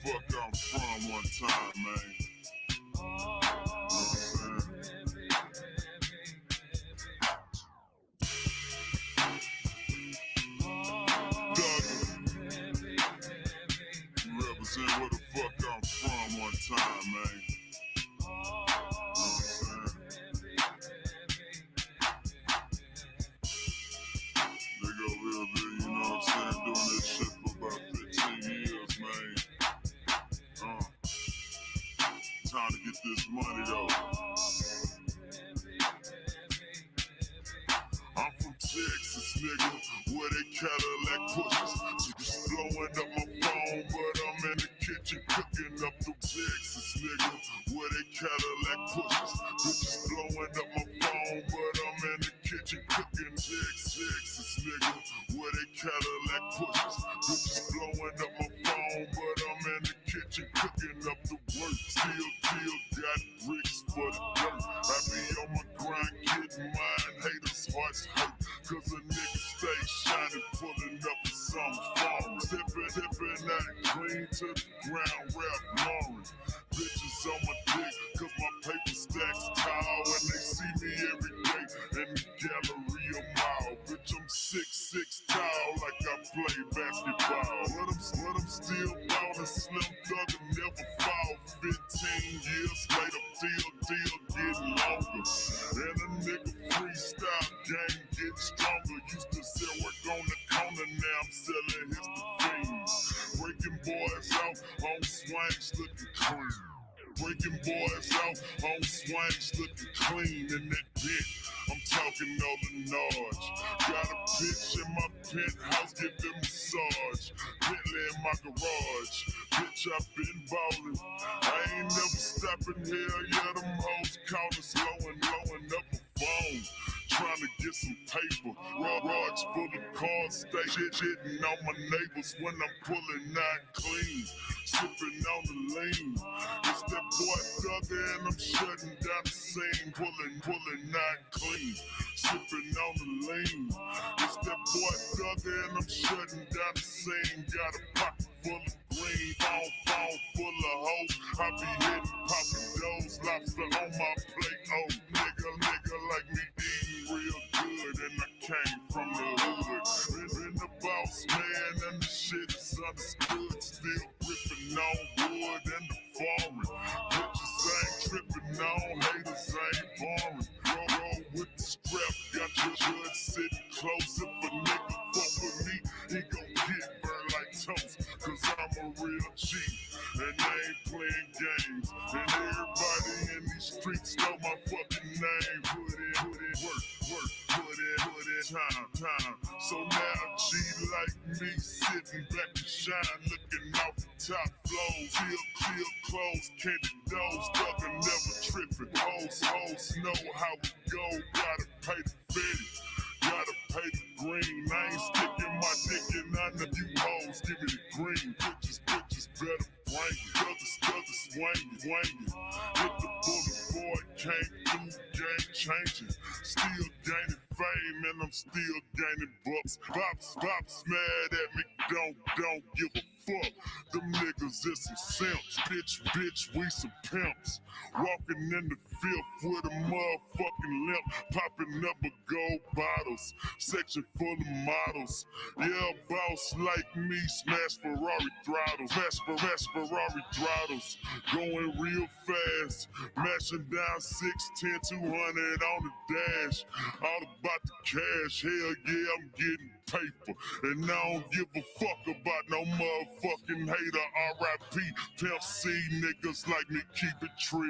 fuck I'm from one time, man. You know what I'm saying? You represent where the fuck I'm from one time, man. You know what I'm saying? Nigga over here, you know what I'm saying, doing this shit for about 15 years, man. Time to get this money, though. I'm from Texas, nigga, where they Cadillac pushes. Just blowing up my phone, but I'm in the kitchen cooking up the Texas, nigga, where they Cadillac pushes. Just blowing up my phone, but I'm in the kitchen cooking Texas, nigga, where they Cadillac pushes. Just blowing up my phone, but I'm in the kitchen cooking up the work. Still got bricks for the dirt. I be on my grind getting mine. Haters' hearts hurt, cause a nigga stay shining, pulling up with something foreign. Stepping out clean to the ground, rap Lauren. Bitches on my dick, cause my paper stacks tall, and they see me every day in the gallery of mile. Bitch, I'm 6'6" tall, like I play basketball. But I'm still ballin', slim thug and never fall. 15 years later, still getting longer. And a nigga freestyle game getting stronger. Used to sell work on the corner, now I'm selling his fiends. Breaking boys out on swings looking clean. Breaking boys out on swings looking clean in that bit. I'm talking all the Narge. Got a bitch in my penthouse, give them a massage. Bentley in my garage. Bitch, I been ballin'. I ain't never stopping here, yeah, them hoes callin' slowin' up a phone. Trying to get some paper. Garage full of cars, stay shitting on my neighbors when I'm pulling out clean. Sipping on the lean. It's that boy Thugger and I'm shutting down the scene. Pulling out clean. Sipping on the lean. It's that boy Thugger and I'm shutting down the scene. Got a pocket full of green. Phone full of hoes. I be hitting popping doors. Lobster on my plate. Oh, nigga like me eating real good. And I came from the hood. Been the boss man and the shit is understood. Still gripping on wood and the foreign. Bitches ain't tripping on, haters ain't boring. Roll with the strap, got your judge sitting close. If a nigga fuck with me, he gon' get burned like toast. Cause I'm a real G, and I ain't playing games. And everybody in these streets know my fucking name. Put in work, put in time. So now G like me, sitting back and shine, looking off the top floors. Clear clothes, candy doors, Thugger never tripping. Hoes know how we go, gotta pay the fetty. Gotta pay the green. I ain't sticking my dick in none of you hoes. Give me the green. Bitches better bring it. Thugger swinging. Hit the boulevard, came through, game changing. Still gaining fame and I'm still gaining bucks. Bops mad at me, don't give a fuck. Them niggas is some simps. Bitch, we some pimps. Walking in the filth with a motherfucking limp. Popping up a gold bottles. Section full of models. Yeah, boss like me, smash Ferrari throttles. Smash Ferrari throttles. Going real fast. Mashing down 610, 200 on the dash. All about the cash. Hell yeah, I'm getting paper. And I don't give a fuck about no motherfucking hater. R.I.P. Pimp C niggas like me keep it trill.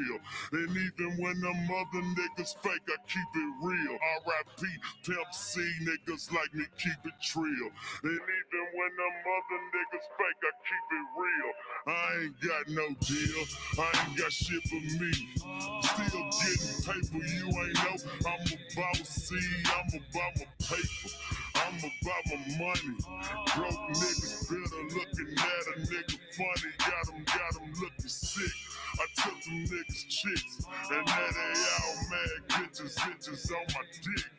And even when them other niggas fake, I keep it real. R.I.P. Pimp C niggas like me keep it trill. And even when them other niggas fake, I keep it real. I ain't got no deal. I ain't got shit for me. Still getting paper, you ain't know. I'm about C, I'm about my paper. I'm about my money. Broke niggas better looking at a nigga funny. Got them looking sick. I took them niggas chicks. And now they all mad bitches on my dick.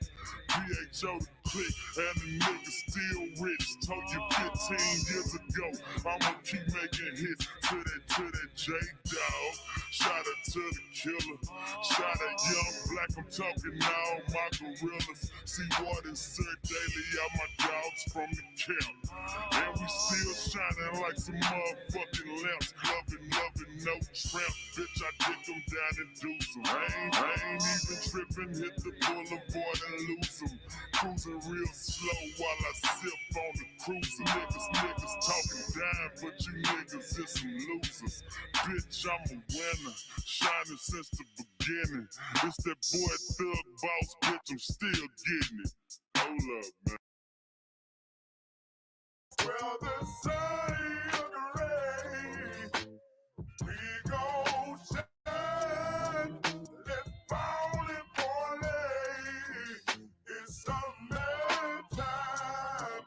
VHO the click, and the nigga still rich. Told you 15 years ago, I'ma keep making hits to that J-Dog. Shout out to the killer, shout out Young Black, I'm talking all my gorillas. See water served daily, all my dogs from the camp. And we still shining like some motherfucking lamps. Loving, no tramp. Bitch, I dick them down and do some. I ain't even tripping, hit the boulevard and lose them. Cruising real slow while I sip on the cruiser. Niggas talking down, but you niggas is some losers. Bitch, I'm a winner, shining since the beginning. It's that boy Thug Boss, bitch, I'm still getting it. Hold up, man. Well, the sun of rain, we gon' shine. Let's fall and parlay. It's summer time.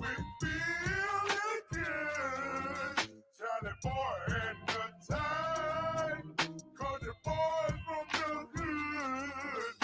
We feel it good. Charlie boy and the time. Country boys from the hood.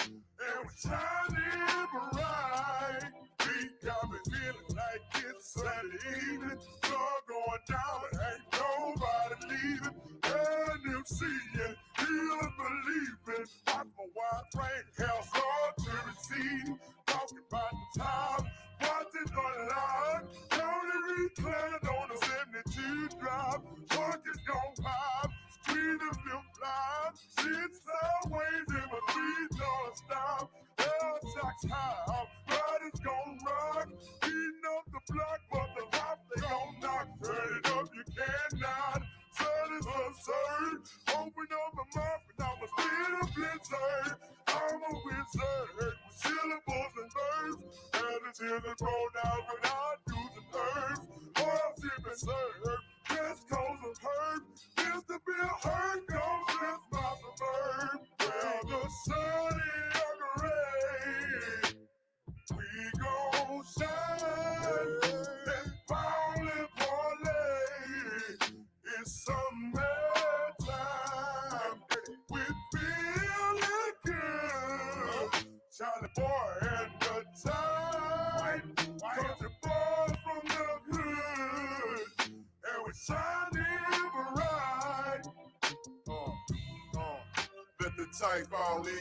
And we shining bright. We got me feeling like it's Sunday evening. Sun going down, but ain't nobody leaving. And you seeing, healing, believing. Watch my wide frame, house hard to receive. Talking about the time, watching online. County reclining on the 72 drive. Truck is gon' pop, street is still fly. Shit sideways in my $3 stop. Hell shocks high, riders gon' rock. Beating up the block, but the top they gon' knock. Turn it up, you cannot. Sun is absurd. Open up my mouth and I'ma spit a blizzard. I'm a wizard with syllables and verbs. And it's here to go down when I do the nerves. Oil sip and serve. Best goes of herb. Mr. Bill Hurt goes with my suburb. Well, the sun is rain. We gon' shine. Let's fall and parlay. It's summertime. We feel it good. Charlie boy and the time. Country boys from the hood. And we shining bright. Let the type all in.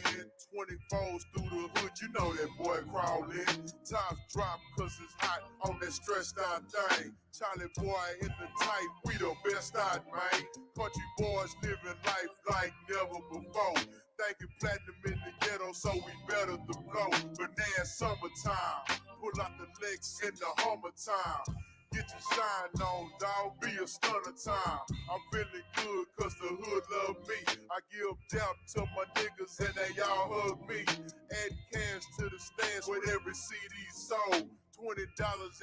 24s through the hood, you know that boy crawling. Times drop cause it's hot on that stressed out thing. Charlie boy in the type, we the best out, man. Country boys living life like never before. Thinking platinum in the ghetto, so we better to blow. But now it's summertime, pull out the Lex in the Hummer time. Get your shine on, dawg, be a stunner time. I'm feeling good cause the hood love me. I give doubt to my niggas and they all hug me. Add cash to the stands with every CD sold. $20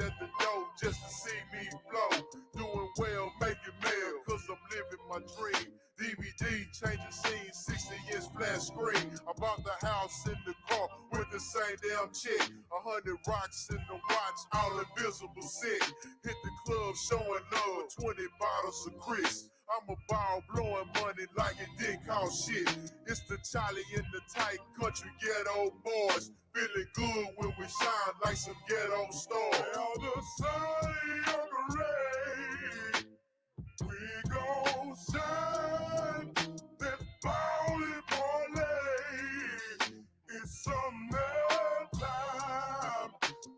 at the door just to see me flow. Doing well, making mail cause I'm living my dream. DVD, changing scenes, 60-inch flat screen. I bought the house in the car with the same damn chick. 100 rocks in the watch, all invisible sick. Hit the club showing love, 20 bottles of Chris. I'm a ball blowing money like it didn't cost shit. It's the Charlie in the tight country ghetto boys. Feeling good when we shine like some ghetto stars. Well, the sun of rain, we gon' shine. Let's ball and parlay. It's summertime.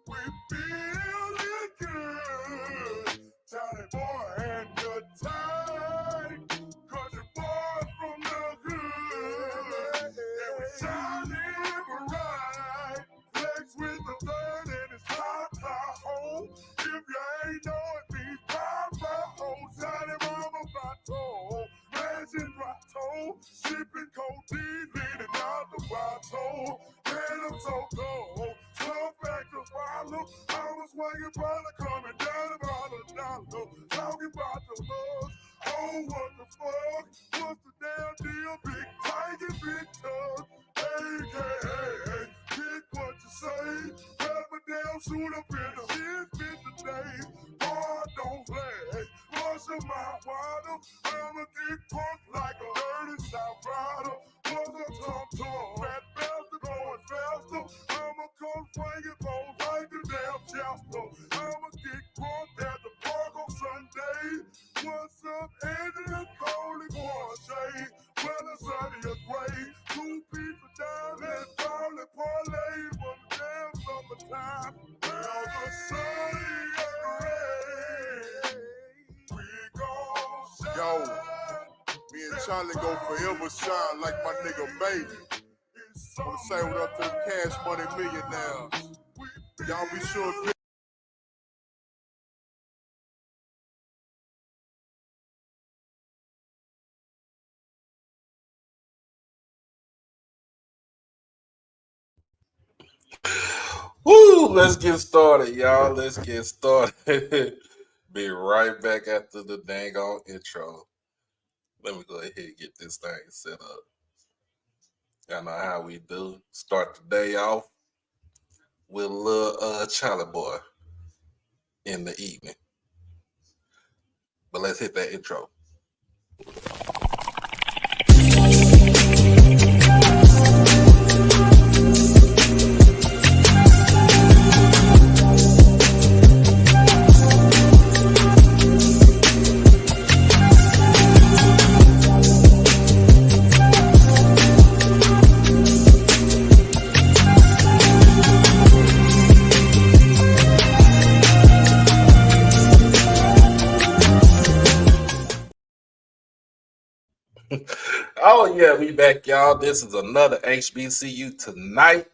We feel it good. Charlie boy and the time. Country boys from the hood. And we shining bright. Flex with the third and it's hot home. If you ain't know it, means pop home. Charlie mama bottle. Mansion grotto. Sipping codeine, leaning out the bottle. Man, I'm so cold. Tough back to follow. I was swinging brother coming down about $1. Talking about the bugs. Oh, what the fuck? What's the damn deal? Big tiger, big tug. AKA, pick what you say. Have a damn suit up in the shit fit today. Boy, don't play. Rush a mile wider. I'm a dick punk like a dirty South Rider. Was a tom-tom. Fat bastard going faster. I'm a come swinging bones like the damn chapter. I'ma get drunk at the park on Sunday. What's up, Angela, Coley, Boy, well, it's sunny or gray. 2 people down and falling parlay for the damn summertime. Well, the sunny or gray. We gon' shine. Yo, me and Charlie go forever shine like my nigga Baby. Wanna say what up to the Cash Money millionaires. Y'all be sure to Woo! Let's get started, y'all. Let's get started. Be right back after the dang on intro. Let me go ahead and get this thing set up. Y'all know how we do. Start the day off with a little Charlie Boy in the evening. But let's hit that intro. Oh yeah, we back, y'all. This is another HBCU tonight,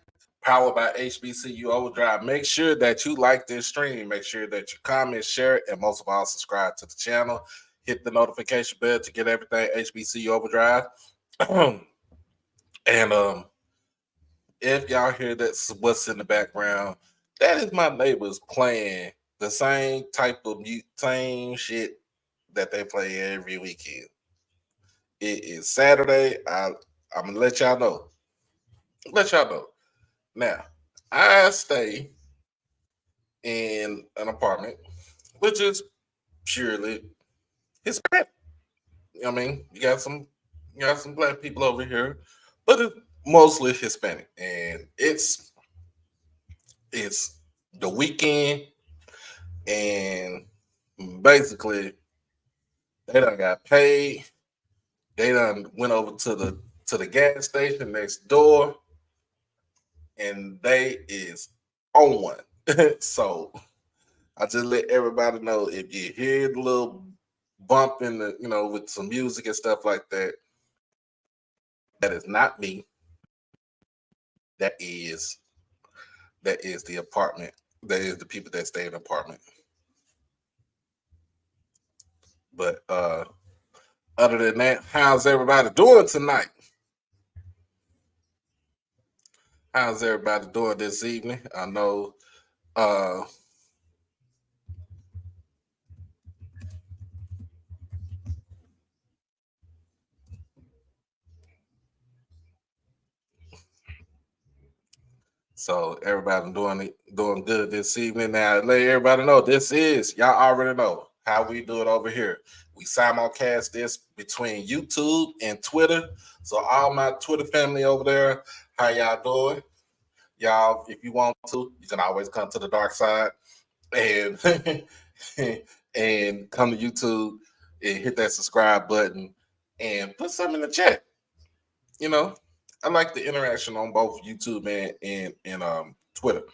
powered by HBCU Overdrive. Make sure that you like this stream. Make sure that you comment, share it, and most of all, subscribe to the channel. Hit the notification bell to get everything HBCU Overdrive. And if y'all hear that's what's in the background, that is my neighbors playing the same type of same shit that they play every weekend. It is Saturday. I'm gonna let y'all know. Now, I stay in an apartment, which is purely Hispanic. You know what I mean, you got some black people over here, but it's mostly Hispanic, and it's the weekend, and basically they done got paid. They done went over to the gas station next door, and they is on one. So I just let everybody know, if you hear the little bump in the, with some music and stuff like that, that is not me. That is the apartment. That is the people that stay in the apartment. But other than that, how's everybody doing tonight? How's everybody doing this evening? I know so everybody doing good this evening. Now let everybody know, this is, y'all already know how we do it over here. We simulcast this between YouTube and Twitter. So all my Twitter family over there, how y'all doing? Y'all, if you want to, you can always come to the dark side and and come to YouTube and hit that subscribe button and put something in the chat. I like the interaction on both YouTube and Twitter.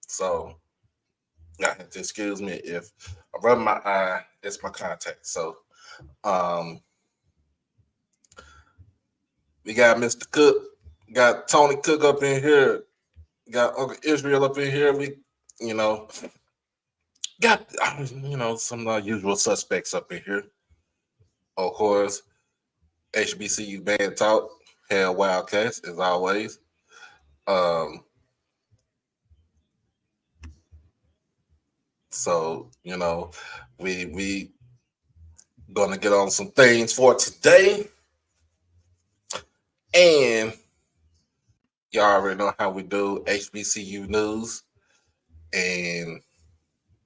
So I have to excuse me if I rub my eye. It's my contact. So we got Mr. Cook, got Tony Cook up in here, got Uncle Israel up in here. We, got some usual suspects up in here. Of course, HBCU band talk, Hell Wildcats as always. So we gonna get on some things for today, and y'all already know how we do HBCU news, and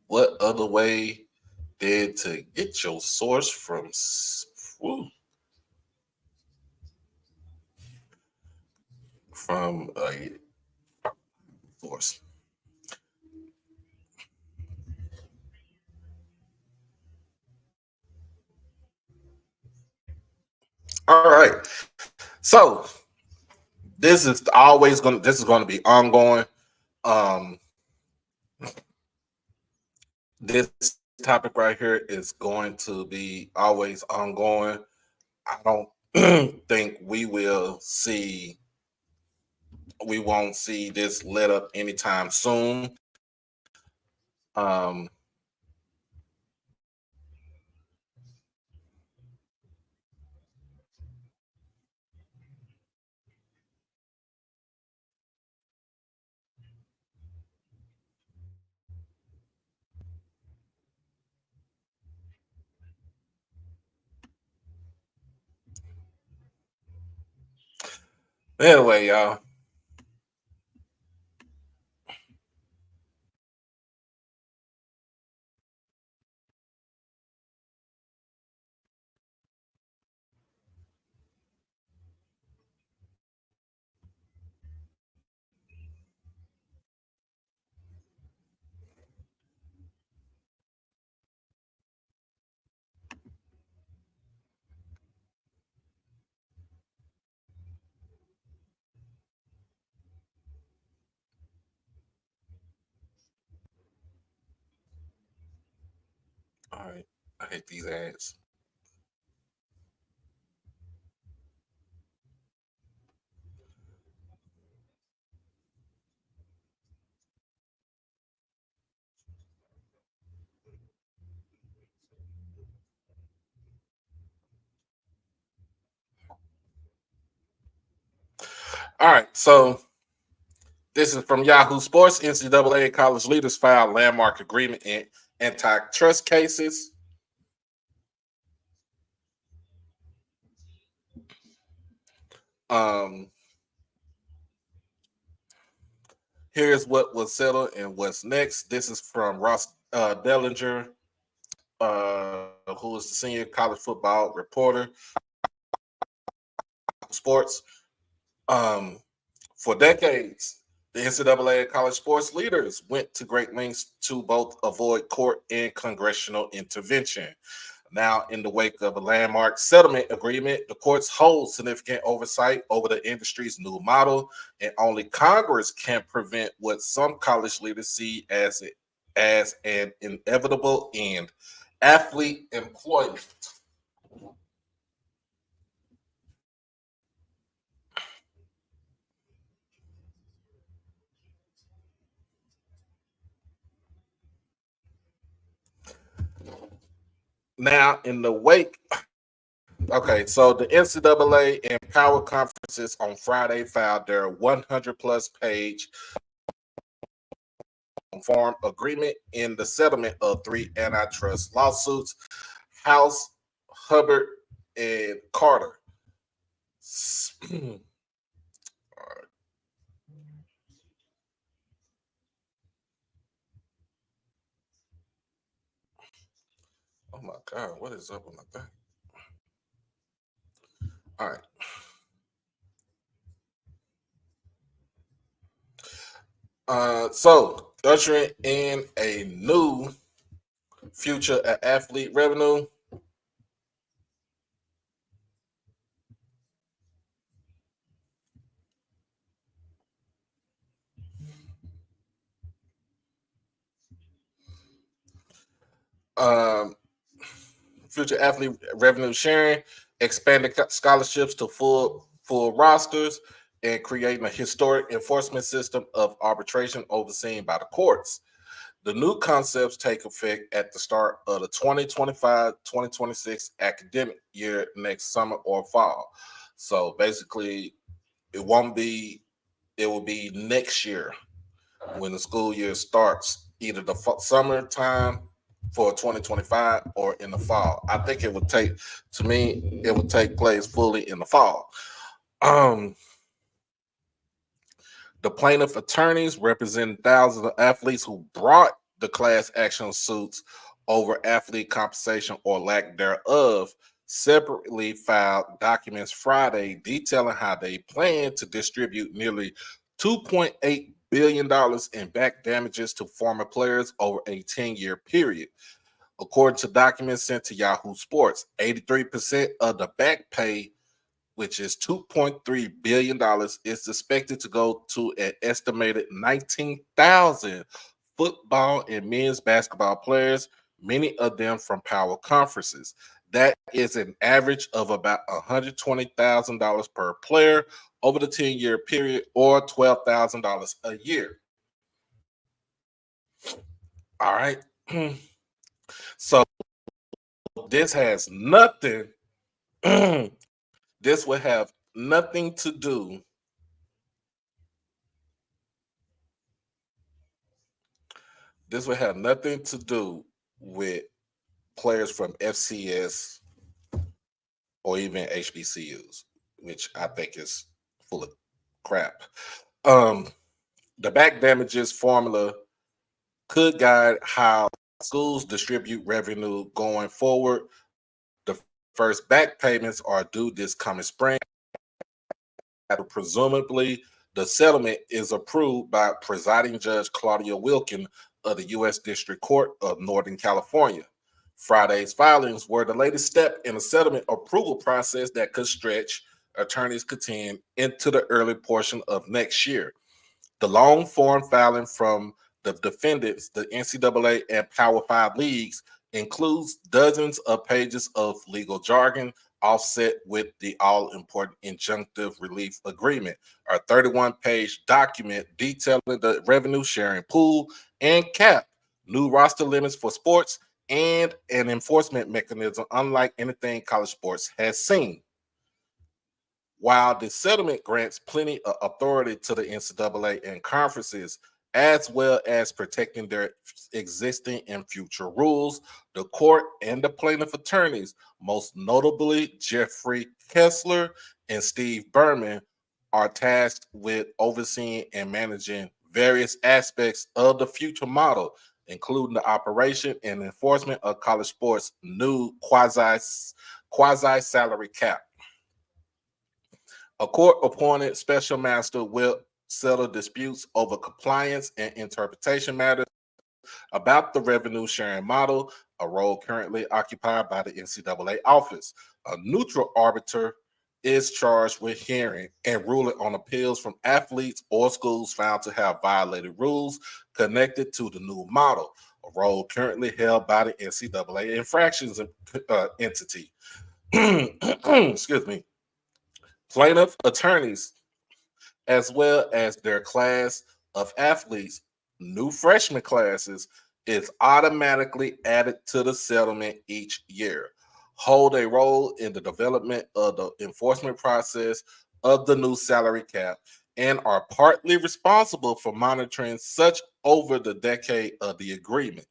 what other way than to get your source from a source. All right. So this is going to be ongoing. This topic right here is going to be always ongoing. I don't think we won't see this let up anytime soon. Um, anyway, y'all. All right. I hate these ads. All right. So this is from Yahoo Sports. NCAA college leaders filed landmark agreement in antitrust cases. Um, Here's what was settled and what's next. This is from Ross Dellinger, who is the senior college football reporter, sports. Um, for decades, the NCAA and college sports leaders went to great lengths to both avoid court and congressional intervention. Now, in the wake of a landmark settlement agreement, the courts hold significant oversight over the industry's new model, and only Congress can prevent what some college leaders see as an inevitable end: athlete employment. Now, in the wake, okay, so the NCAA and Power Conferences on Friday filed their 100 plus page form agreement in the settlement of three antitrust lawsuits: House, Hubbard, and Carter. Oh my God, what is up with my thing? All right. So ushering in a new future of athlete revenue. Um, Future athlete revenue sharing, expanding scholarships to full rosters, and creating a historic enforcement system of arbitration overseen by the courts. The new concepts take effect at the start of the 2025-2026 academic year next summer or fall. So basically, it won't be, it will be next year when the school year starts, either the summertime for 2025 or in the fall. I think it would take, to me, it would take place fully in the fall. Um, The plaintiff attorneys represent thousands of athletes who brought the class action suits over athlete compensation or lack thereof. Separately filed documents Friday detailing how they plan to distribute nearly $2.8 billion in back damages to former players over a 10-year period. According to documents sent to Yahoo Sports, 83% of the back pay which is $2.3 billion, is expected to go to an estimated 19,000 football and men's basketball players, many of them from power conferences. That is an average of about $120,000 per player over the 10-year period, or $12,000 a year. All right. So this has nothing, this will have nothing to do with players from FCS or even HBCUs, which I think is full of crap. The back damages formula could guide how schools distribute revenue going forward. The first back payments are due this coming spring. Presumably, the settlement is approved by presiding judge Claudia Wilkin of the U.S. District Court of Northern California. Friday's filings were the latest step in a settlement approval process that could stretch, attorneys contend, into the early portion of next year. The long form filing from the defendants, the NCAA and Power 5 leagues, includes dozens of pages of legal jargon offset with the all-important injunctive relief agreement, a 31-page document detailing the revenue sharing pool and cap, new roster limits for sports, and an enforcement mechanism unlike anything college sports has seen. While the settlement grants plenty of authority to the NCAA and conferences, as well as protecting their existing and future rules, the court and the plaintiff attorneys, most notably Jeffrey Kessler and Steve Berman, are tasked with overseeing and managing various aspects of the future model, including the operation and enforcement of college sports' new quasi-salary cap. A court-appointed special master will settle disputes over compliance and interpretation matters about the revenue sharing model, a role currently occupied by the NCAA office. A neutral arbiter is charged with hearing and ruling on appeals from athletes or schools found to have violated rules connected to the new model, a role currently held by the NCAA infractions entity. Excuse me. Plaintiff attorneys, as well as their class of athletes, new freshman classes, is automatically added to the settlement each year, hold a role in the development of the enforcement process of the new salary cap, and are partly responsible for monitoring such over the decade of the agreement.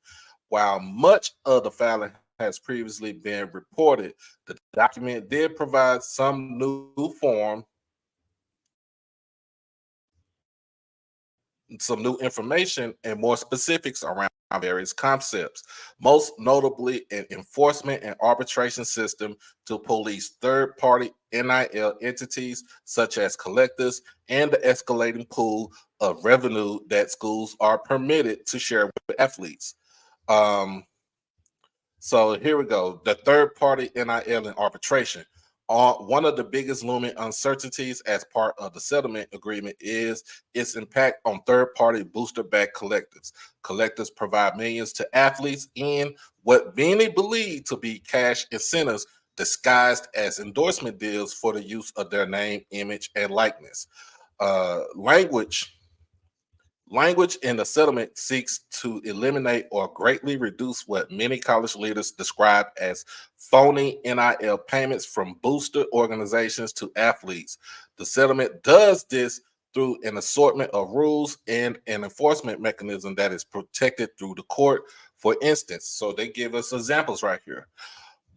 While much of the filing has previously been reported, the document did provide some new information and more specifics around various concepts, most notably an enforcement and arbitration system to police third-party NIL entities such as collectors and the escalating pool of revenue that schools are permitted to share with athletes. So here we go. The third-party NIL and arbitration. One of the biggest looming uncertainties as part of the settlement agreement is its impact on third-party booster-backed collectives. Collectives provide millions to athletes in what many believe to be cash incentives disguised as endorsement deals for the use of their name, image, and likeness. Language in the settlement seeks to eliminate or greatly reduce what many college leaders describe as phony NIL payments from booster organizations to athletes. The settlement does this through an assortment of rules and an enforcement mechanism that is protected through the court. For instance, so they give us examples right here.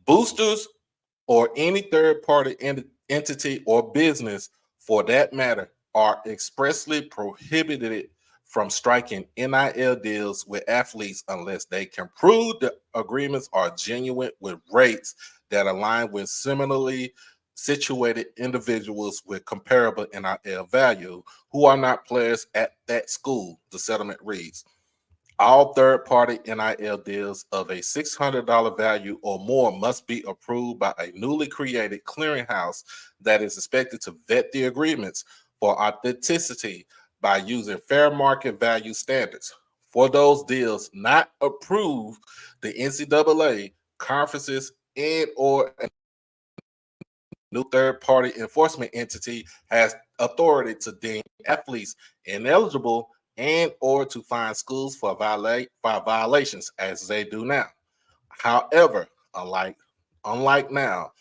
Boosters or any third-party entity or business, for that matter, are expressly prohibited from striking NIL deals with athletes unless they can prove the agreements are genuine with rates that align with similarly situated individuals with comparable NIL value who are not players at that school, the settlement reads. All third-party NIL deals of a $600 value or more must be approved by a newly created clearinghouse that is expected to vet the agreements for authenticity by using fair market value standards. For those deals not approved, the NCAA, conferences, and or a new third-party enforcement entity has authority to deem athletes ineligible and or to fine schools for violations as they do now. However, unlike now,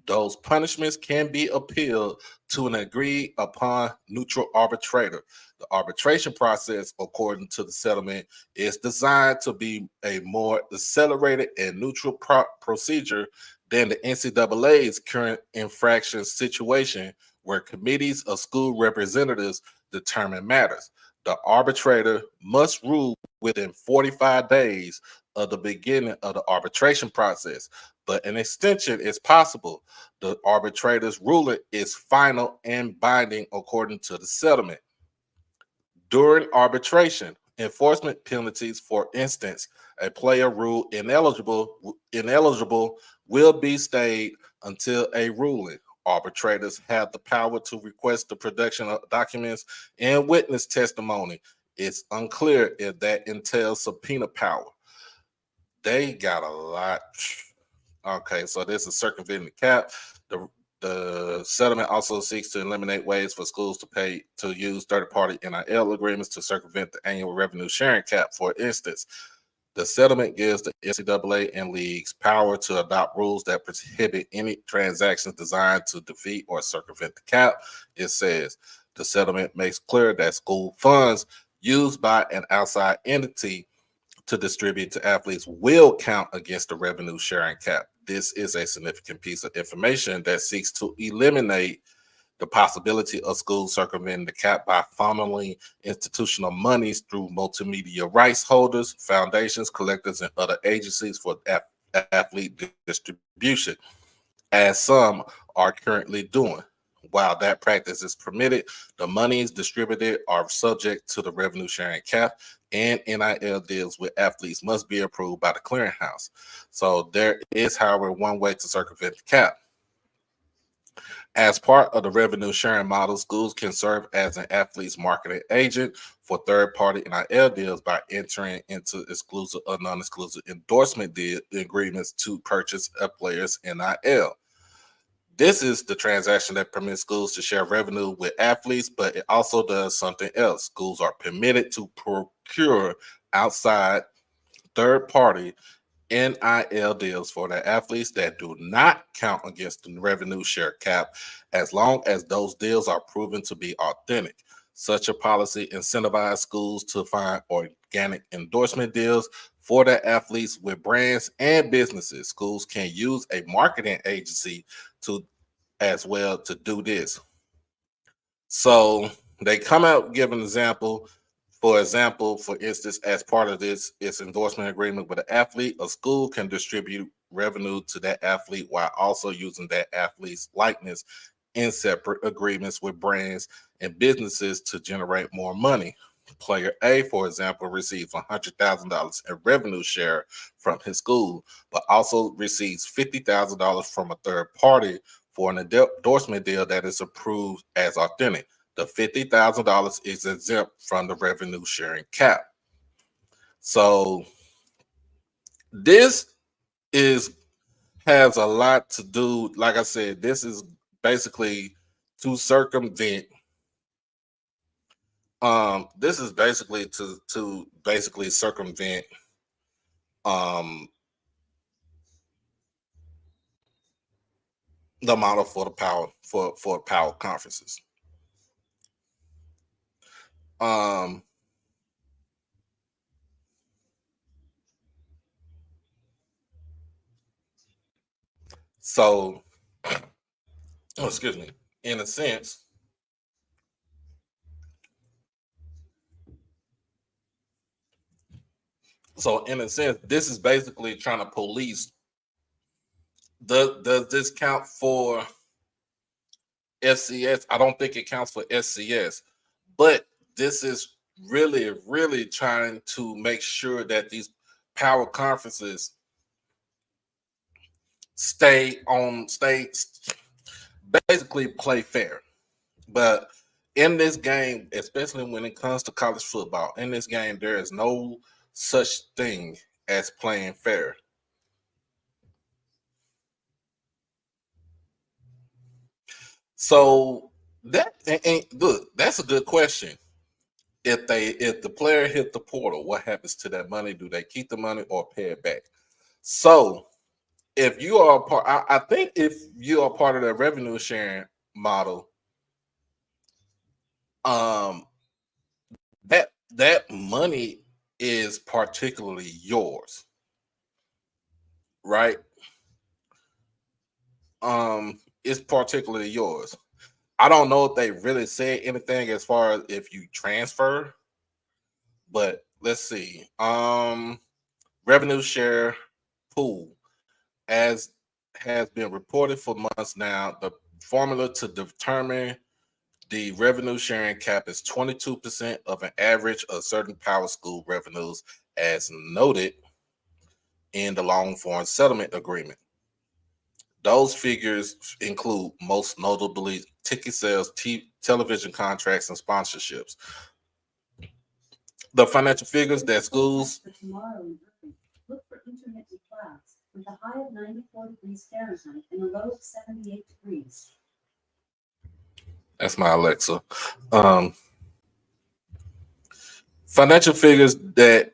those punishments can be appealed to an agreed upon neutral arbitrator. The arbitration process, according to the settlement, is designed to be a more accelerated and neutral procedure than the NCAA's current infraction situation, where committees of school representatives determine matters. The arbitrator must rule within 45 days of the beginning of the arbitration process, but an extension is possible. The arbitrator's ruling is final and binding according to the settlement. During arbitration, enforcement penalties, for instance, a player ruled ineligible will be stayed until a ruling. Arbitrators have the power to request the production of documents and witness testimony. It's unclear if that entails subpoena power. They got a lot. Okay, so this is circumventing the cap. The settlement also seeks to eliminate ways for schools to pay to use third-party NIL agreements to circumvent the annual revenue sharing cap. For instance, the settlement gives the NCAA and leagues power to adopt rules that prohibit any transactions designed to defeat or circumvent the cap. It says the settlement makes clear that school funds used by an outside entity to distribute to athletes will count against the revenue sharing cap. This is a significant piece of information that seeks to eliminate the possibility of schools circumventing the cap by funneling institutional monies through multimedia rights holders, foundations, collectors, and other agencies for athlete distribution, as some are currently doing. While that practice is permitted, the monies distributed are subject to the revenue sharing cap, and NIL deals with athletes must be approved by the clearinghouse. So there is, however, one way to circumvent the cap. As part of the revenue sharing model, schools can serve as an athlete's marketing agent for third-party NIL deals by entering into exclusive or non-exclusive endorsement agreements to purchase a player's NIL. This is the transaction that permits schools to share revenue with athletes, but it also does something else. Schools are permitted to procure outside third-party NIL deals for their athletes that do not count against the revenue share cap, as long as those deals are proven to be authentic. Such a policy incentivizes schools to find organic endorsement deals for their athletes with brands and businesses. Schools can use a marketing agency to as well to do this. So they come out, give an example. For instance, as part of this, its endorsement agreement with an athlete, a school can distribute revenue to that athlete while also using that athlete's likeness in separate agreements with brands and businesses to generate more money. Player A, for example, receives $100,000 in revenue share from his school, but also receives $50,000 from a third party for an endorsement deal that is approved as authentic. The $50,000 is exempt from the revenue sharing cap. So this has a lot to do. Like I said, this is basically to circumvent. This is basically to basically circumvent the model for the power conferences. So, excuse me, in a sense, this is basically trying to police. Does this count for FCS? I don't think it counts for SCS, but this is really, really trying to make sure that these power conferences basically play fair. But in this game, especially when it comes to college football, in this game, there is no such thing as playing fair. So that ain't good. That's a good question. If the player hit the portal, what happens to that money? Do they keep the money or pay it back? So if you are a part, I think if you are part of the revenue sharing model, um, that money is particularly yours, right? It's particularly yours. I don't know if they really said anything as far as if you transfer, but let's see. Revenue share pool, as has been reported for months now, the formula to determine the revenue sharing cap is 22% of an average of certain power school revenues, as noted in the long form settlement agreement. Those figures include, most notably, ticket sales, television contracts, and sponsorships. The financial figures that schools For tomorrow in Irving, look for intermittent clouds with a high of 94 degrees Fahrenheit and a low of 78 degrees. That's my Alexa. Financial figures that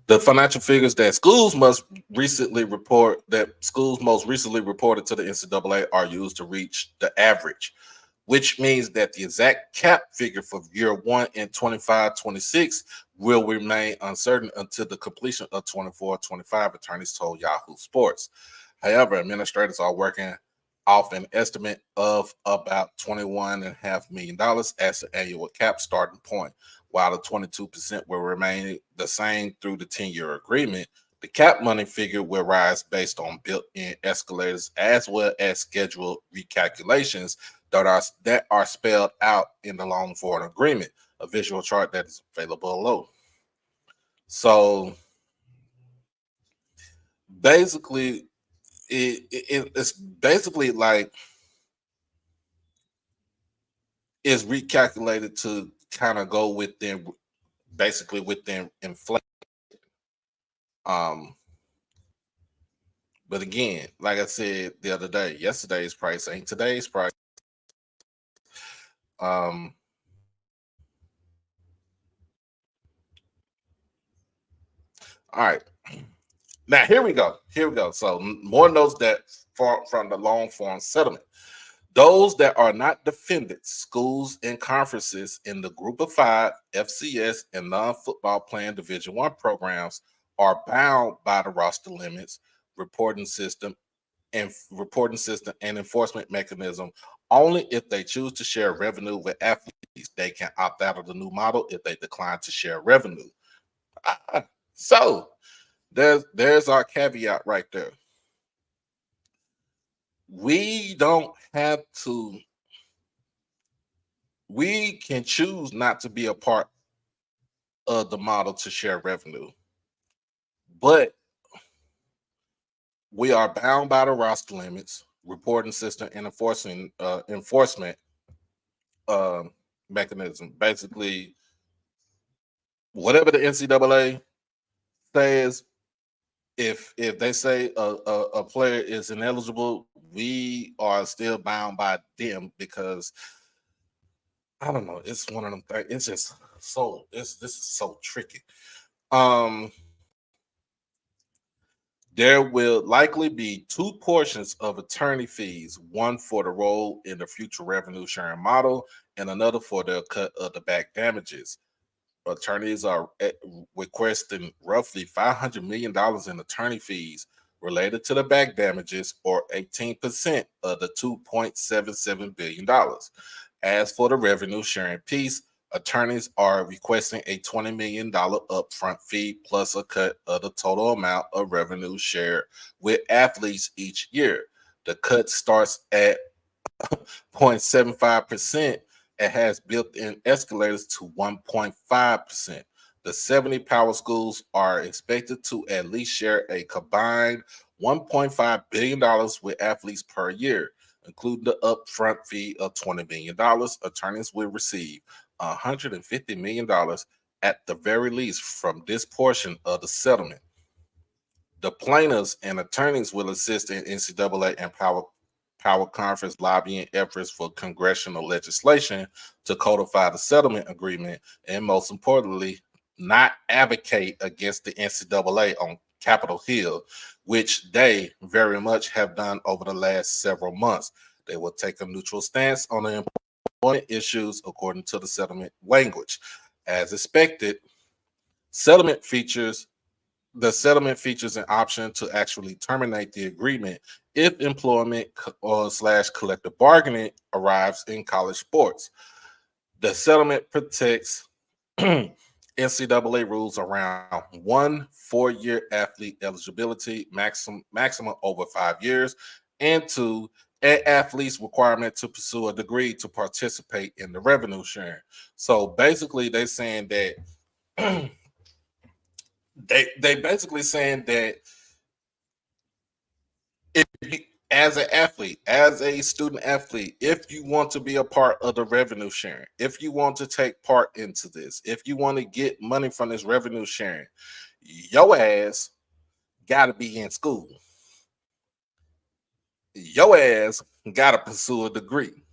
the financial figures that schools most recently reported to the NCAA are used to reach the average, which means that the exact cap figure for year one in 25-26 will remain uncertain until the completion of 24-25, attorneys told Yahoo Sports. However, administrators are working off an estimate of about $21.5 million as the annual cap starting point. While the 22% will remain the same through the 10-year agreement, the cap money figure will rise based on built-in escalators as well as scheduled recalculations that are spelled out in the long form agreement, a visual chart that is available below. So basically, it's basically like it's recalculated to kind of go within inflation. But again, like I said the other day, yesterday's price ain't today's price. Um, all right. Now here we go. So more notes that from the long form settlement. Those that are not defendants, schools and conferences in the group of 5 FCS and non-football playing Division I programs are bound by the roster limits, reporting system and enforcement mechanism only if they choose to share revenue with athletes. They can opt out of the new model if they decline to share revenue. So there's our caveat right there. We don't have to. We can choose not to be a part of the model to share revenue, but we are bound by the roster limits, reporting system, and enforcement mechanism. Basically, whatever the NCAA says, if they say a player is ineligible, we are still bound by them because I don't know. It's one of them things. It's just this is so tricky. There will likely be 2 portions of attorney fees, one for the role in the future revenue sharing model and another for the cut of the back damages. Attorneys are requesting roughly $500 million in attorney fees related to the back damages, or 18% of the $2.77 billion. As for the revenue sharing piece, attorneys are requesting a $20 million upfront fee plus a cut of the total amount of revenue shared with athletes each year. The cut starts at 0.75% it has built-in escalators to 1.5%. The 70 power schools are expected to at least share a combined $1.5 billion with athletes per year, including the upfront fee of $20 million. Attorneys will receive $150 million at the very least from this portion of the settlement. The plaintiffs and attorneys will assist in NCAA and Power Conference lobbying efforts for congressional legislation to codify the settlement agreement, and most importantly, not advocate against the NCAA on Capitol Hill, which they very much have done over the last several months. They will take a neutral stance on the important issues according to the settlement language. As expected, the settlement features an option to actually terminate the agreement if employment or / collective bargaining arrives in college sports. The settlement protects NCAA rules around 1 4-year athlete eligibility, maximum over 5 years, and 2, an athlete's requirement to pursue a degree to participate in the revenue sharing. So basically, they're saying that they basically saying that if you, as an athlete, as a student athlete, if you want to be a part of the revenue sharing, if you want to take part into this, if you want to get money from this revenue sharing, your ass got to be in school. Your ass got to pursue a degree.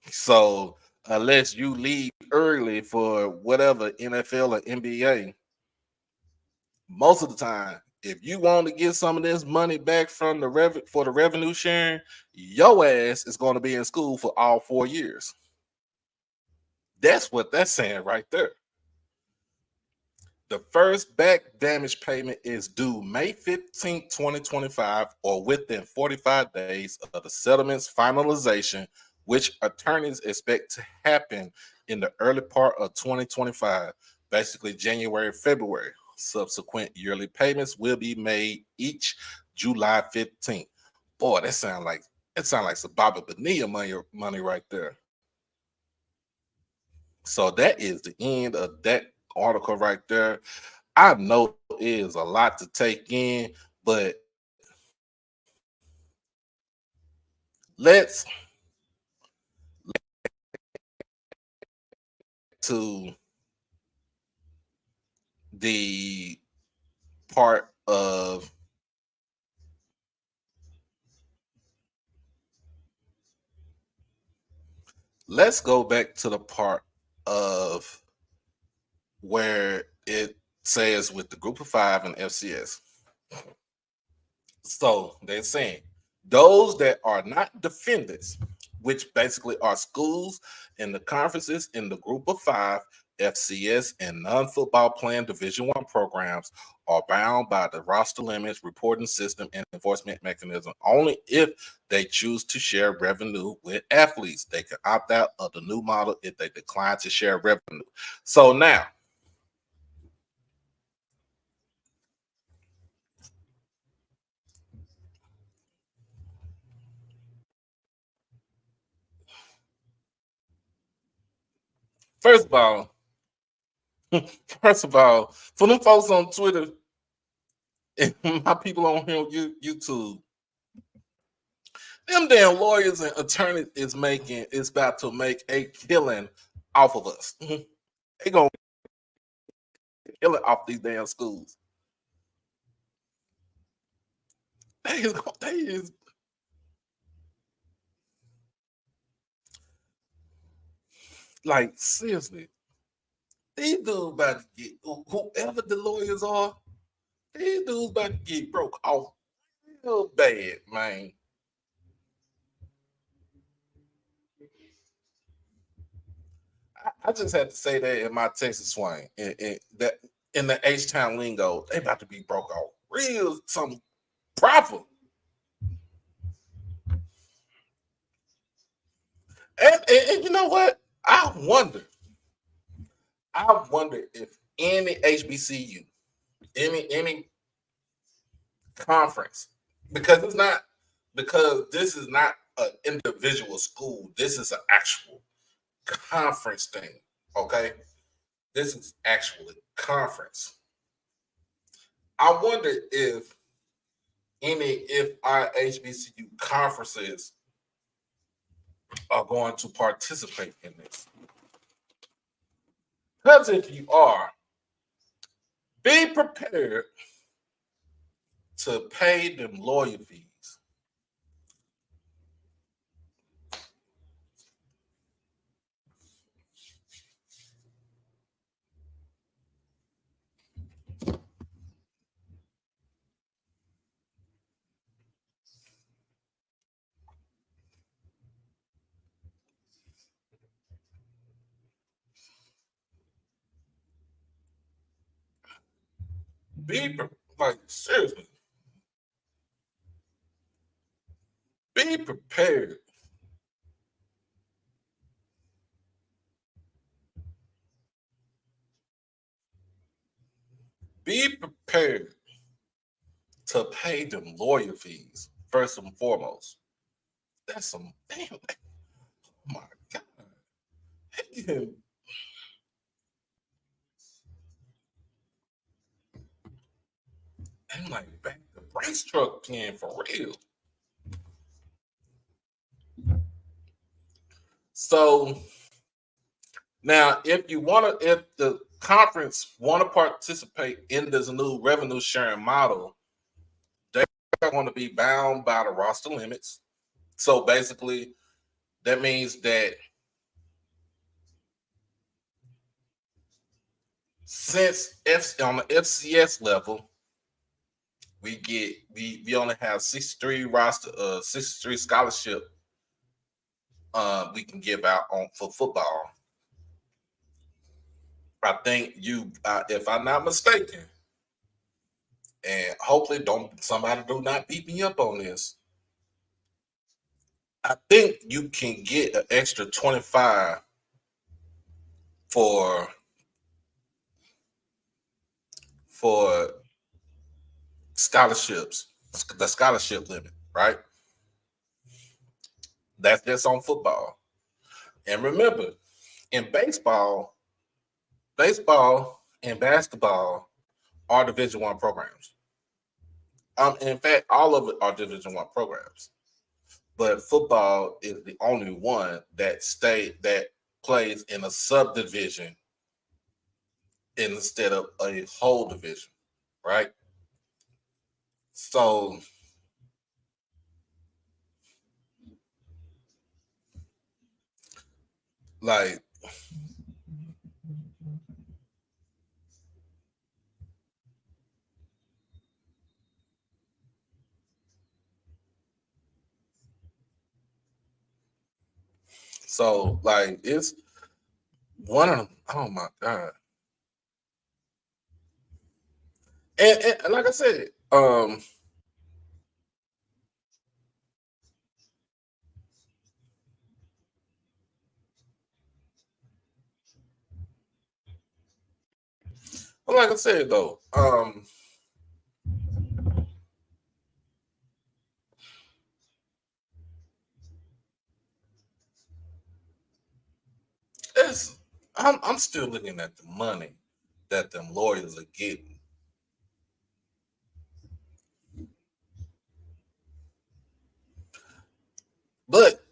So unless you leave early for whatever NFL or NBA, most of the time, if you want to get some of this money back from the revenue sharing, your ass is going to be in school for all 4 years. That's what that's saying right there. The first back damage payment is due May 15, 2025, or within 45 days of the settlement's finalization, which attorneys expect to happen in the early part of 2025, basically January, February. Subsequent yearly payments will be made each July 15th. Boy, that sounds like some Bobby Bonilla money right there. So that is the end of that article right there. I know it is a lot to take in, but let's to the part of let's go back to the part of where it says with the group of 5 and FCS. So they're saying those that are not defendants, which basically are schools in the conferences in the group of 5, FCS, and non-football playing Division I programs are bound by the roster limits, reporting system, and enforcement mechanism only if they choose to share revenue with athletes. They can opt out of the new model if they decline to share revenue. So now, first of all, for them folks on Twitter and my people on here on YouTube, them damn lawyers and attorneys is about to make a killing off of us. They gonna kill it off these damn schools. They is like seriously. These dudes about to get whoever the lawyers are. These dudes about to get broke off real bad, man. I just had to say that in my Texas swing. That in the H-Town lingo, they about to be broke off real something proper. And you know what? I wonder if any HBCU, any conference, because this is not an individual school. This is an actual conference thing. Okay, this is actually conference. I wonder if our HBCU conferences are going to participate in this. Because if you are, be prepared to pay them lawyer fees. Like, seriously, be prepared. Be prepared to pay them lawyer fees, first and foremost. That's some damn, oh my God. I'm like back the brace truck pen for real. So now, if the conference want to participate in this new revenue sharing model, they're going to be bound by the roster limits. So basically, that means that since on the FCS level, we only have 63 scholarship we can give out for football. I think if I'm not mistaken, and hopefully somebody do not beat me up on this. I think you can get an extra 25 for scholarships, the scholarship limit, right? That's just on football. And remember, in baseball and basketball are Division I programs. In fact, all of it are Division I programs. But football is the only one that plays in a subdivision instead of a whole division, right? So like it's one of them. Oh my God. And like I said, like I said though, I'm still looking at the money that them lawyers are getting. But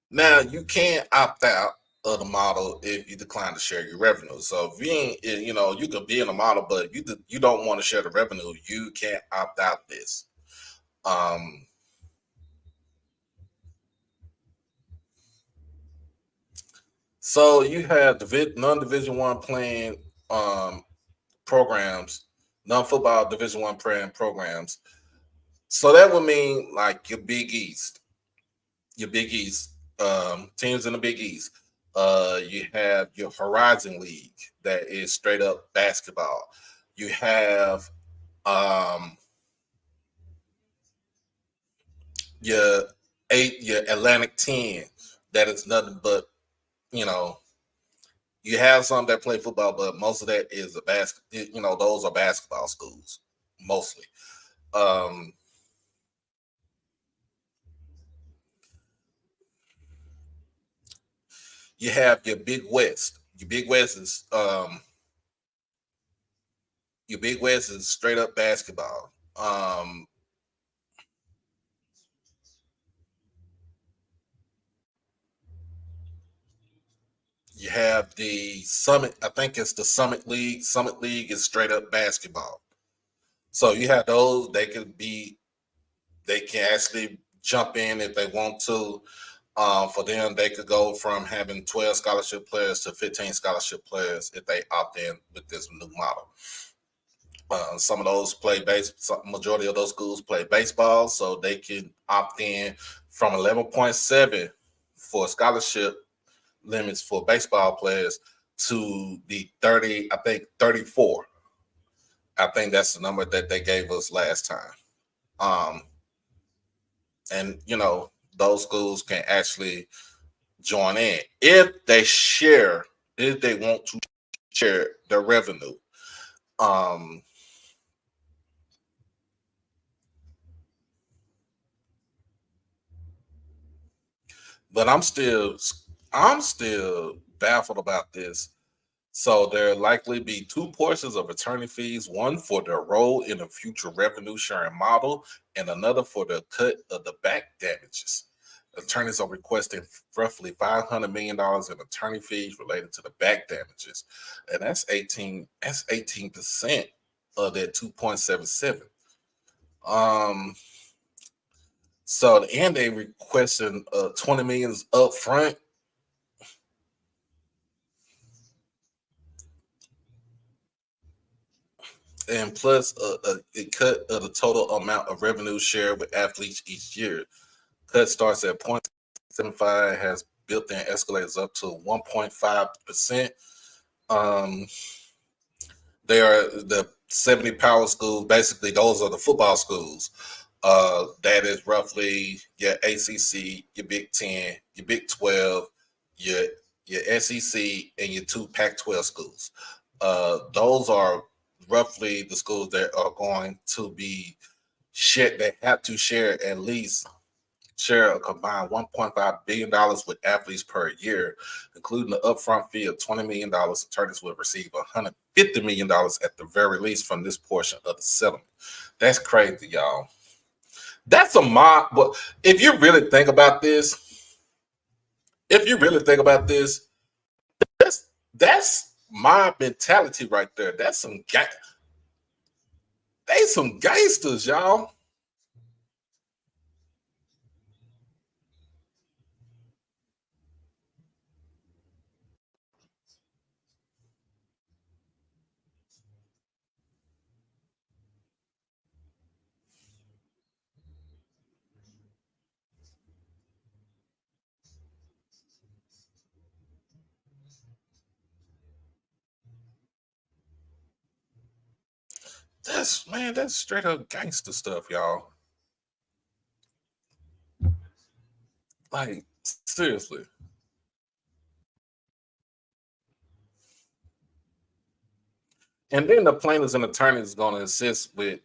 now you can't opt out of the model if you decline to share your revenue. So if you ain't, you could be in the model, but you don't want to share the revenue, you can't opt out this. So you have non-Division I playing programs, non-football Division I playing programs. So that would mean like your Big East, teams in the Big East. You have your Horizon League that is straight up basketball. You have your Atlantic 10 that is nothing but, you have some that play football, but most of that is those are basketball schools mostly. You have your Big West. Your Big West is straight up basketball. You have the Summit. I think it's the Summit League. Summit League is straight up basketball. So you have those. They can actually jump in if they want to. For them, they could go from having 12 scholarship players to 15 scholarship players if they opt in with this new model. Some of those play majority of those schools play baseball, so they can opt in from 11.7 for scholarship limits for baseball players to the 30, I think 34. I think that's the number that they gave us last time. And those schools can actually join in if they want to share their revenue. But I'm still baffled about this. So there likely be two portions of attorney fees, one for their role in a future revenue sharing model and another for the cut of the back damages. Attorneys are requesting roughly $500 million in attorney fees related to the back damages. And that's 18% of that 2.77. So and they requesting $20 million up front. And plus a cut of the total amount of revenue shared with athletes each year. Cut starts at 0.75, has built-in escalators up to 1.5%. They are the 70 power schools. Basically, those are the football schools. That is roughly your ACC, your Big 10, your Big 12, your SEC, and your two Pac-12 schools. Those are roughly the schools that are going to be shared. They have to share a combined $1.5 billion with athletes per year, including the upfront fee of $20 million. Attorneys will receive $150 million at the very least from this portion of the settlement. That's crazy, y'all. That's a mob. But if you really think about this, that's mob mentality right there. That's some gangsters, y'all. That's straight up gangster stuff, y'all. Like, seriously. And then the plaintiffs and attorneys is going to assist with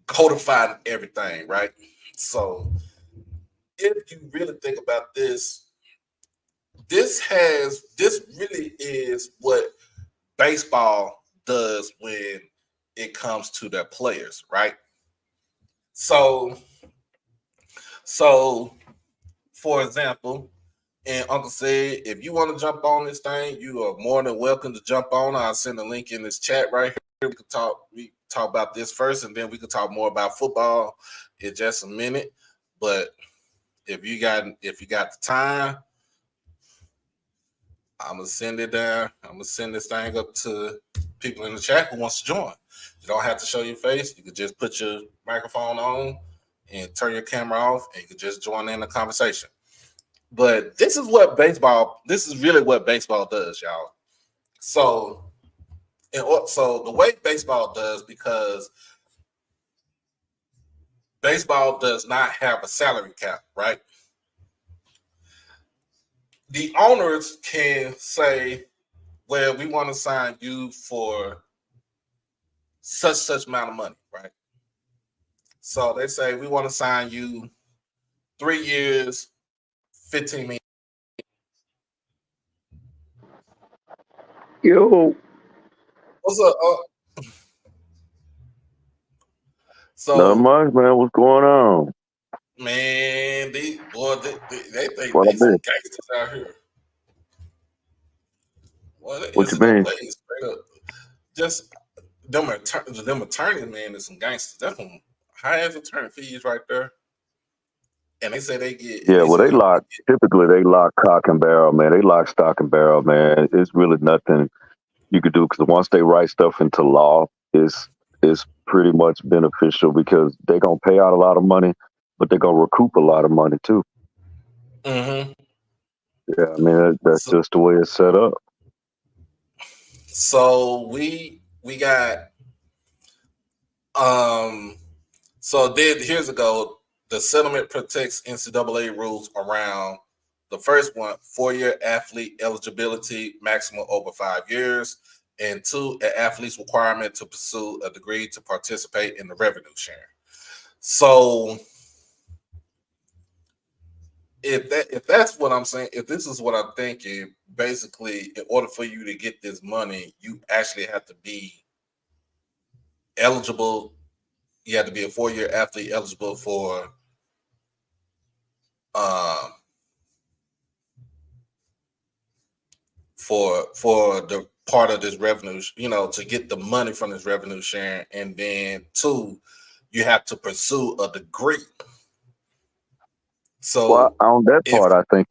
codifying everything, right? So if you really think about this really is what baseball does when it comes to their players, right? So for example, and Uncle said, if you want to jump on this thing, you are more than welcome to jump on. I'll send a link in this chat right here. We talk about this first, and then we can talk more about football in just a minute. But if you got the time, I'm gonna send it down. I'm gonna send this thing up to people in the chat who wants to join. You don't have to show your face. You can just put your microphone on and turn your camera off, and you can just join in the conversation. But this is really what baseball does, y'all. So the way baseball does, because baseball does not have a salary cap, right? The owners can say, well, we want to sign you for such amount of money, right? So they say, we want to sign you 3 years, $15 million. Yo, What's up? not So, much, man. What's going on? man, these boy, they think What I they some mean? gangsters out here. Well, the What you mean? NCAA is straight up just them attorneys, man, is some gangsters. That's some high ass attorney fees right there. And they say they get, and Yeah, they well, say they you lock. Typically, they lock cock and barrel, man. They lock stock and barrel, man. It's really nothing you could do because once they write stuff into law, it's pretty much beneficial because they're gonna pay out a lot of money, but they're gonna recoup a lot of money too. Mm-hmm. Yeah, I mean that's So, just the way it's set up. so we got so then here's a go. The settlement protects NCAA rules around the first one, 4-year athlete eligibility, maximum over 5 years, and 2, an athlete's requirement to pursue a degree to participate in the revenue sharing. So if that's what I'm saying, if this is what I'm thinking, basically, in order for you to get this money, you actually have to be eligible. You have to be a 4-year athlete eligible um for the part of this revenue, to get the money from this revenue sharing, and then 2, you have to pursue a degree. Well, So on that if part, I think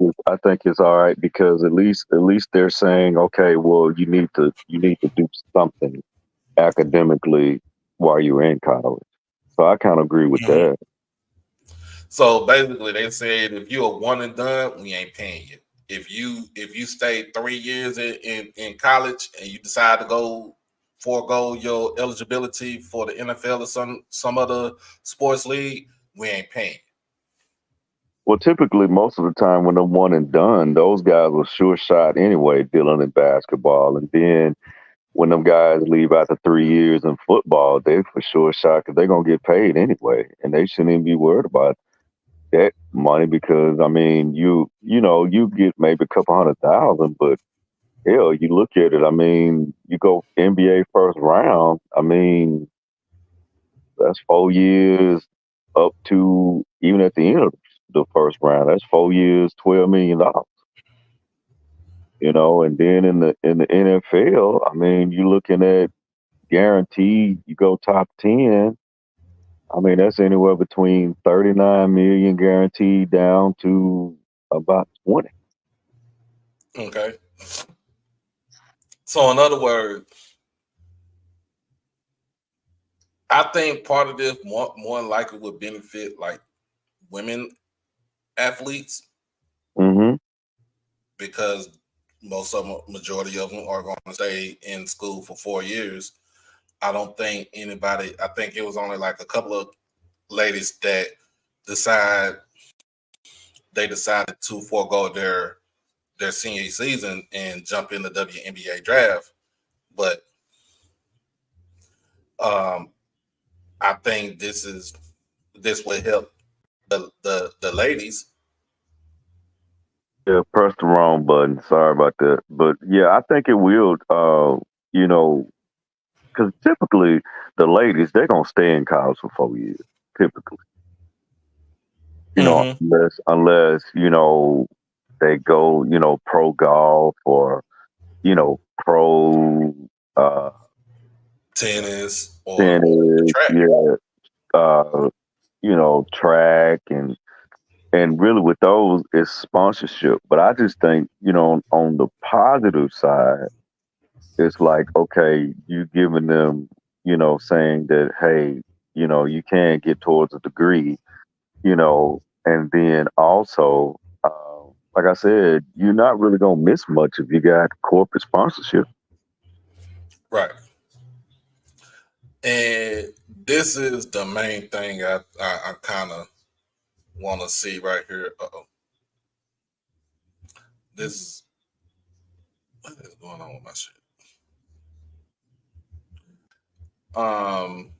it's all right because at least they're saying, okay, well, you need to do something academically while you're in college. So I kind of agree with Mhm. that. So basically, they said if you're a one and done, we ain't paying you. If you stay 3 years in college and you decide to forego your eligibility for the NFL or some other sports league, we ain't paying. Well, typically, most of the time when they're one and done, those guys are sure shot anyway, dealing in basketball. And then when them guys leave after 3 years in football, they for sure shot because they're gonna get paid anyway, and they shouldn't even be worried about that money because I mean, you get maybe a couple 100,000, but hell, you look at it. I mean, you go NBA first round. I mean, that's 4 years up to even at the end of the first round. That's 4 years, $12 million. And then in the NFL, I mean, you're looking at guaranteed. You go top 10. I mean, that's anywhere between 39 million guaranteed down to about 20. Okay. So in other words, I think part of this more than likely would benefit like women athletes Hmm. because majority of them are going to stay in school for 4 years. I don't think anybody. I think it was only like a couple of ladies that decided to forego their senior season and jump in the WNBA draft. But um, I think this will help the ladies. Yeah, press the wrong button. Sorry about that. But yeah, I think it will. You know, because typically the ladies they're gonna stay in college for 4 years. Typically, Mm-hmm. unless they go pro golf or pro uh, Tennis or tennis, track. yeah, track and really with those it's sponsorship. But I just think on the positive side, it's like okay, you giving them saying that hey, you can get towards a degree, and then also. Like I said, you're not really gonna miss much if you got corporate sponsorship. Right. And this is the main thing I kind of want to see right here. Uh-oh. This is what is going on with my shit. Um.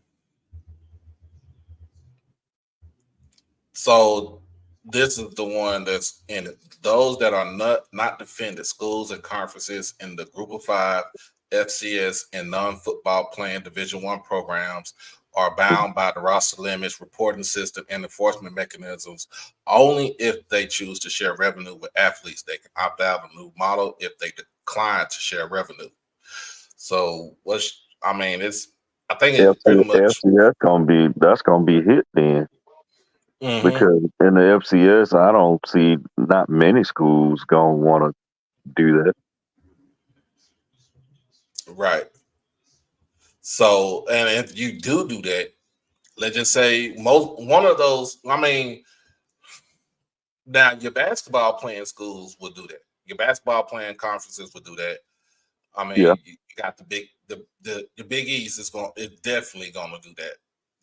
So this is the one that's in it. Those that are not defended, schools and conferences in the Group of Five, FCS, and non-football playing Division I programs are bound by the roster limits, reporting system, and enforcement mechanisms only if they choose to share revenue with athletes. They can opt out of the new model if they decline to share revenue. So, I think it's pretty much. FCS that's gonna be hit then, Mhm. because in the FCS I don't see not many schools gonna want to do that. Right. So, and if you do that, let's just say one of those. Now your basketball playing schools will do that. Your basketball playing conferences will do that. Yeah, You got the Big East is definitely gonna do that.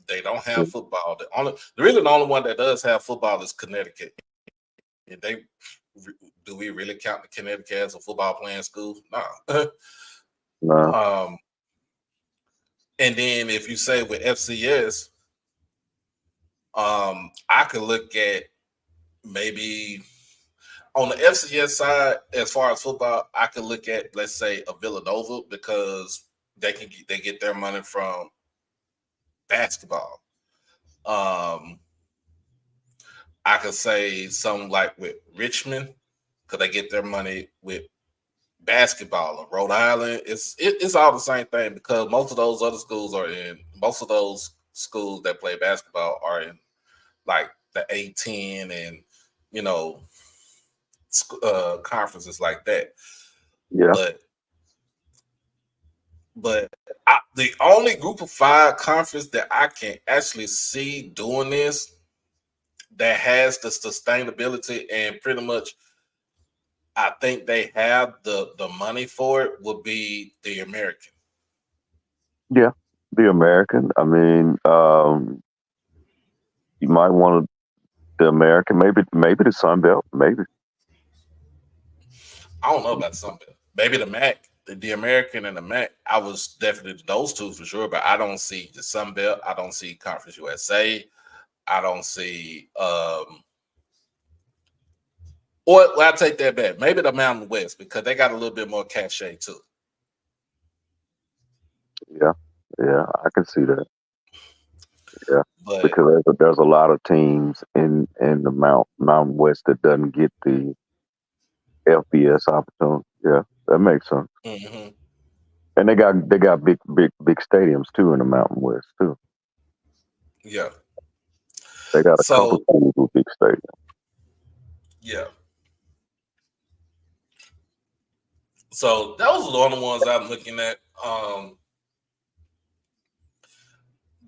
They don't have football. The only one that does have football is Connecticut. And do we really count the Connecticut as a football playing school? No. no, And then if you say with FCS, I could look at maybe on the FCS side, as far as football, I could look at, let's say, a Villanova, because they get their money from basketball. I could say something like with Richmond, because they get their money with basketball. And Rhode Island, it's all the same thing, because most of those schools that play basketball are in like the A10 and you know conferences like that. yeah. But the only Group of Five conference that I can actually see doing this, that has the sustainability and pretty much I think they have the money for it, would be the American. Yeah, the American. I mean, you might want the American, maybe the Sun Belt, maybe. I don't know about something. Maybe the MAC, the American and the MAC. I was definitely those two for sure, but I don't see the Sun Belt. I don't see Conference USA. I don't see or well, I take that back. Maybe the Mountain West, because they got a little bit more cachet too. Yeah, yeah, I can see that. Yeah, But because there's a lot of teams in the Mountain West that doesn't get the FBS opportunity. Yeah, that makes sense. mhm, And they got big stadiums too in the Mountain West too. yeah. They got a couple So schools with big stadiums. yeah. So those are the only ones I'm looking at.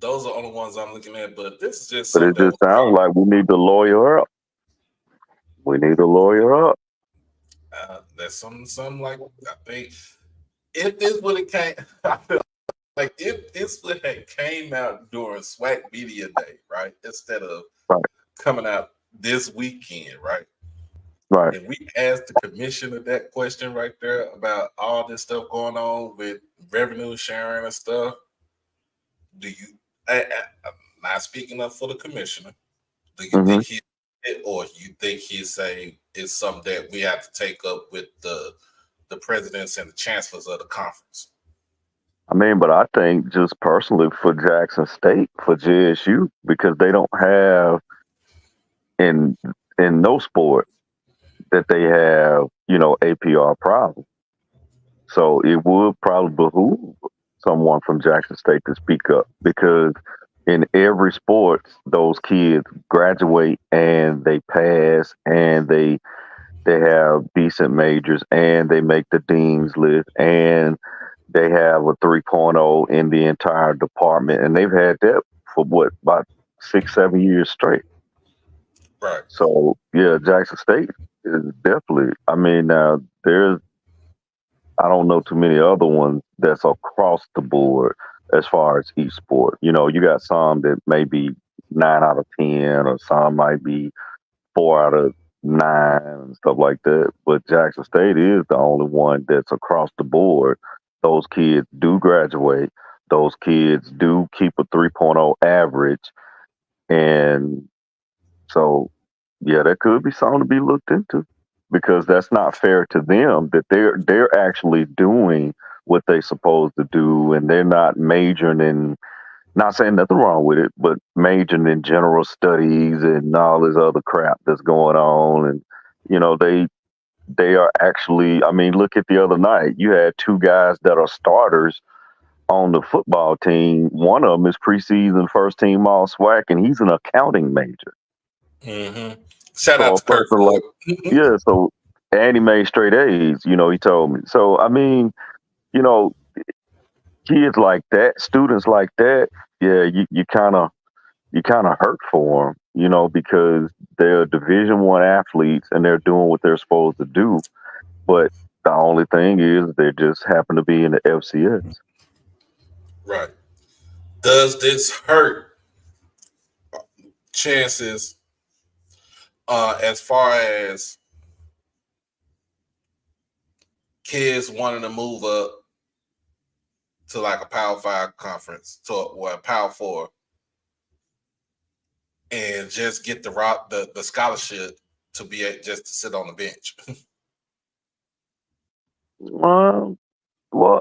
Those are the only ones I'm looking at. But this is just But it something that just was sounds brought. like we need to lawyer up. We need to lawyer up. That's something like I think if this would have came, I feel like if this would have came out during SWAC Media Day, right, instead of Right, coming out this weekend, right? right. And we asked the commissioner that question right there about all this stuff going on with revenue sharing and stuff. Do you? I'm not speaking up for the commissioner. Do you hmm think or you think he's saying it's something that we have to take up with the presidents and the chancellors of the conference? I mean, but I think just personally for Jackson State, for JSU, because they don't have in no sport that they have, APR problems. So it would probably behoove someone from Jackson State to speak up, because in every sport, those kids graduate and they pass and they have decent majors and they make the dean's list and they have a 3.0 in the entire department, and they've had that for what, about 6-7 years straight. Right. So yeah, Jackson State is definitely. I mean, now I don't know too many other ones that's across the board as far as each sport. You got some that may be 9 out of 10, or some might be 4 out of 9 and stuff like that. But Jackson State is the only one that's across the board. Those kids do graduate. Those kids do keep a 3.0 average. And so, yeah, that could be something to be looked into because that's not fair to them that they're actually doing what they're supposed to do and they're not majoring in not saying nothing wrong with it, but majoring in general studies and all this other crap that's going on. And, you know, they are actually, I mean, look at the other night. You had two guys that are starters on the football team. One of them is preseason first team all SWAC, and he's an accounting major. Mm-hmm. Shout So out a to Kurt person Ford. like, yeah, so and he made straight A's, you know, he told me. So I mean, you know, kids like that, students like that, yeah, you kind of hurt for them, you know, because they're Division One athletes and they're doing what they're supposed to do. But the only thing is they just happen to be in the FCS. Right. Does this hurt chances as far as kids wanting to move up to like a Power 5 conference or a Power 4 and just get the scholarship to be just to sit on the bench? Well,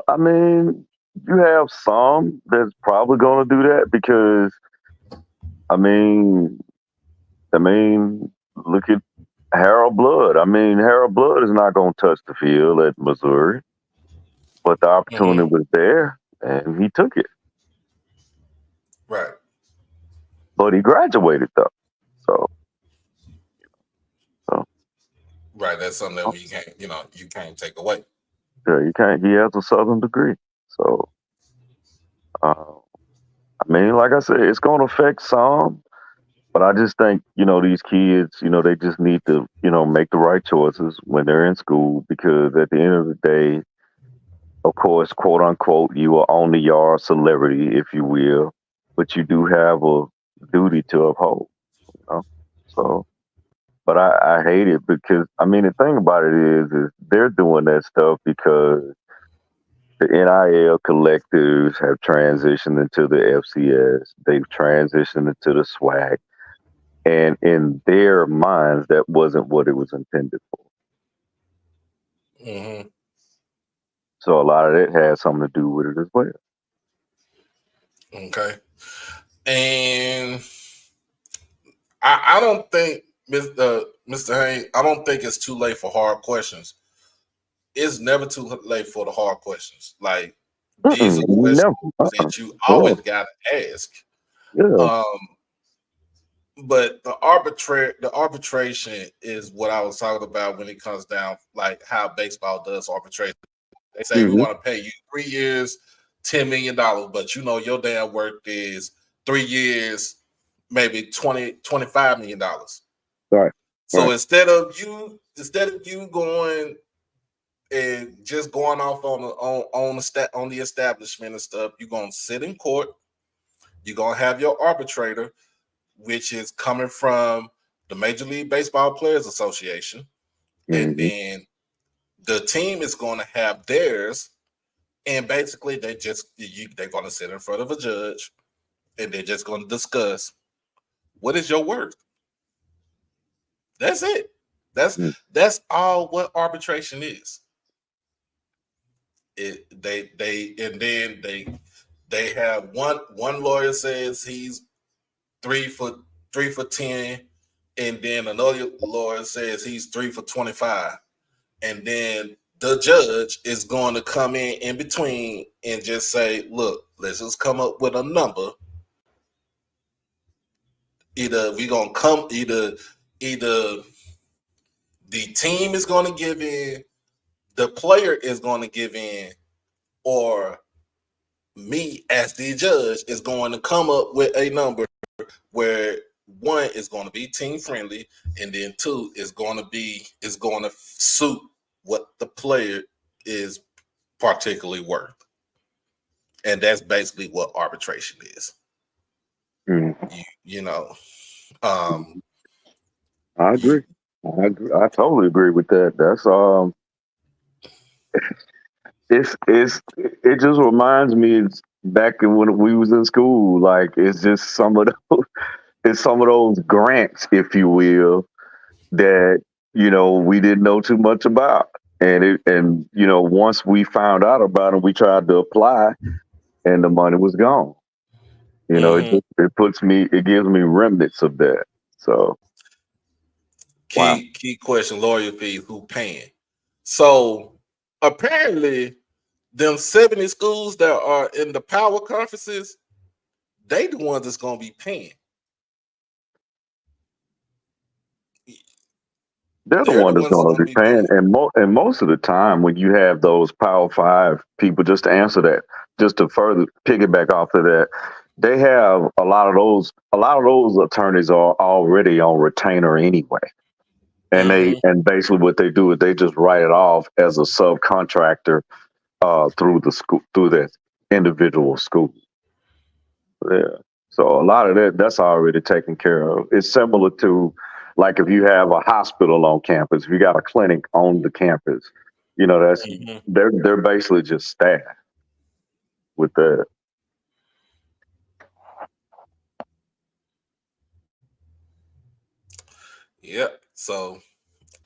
I mean, you have some that's probably going to do that because, I mean, look at Harold Blood. I mean, Harold Blood is not going to touch the field at Missouri, but the opportunity Mm-hmm. was there and he took it. Right. But he graduated though, so Right. That's something that you can't take away. yeah, you can't. He has a Southern degree, so uh, I mean, like I said, it's going to affect some. But I just think, you know, these kids, you know, they just need to, you know, make the right choices when they're in school because at the end of the day, of course, quote unquote, you are on the yard celebrity, if you will, but you do have a duty to uphold, you know? So, but I hate it because, I mean, the thing about it is they're doing that stuff because the NIL collectives have transitioned into the FCS. They've transitioned into the SWAC. And in their minds, that wasn't what it was intended for. Mm-hmm. So a lot of it has something to do with it as well. Okay. And I don't think Mr. Haynes, I don't think it's too late for hard questions. It's never too late for the hard questions. Like these are questions Never. that you Yeah. always gotta ask. Yeah. But the arbitration is what I was talking about when it comes down like how baseball does arbitration. They say we want to pay you 3 years, $10 million, but you know your damn work is 3 years, maybe $25 million. Right. So Right. instead of you going and just going off on the establishment and stuff, you're gonna sit in court. You're gonna have your arbitrator, which is coming from the Major League Baseball Players Association, and then the team is going to have theirs, and basically they're going to sit in front of a judge, and they're just going to discuss what is your worth. That's it. That's all what arbitration is. They have one lawyer says he's 3 for 10, and then another lawyer says he's 3 for 25, and then the judge is going to come in between and just say, "Look, let's just come up with a number. Either the team is going to give in, the player is going to give in, or me as the judge is going to come up with a number where one is going to be team friendly, and then two is going to suit what the player is particularly worth." And that's basically what arbitration is. You know, I agree. I agree. I totally agree with that. That's it just reminds me it's back when we was in school. Like it's just some of those it's some of those grants, if you will, that we didn't know too much about, and once we found out about it, we tried to apply, and the money was gone. Mm-hmm. It gives me remnants of that. So wow. Key question: lawyer fees. Who paying? So apparently, them 70 schools that are in the power conferences, they the ones that's gonna be paying. They're the They're the one that's ones that's going to gonna be be paying, paying. and most of the time when you have those Power Five people, just to answer that, just to further piggyback off of that, they have a lot of those. A lot of those attorneys are already on retainer anyway, Mm-hmm. and basically what they do is they just write it off as a subcontractor through the school, through that individual school. Yeah. So a lot of that's already taken care of. It's similar to like if you have a hospital on campus, if you got a clinic on the campus, that's Mm-hmm. they're basically just staff with that. Yep. So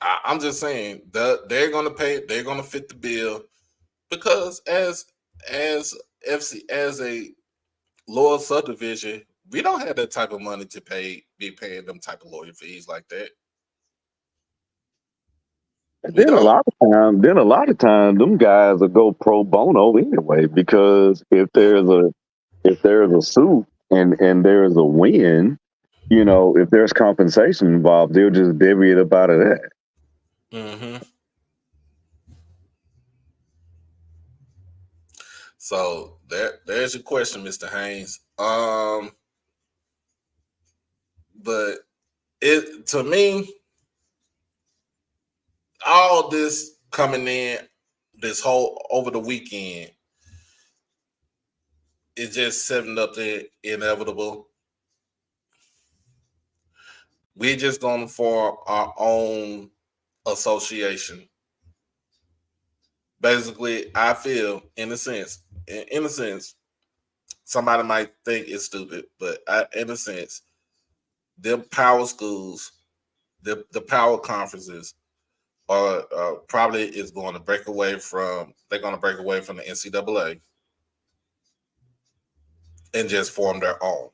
I'm just saying they're gonna pay. They're gonna fit the bill because as as a lower subdivision, we don't have that type of money to be paying them type of lawyer fees like that. And We don't. then a lot of times them guys will go pro bono anyway, because if there's a suit and there's a win, if there's compensation involved, they'll just divvy it up out of that. Mm-hmm. So there's your question, Mr. Haynes. But it to me, all this coming in this whole over the weekend is just setting up the inevitable. We're just going for our own association. Basically, I feel in a sense, somebody might think it's stupid, but in a sense, them power schools, the power conferences are probably is going to break away from. They're going to break away from the NCAA and just form their own.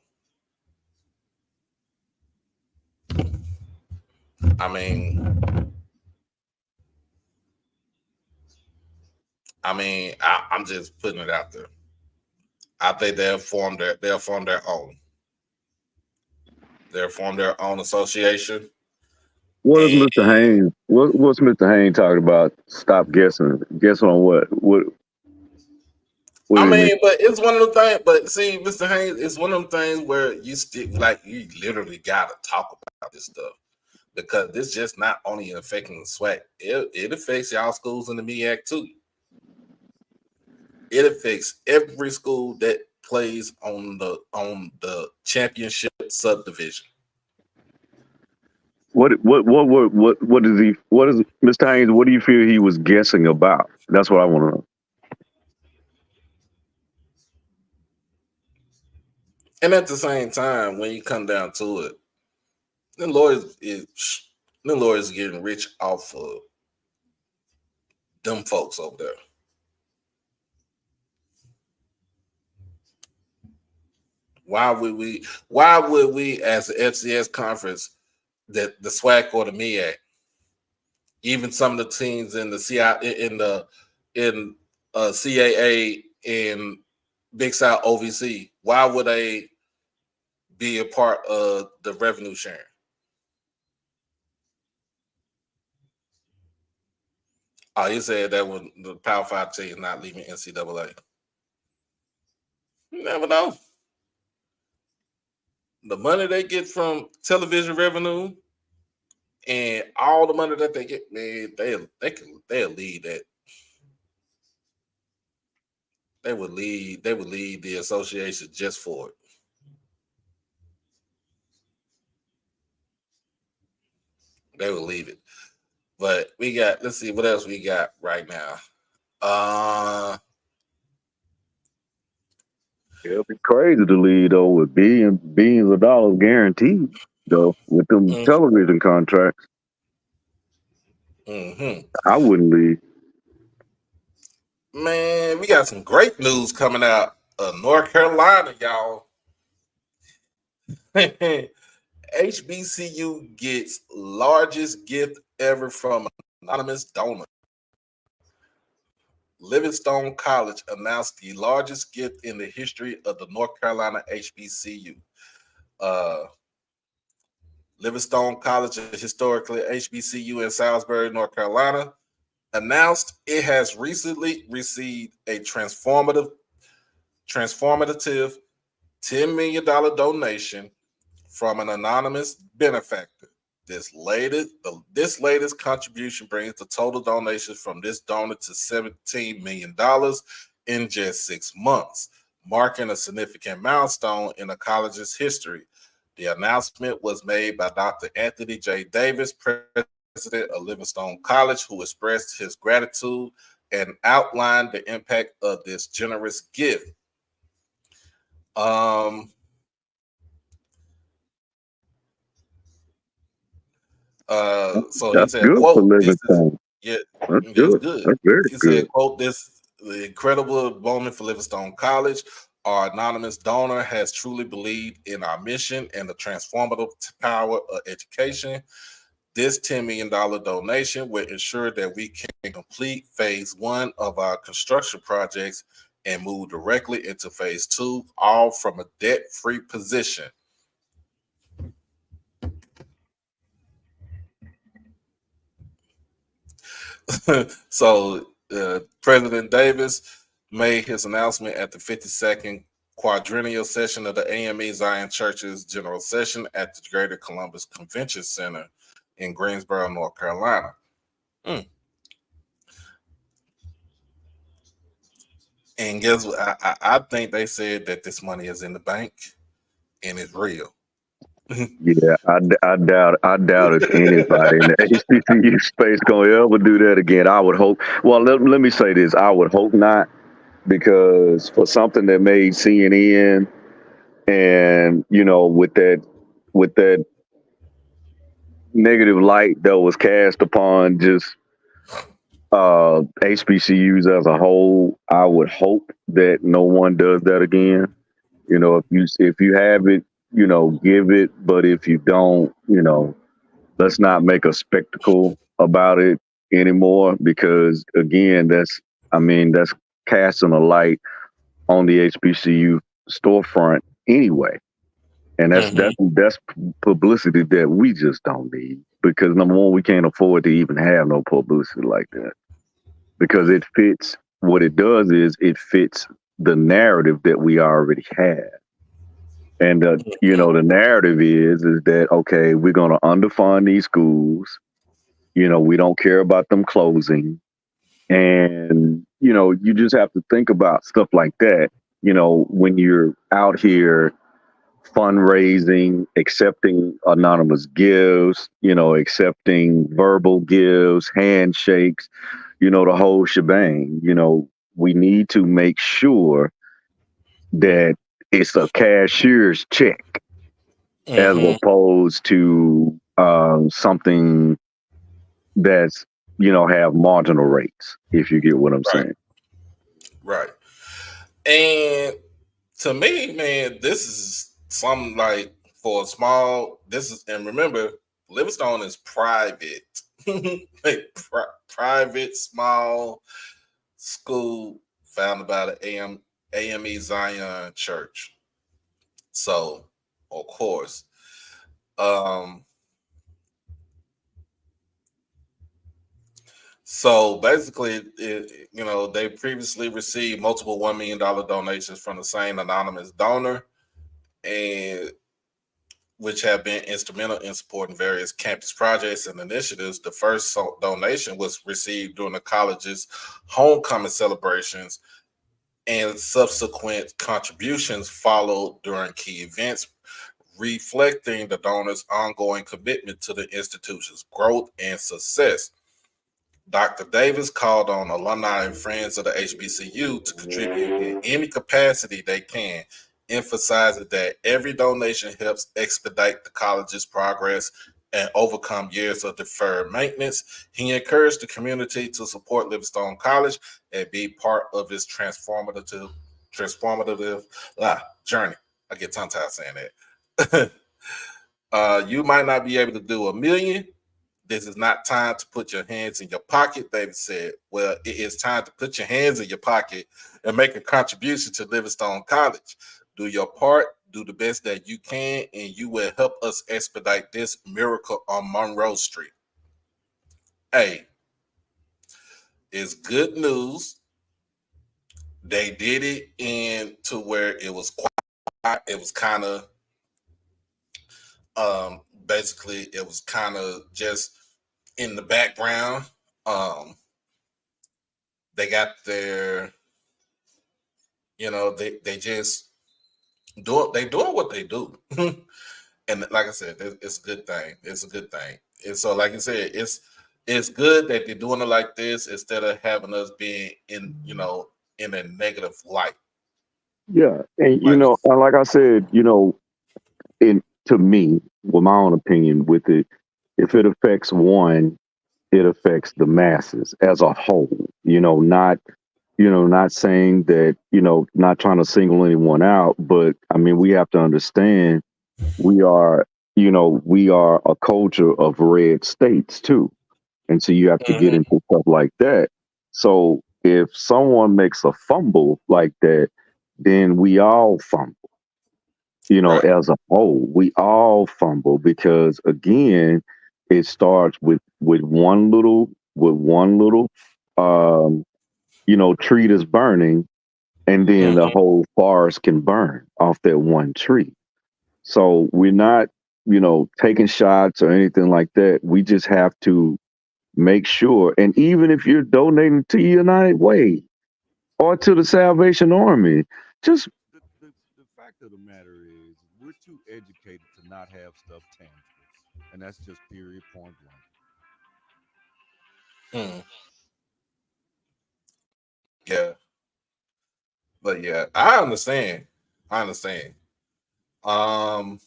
I mean, I'm just putting it out there. I think they'll form their own. They'll form their own association. What is And Mr. Haynes? What's Mr. Haynes talking about? Stop guessing. Guessing on what? What do I you mean? mean, but it's one of the things. But see, Mr. Haynes, it's one of them things where you still like you literally gotta talk about this stuff because this just not only affecting the SWAC, it affects y'all schools in the MEAC too. It affects every school that plays on the championship subdivision. What is he? What is Mr. Haynes? What do you feel he was guessing about? That's what I want to know. And at the same time, when you come down to it, the lawyers is the lawyers getting rich off of them folks over there. Why would we as the FCS conference, that the SWAC or the MEAC, even some of the teams in the CAA and Big South OVC, why would they be a part of the revenue sharing? Oh, you said that when the Power Five team not leaving NCAA. You never know. The money they get from television revenue and all the money that they get, man, they'll lead that. They would lead the association just for it. They would leave it. But let's see what else we got right now. It'll be crazy to lead though with billions of dollars guaranteed though with them Mm, television contracts. Mm-hmm. I wouldn't leave. Man, we got some great news coming out of North Carolina, y'all. HBCU gets largest gift ever from anonymous donor. Livingstone College announced the largest gift in the history of the North Carolina HBCU. Livingstone College, historically HBCU in Salisbury, North Carolina, announced it has recently received a transformative $10 million donation from an anonymous benefactor. This latest contribution brings the total donations from this donor to $17 million in just 6 months, marking a significant milestone in the college's history. The announcement was made by Dr. Anthony J. Davis, president of Livingstone College, who expressed his gratitude and outlined the impact of this generous gift. So he That's said, good for quote, this is, Livingstone. yeah, That's it's good. good. That's very He good. said, quote, this the incredible moment for Livingstone College. Our anonymous donor has truly believed in our mission and the transformative power of education. This $10 million donation will ensure that we can complete phase 1 of our construction projects and move directly into phase 2, all from a debt-free position. So President Davis made his announcement at the 52nd quadrennial session of the AME Zion Church's General Session at the Greater Columbus Convention Center in Greensboro, North Carolina. And guess what? I think they said that this money is in the bank and it's real. Yeah, I doubt if anybody in the HBCU space gonna ever do that again. I would hope. Well, let me say this. I would hope not, because for something that made CNN, and with that negative light that was cast upon just HBCUs as a whole, I would hope that no one does that again. If you have it, give it. But if you don't, let's not make a spectacle about it anymore, because again, that's casting a light on the HBCU storefront anyway. And that's publicity that we just don't need, because number one, we can't afford to even have no publicity like that, because it fits. What it does is it fits the narrative that we already have. And the narrative is that, okay, we're going to underfund these schools. We don't care about them closing. And you just have to think about stuff like that. When you're out here fundraising, accepting anonymous gifts, accepting verbal gifts, handshakes, the whole shebang. We need to make sure that it's a cashier's check, as opposed to something that's have marginal rates, if you get what I'm Right, saying. right. And to me, man, this is something like for a small. And remember, Livingstone is private, like private small school founded by the AME Zion Church. So, of course, so basically, they previously received multiple $1 million donations from the same anonymous donor, and which have been instrumental in supporting various campus projects and initiatives. The first donation was received during the college's homecoming celebrations, and subsequent contributions followed during key events, reflecting the donor's ongoing commitment to the institution's growth and success. Dr. Davis called on alumni and friends of the HBCU to contribute in any capacity they can, emphasizing that every donation helps expedite the college's progress and overcome years of deferred maintenance. He encouraged the community to support Livingstone College and be part of its transformative journey. I get tongue-tied saying that. You might not be able to do $1 million. This is not time to put your hands in your pocket, David said. Well, it is time to put your hands in your pocket and make a contribution to Livingstone College. Do your part, do the best that you can, and you will help us expedite this miracle on Monroe Street. Hey, it's good news. They did it into where it was quiet. It was kind of basically it was kind of just in the background. They got their, they just doing what they do. And like I said, it's a good thing. It's a good thing. And so, like you said, it's good that they're doing it like this instead of having us being in a negative light. Yeah, and and like I said, to me, with my own opinion, with it, if it affects one, it affects the masses as a whole. Not saying that, not trying to single anyone out, but I mean, we have to understand we are, we are a culture of red states too. And so you have to get into stuff like that. So if someone makes a fumble like that, then we all fumble, Right. as a whole. We all fumble because again, it starts with one little tree that's burning, and then the whole forest can burn off that one tree. So we're not, taking shots or anything like that. We just have to make sure. And even if you're donating to United Way or to the Salvation Army, just The fact of the matter is, we're too educated to not have stuff tangible, and that's just period, point blank. Yeah. But yeah, I understand. Um,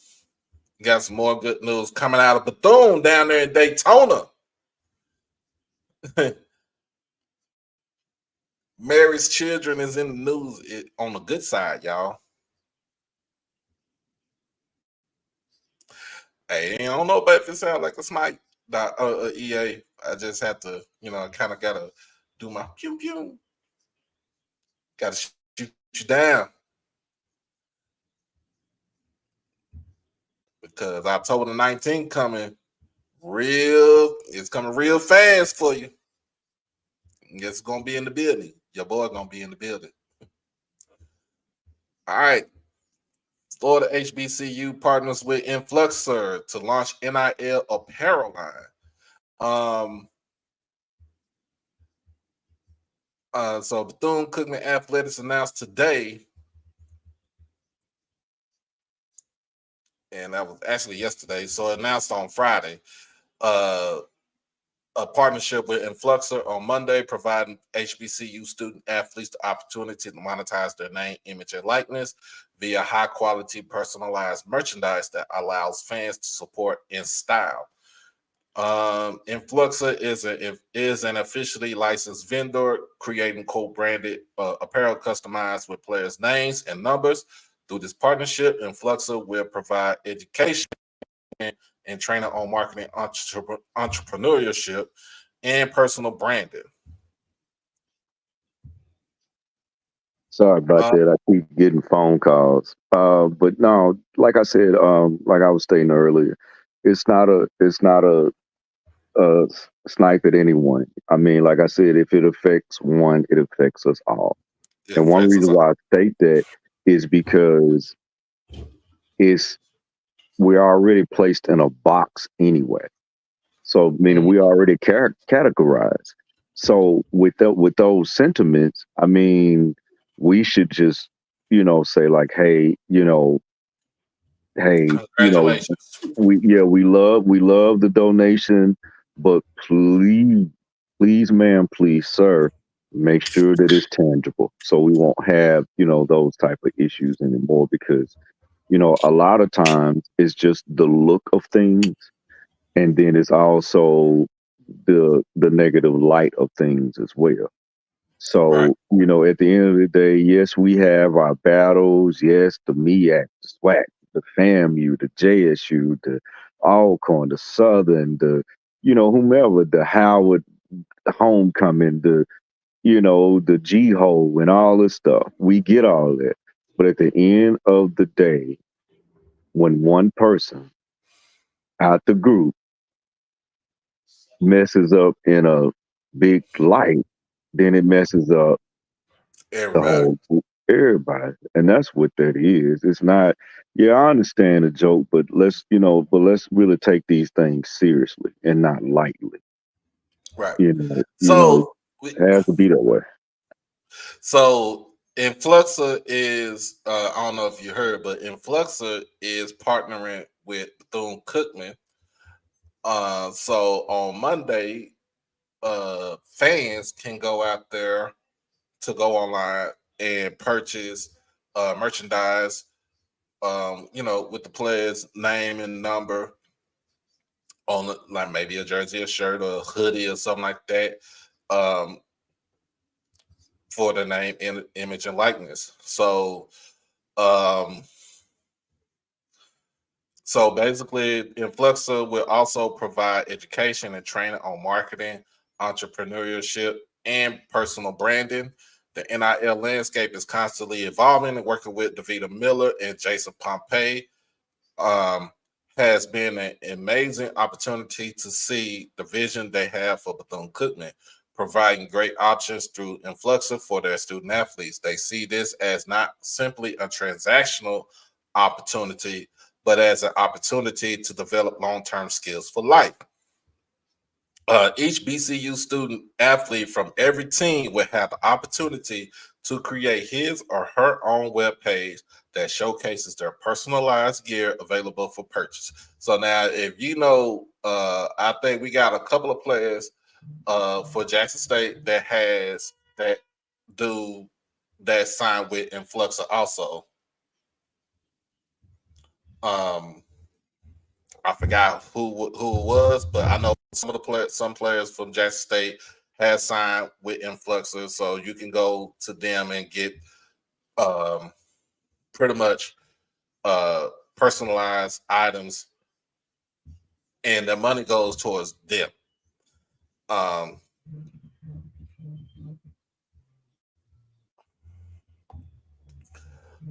got some more good news coming out of Bethune down there in Daytona. Mary's children is in the news on the good side, y'all. Hey, I don't know if it sounds like a snipe, EA. I just have to, I kind of gotta do my pew pew. Gotta shoot you down because October the 19th it's coming real fast for you. It's gonna be in the building. Your boy gonna be in the building. All right. Florida HBCU partners with Influxer to launch NIL apparel line. So Bethune-Cookman Athletics announced today, and that was actually yesterday, so announced on Friday, a partnership with Influxer on Monday, providing HBCU student athletes the opportunity to monetize their name, image, and likeness via high-quality personalized merchandise that allows fans to support in style. Influxer is an officially licensed vendor creating co-branded apparel customized with players' names and numbers. Through this partnership, Influxer will provide education and training on marketing, entrepreneurship, and personal branding. Sorry about that. I keep getting phone calls. But no, like I said, like I was stating earlier, it's not a snipe at anyone. I mean, like I said, if it affects one, it affects us all. And one reason why I state that is because we're already placed in a box anyway. So meaning we already categorized. So with those sentiments, I mean, we should just, say like, hey, Congratulations. we love the donation, but please, ma'am, please, sir, make sure that it's tangible so we won't have, those type of issues anymore because, a lot of times it's just the look of things. and then it's also the negative light of things as well. Right. So, at the end of the day, yes, we have our battles. Yes, the MEAC, the SWAC, the FAMU, the JSU, the Alcorn, the Southern, whomever, the Howard homecoming, the G-Hole and all this stuff. We get all that. But at the end of the day, when one person out the group messes up in a big light, then it messes up the Everybody. whole group, everybody. And that's what that is. It's not, yeah, I understand the joke, but let's really take these things seriously and not lightly. Right. It So we, has to be that way. so Influxa is I don't know if you heard, but Influxa is partnering with Bethune-Cookman. So on Monday, fans can go out there to go online and purchase merchandise, with the player's name and number on it, like maybe a jersey, a shirt, or a hoodie, or something like that, um, for the name, image, and likeness. Um, so basically, Influxa will also provide education and training on marketing, entrepreneurship, and personal branding. The NIL landscape is constantly evolving, and working with Davita Miller and Jason Pompey um, has been an amazing opportunity to see the vision they have for Bethune-Cookman, providing great options through Influxa for their student athletes. They see this as not simply a transactional opportunity, but as an opportunity to develop long-term skills for life. Each BCU student athlete from every team will have the opportunity to create his or her own web page that showcases their personalized gear available for purchase. So now, if I think we got a couple of players for Jackson State that do that sign with Influxa also. I forgot who it was, but I know some players from Jackson State has signed with Influxer, so you can go to them and get pretty much personalized items, and the money goes towards them. Um,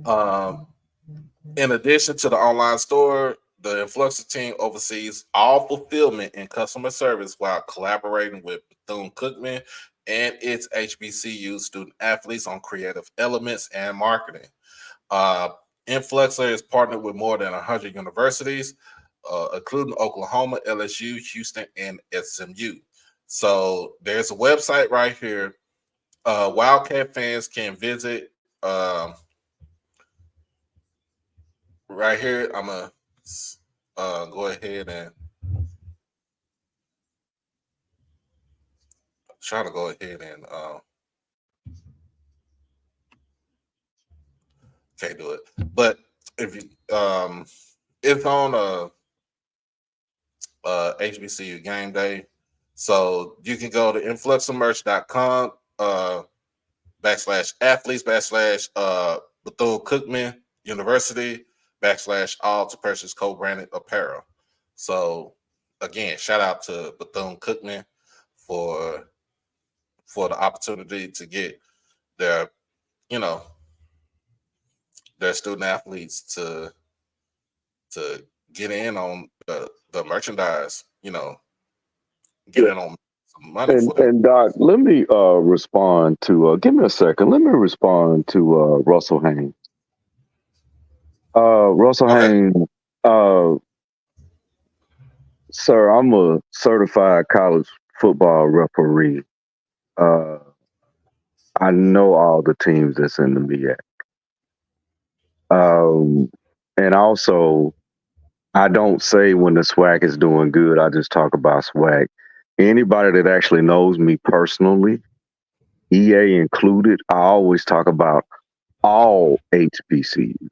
um, in addition to the online store, the Influxer team oversees all fulfillment and customer service while collaborating with Bethune-Cookman and its HBCU student athletes on creative elements and marketing. Uh, Influxer is partnered with more than 100 universities, including Oklahoma, LSU, Houston, and SMU. So there's a website right here. Wildcat fans can visit. Right here, I'm gonna go ahead and try to go ahead and can't do it. But if you it's on HBCU game day, so you can go to influxermerch.com /athletes Bethune-Cookman University /all to purchase co-branded apparel. So again, shout out to Bethune-Cookman for the opportunity to get their their student athletes to get in on the merchandise, get in on some money And for them. and Doc, let me respond to. Give me a second. Let me respond to Russell Haynes. Russell Okay. Haynes, sir, I'm a certified college football referee. Uh, I know all the teams that's in the MEAC. And also, I don't say when the SWAC is doing good. I just talk about SWAC. Anybody that actually knows me personally, EA included, I always talk about all HBCUs.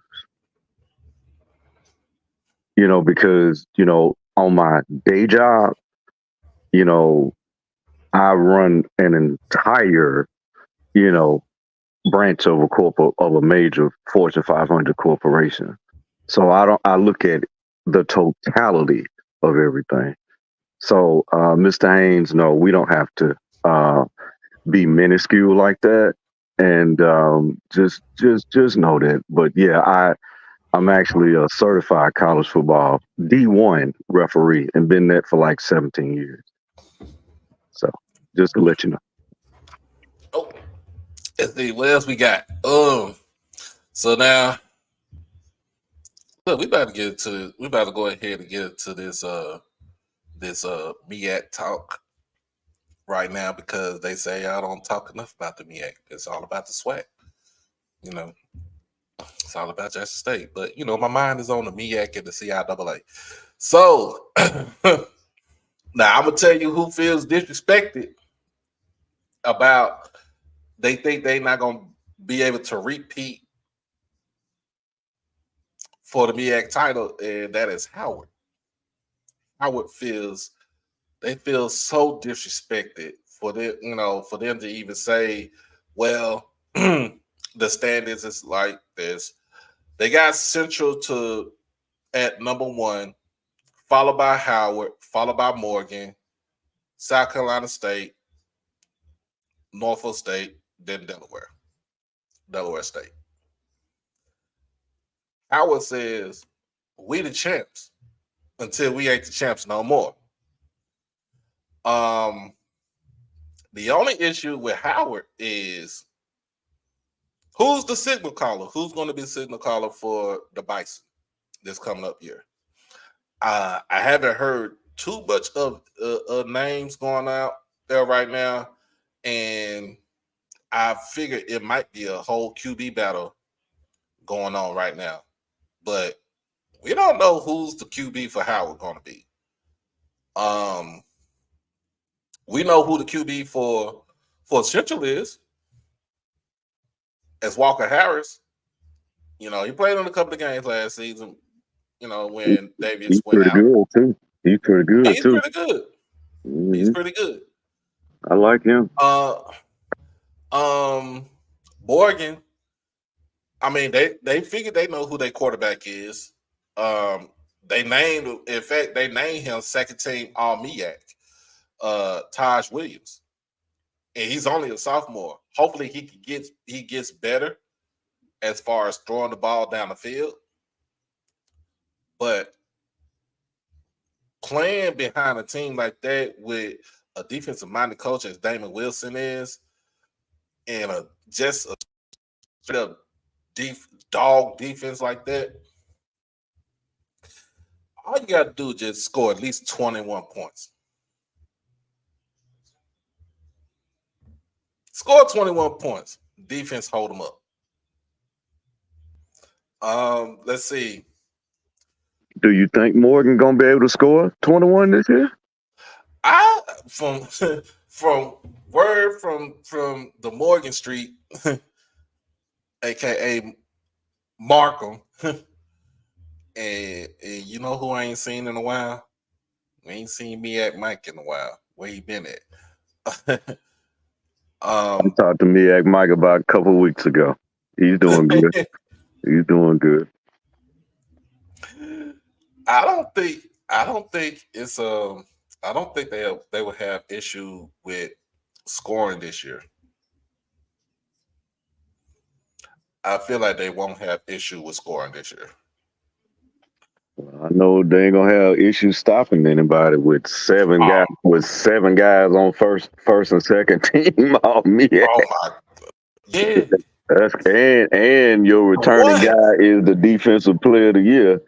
Because on my day job, you know, I run an entire, you know, branch of a major Fortune 500 corporation. So I look at the totality of everything. So, Mr. Haynes, no, we don't have to be minuscule like that. And just know that. But yeah, I'm actually a certified college football D1 referee and been that for like 17 years. So just to let you know. Oh, let's see what else we got. So now, look, we about to go ahead and get into this MEAC talk right now, because they say I don't talk enough about the MEAC. It's all about the swag. You know, it's all about Jackson State. But you know, my mind is on the MEAC and the CIAA. So now I'm gonna tell you who feels disrespected about. They think they're not gonna be able to repeat for the MEAC title, and that is Howard. Howard they feel so disrespected for them, for them to even say, well, the standings is like this. They got Central at number 1, followed by Howard, followed by Morgan, South Carolina State, Norfolk State, then Delaware State. Howard says, we the champs until we ain't the champs no more. The only issue with Howard is who's the signal caller? Who's going to be the signal caller for the Bison this coming up year? I haven't heard too much of names going out there right now, and I figure it might be a whole QB battle going on right now, but we don't know who's the QB for Howard going to be. We know who the QB for Central is. As Walker Harris. He played in a couple of games last season, when Davies went out. Good too. He's pretty good He's too. Pretty good. Mm-hmm. He's pretty good. I like him. Morgan, I mean, they figured they know who their quarterback is. They named him second team All MEAC, Taj Williams. And he's only a sophomore. Hopefully he gets better as far as throwing the ball down the field. But playing behind a team like that with a defensive-minded coach as Damon Wilson is, and just a straight-up dog defense like that, all you got to do is just score at least 21 points. Score 21 points. Defense hold them up. Let's see. Do you think Morgan gonna be able to score 21 this year? From word from the Morgan Street, aka Markham, and you know who I ain't seen in a while? We ain't seen MEAC Mike in a while. Where he been at? I talked to MEAC Mike about a couple weeks ago. He's doing good. He's doing good. I don't think it's I don't think they will have issue with scoring this year. I feel like they won't have issue with scoring this year. Well, I know they ain't gonna have issues stopping anybody with seven guys on first and second team. Oh MEAC. Oh my, yeah. And your returning guy is the defensive player of the year,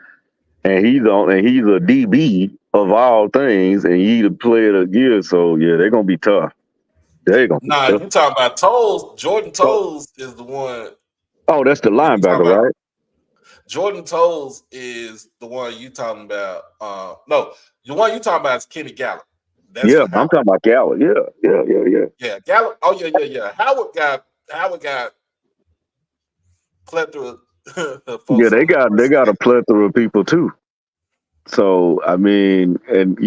and he's a DB of all things, and he's the player of the year. So yeah, they're gonna be tough. You talking about Toles? Jordan Toles is the one. Oh, that's the linebacker, right? Jordan Toles is the one you talking about. No, the one you talking about is Kenny Gallup. I'm talking about Gallup. Yeah, Gallup. Oh yeah. Howard got plethora. They got a plethora of people too. So I mean, and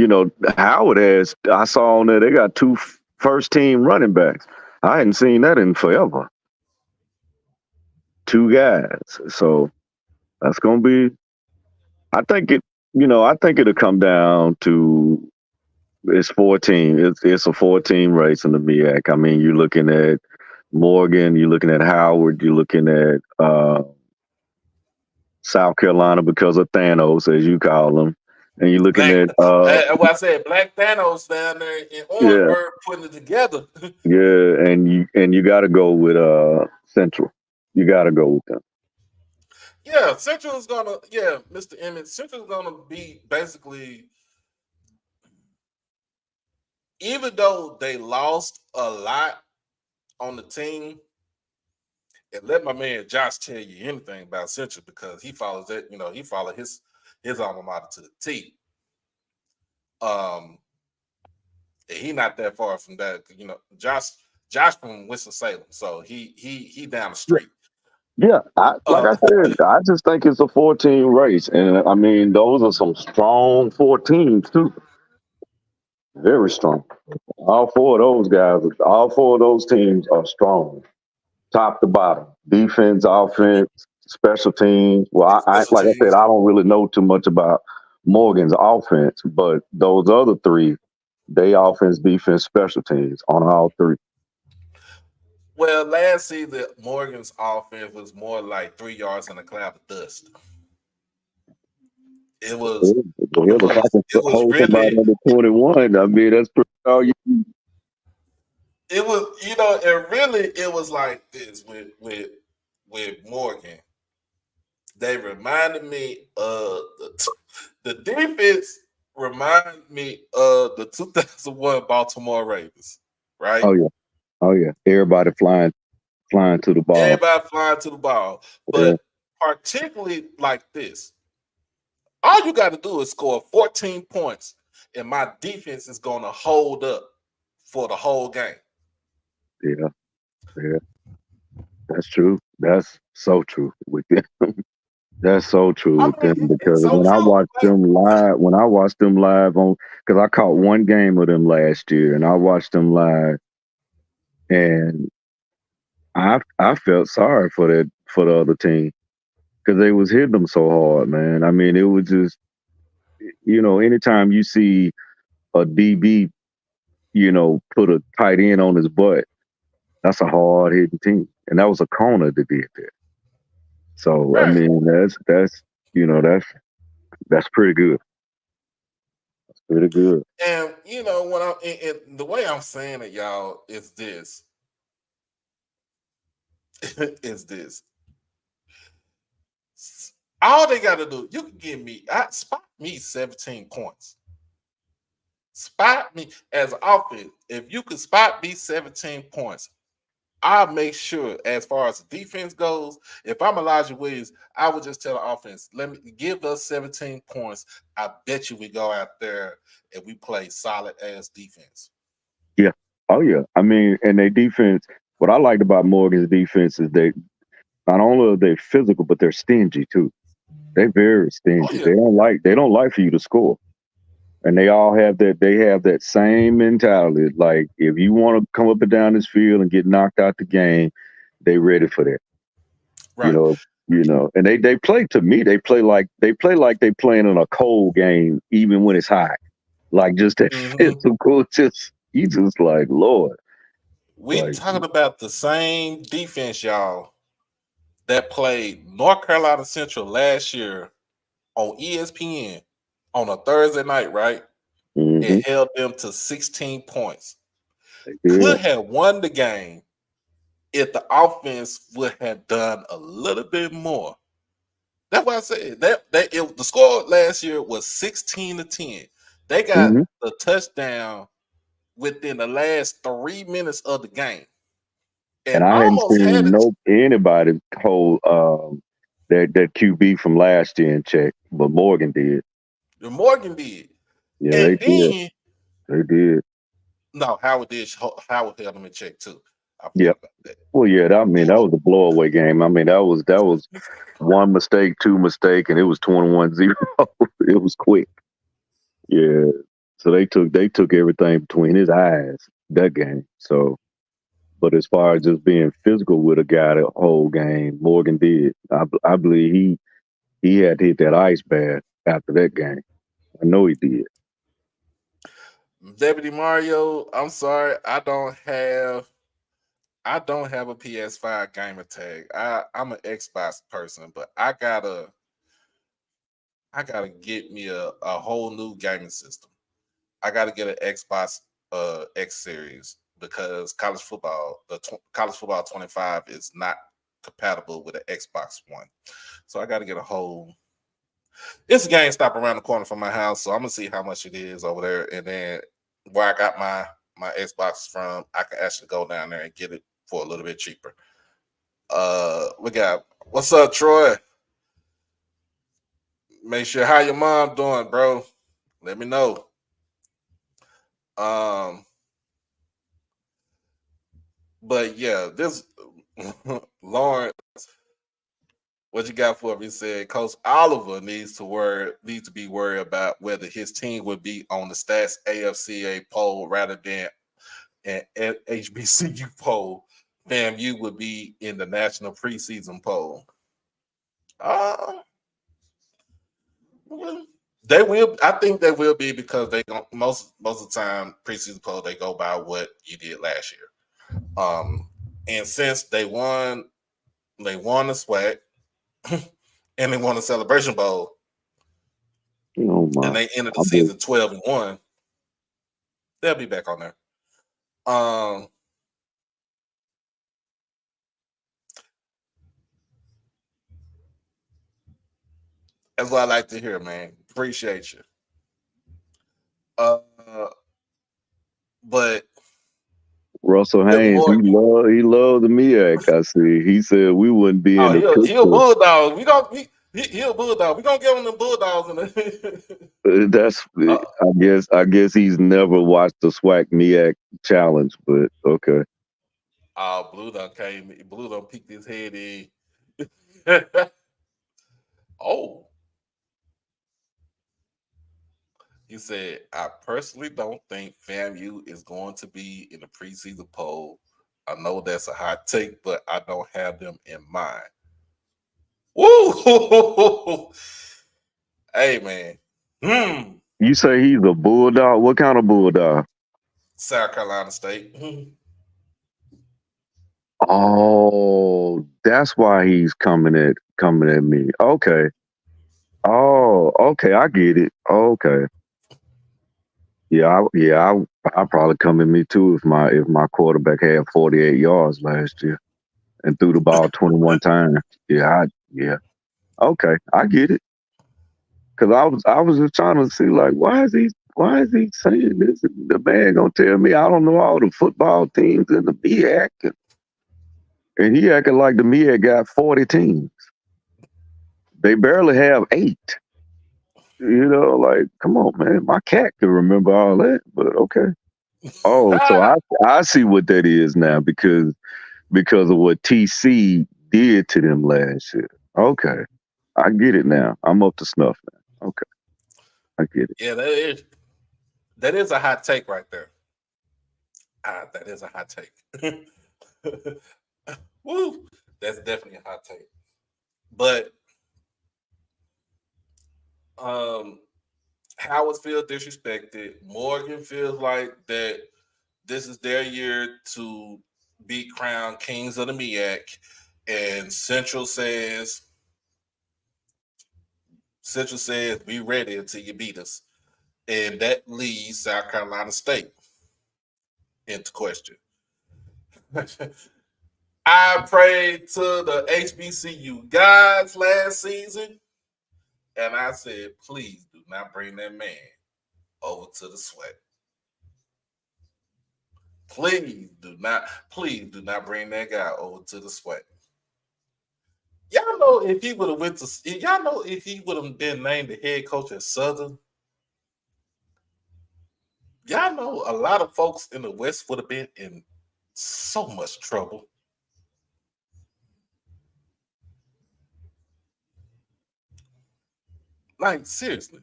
Howard I saw on there they got two first team running backs. I hadn't seen that in forever. Two guys. So that's gonna be. I think I think it'll come down to it's 14. It's a 14 race in the MEAC. I mean, you're looking at Morgan, you're looking at Howard, you're looking at South Carolina because of Thanos, as you call them, and you're looking Black, at what I said, Black Thanos down there in yeah, Orangeburg putting it together. yeah, and you got to go with Central. You got to go with them. Yeah, Central is gonna. Yeah, Mr. Emmett, Central is gonna be basically. Even though they lost a lot on the team, and let my man Josh tell you anything about Central because he follows that. He followed his alma mater to the T. He not that far from that. Josh from Winston-Salem, so he down the street. Yeah, like I said, I just think it's a 14 race, and I mean those are some strong 14s too. Very strong. All four of those guys, all four of those teams are strong, top to bottom. Defense, offense, special teams. Well, I Special like I said, teams. I don't really know too much about Morgan's offense, but those other three, they offense, defense, special teams on all three. Well, last season Morgan's offense was more like 3 yards in a cloud of dust. It was. Well, if I can It was hold somebody really. under 21, I mean that's pretty all you. It was. And really, it was like this with Morgan. They reminded me of the defense. Reminded me of the 2001 Baltimore Ravens, right? Oh yeah, oh yeah. Everybody flying to the ball. Everybody flying to the ball, Yeah. but particularly like this, all you got to do is score 14 points, and my defense is going to hold up for the whole game. Yeah, yeah. That's true. That's so true with them. That's so true with them It's because so true. when I watched them live on, because I caught one game of them last year, and I watched them live, and I felt sorry for the other team because they was hitting them so hard, man. I mean, it was just anytime you see a DB, put a tight end on his butt, that's a hard hitting team, and that was a corner that did that. So I Right. mean, that's pretty good. That's pretty good. And when I'm and the way I'm saying it, y'all, is this. Is this. All they got to do, you can give me, spot me 17 points. Spot me as an offense. If you could spot me 17 points, I'll make sure, as far as the defense goes, if I'm Elijah Williams, I would just tell the offense, let me give us 17 points. I bet you we go out there and we play solid ass defense. Yeah. Oh yeah. I mean, and their defense. What I liked about Morgan's defense is they not only are they physical, but they're stingy too. They're very Oh stingy. yeah. They don't like for you to score. And they all have that. They have that same mentality. Like if you want to come up and down this field and get knocked out the game, they ready for that. You Right. know. And they play to me. They play like they playing in a cold game, even when it's hot. Like just that physical. You just like Lord. We Like talking about the same defense, y'all, that played North Carolina Central last year on ESPN on a Thursday night, right? mm-hmm. It held them to 16 points. Yeah. Could have won the game if the offense would have done a little bit more. That's why I said the score last year was 16-10. They got Mm-hmm. the touchdown within the last 3 minutes of the game. And And I hadn't almost had seen it. anybody hold that QB from last year in check, but Morgan did. Morgan did. Yeah, And they did. then They did. no, Howard held him in check too. I Yeah. forgot about that. Well, yeah. I mean, that was a blowaway game. I mean, that was one mistake, two mistake, and it was 21-0. It was quick. Yeah. So they took everything between his eyes that game. So, but as far as just being physical with a guy the whole game, Morgan did. I believe he had to hit that ice bath after that game. I know he did. Deputy Mario, I'm sorry, I don't have a PS5 gamer tag. I'm an Xbox person, but I gotta get me a whole new gaming system. I gotta get an Xbox X series because college football 25 is not compatible with an Xbox One. So I gotta get a whole. It's a GameStop around the corner from my house, so I'm gonna see how much it is over there, and then where I got my Xbox from, I can actually go down there and get it for a little bit cheaper. We got what's up, Troy? Make sure how your mom doing, bro. Let me know. But yeah, this Lawrence, what you got for me? He said Coach Oliver needs to be worried about whether his team would be on the Stats AFCA poll rather than an HBCU poll. FAMU would be in the national preseason poll. Well, they will. I think they will be because they go, most of the time preseason poll they go by what you did last year. And since they won the SWAC and they won the Celebration Bowl, Oh my! and they ended the season 12-1. They'll be back on there. That's what I like to hear, man. Appreciate you. But Russell Haynes, he loved the MEAC. I see. He said we wouldn't be in the picture. He a bulldog. He a bulldog. We gonna get on the bulldogs. That's I guess he's never watched the SWAC MEAC challenge, but okay. Blue done peeked his head in. Oh. He said, I personally don't think FAMU is going to be in the preseason poll. I know that's a hot take, but I don't have them in mind. Woo! Hey, man. You say he's a bulldog? What kind of bulldog? South Carolina State. Oh, that's why he's coming at me. Okay. Oh, okay, I get it. Okay. I probably come at me too if my quarterback had 48 yards last year and threw the ball 21 times. Yeah. Okay, I get it. Cause I was just trying to see like why is he saying this? The man gonna tell me I don't know all the football teams in the MEAC, and he acting like the MEAC got 40 teams. They barely have 8. You know, like come on, man. My cat can remember all that, but okay. Oh, so I see what that is now because of what TC did to them last year. Okay, I get it now. I'm up to snuff now. Okay, I get it. Yeah, that is a hot take right there. That is a hot take. Woo! That's definitely a hot take. But Howard feels disrespected. Morgan feels like that this is their year to be crowned kings of the MEAC. And Central says, be ready until you beat us. And that leaves South Carolina State into question. I prayed to the HBCU guys last season, and I said, please do not bring that man over to the SWAC. Please do not bring that guy over to the SWAC. Y'all know if he would have been named the head coach at Southern, y'all know a lot of folks in the West would have been in so much trouble. Like, seriously.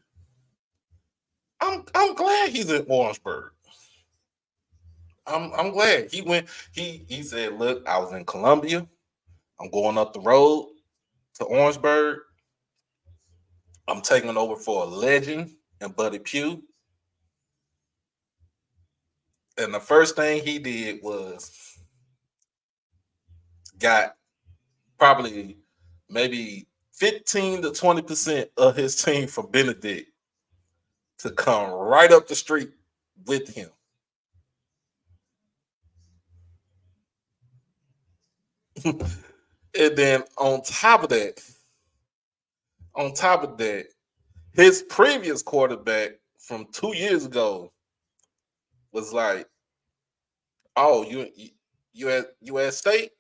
I'm glad he's in Orangeburg. I'm glad he went. He said, "Look, I was in Columbia. I'm going up the road to Orangeburg. I'm taking over for a legend and Buddy Pugh." And the first thing he did was got probably maybe 15 to 20% of his team from Benedict to come right up the street with him. And then on top of that, his previous quarterback from 2 years ago was like, "Oh, you at State?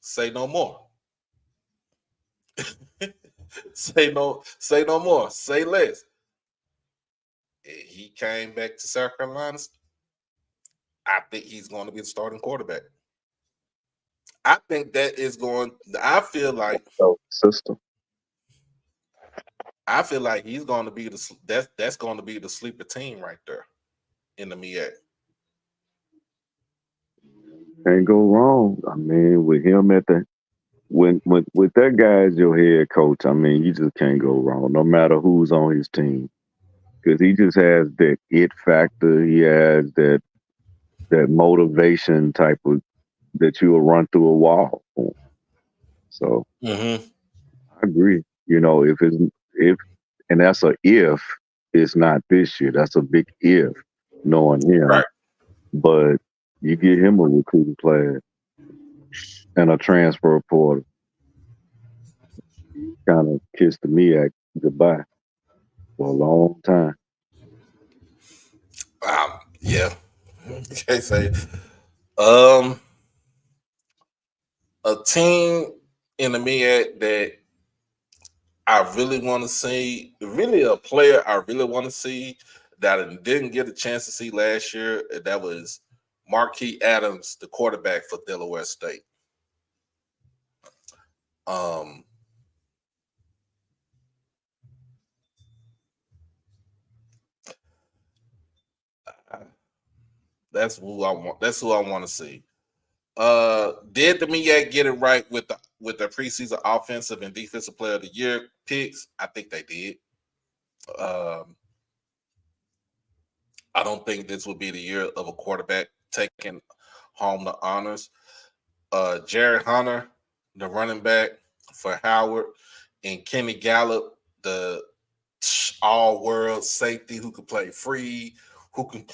Say no more. say no more. Say less." And he came back to South Carolina. I think he's going to be the starting quarterback. I think that is going. I feel like system. I feel like he's going to be that's going to be the sleeper team right there in the MEAC. Can't go wrong. I mean, with him at the when with that guy as your head coach, I mean, you just can't go wrong. No matter who's on his team, because he just has that it factor. He has that motivation type of that you will run through a wall for. So I agree. You know, if and that's a if it's not this year. That's a big if, knowing him. Right. But you get him a recruiting player and a transfer portal, kind of kissed the MEAC goodbye for a long time. Yeah. Can't say. A team in the MEAC that I really want to see, really a player I really want to see that I didn't get a chance to see last year. That was Marquis Adams, the quarterback for Delaware State. That's who I want. That's who I want to see. Did the MEAC get it right with the preseason offensive and defensive player of the year picks? I think they did. I don't think this would be the year of a quarterback taking home the honors. Jared Hunter, the running back for Howard, and Kenny Gallup, the all-world safety who can play free, who can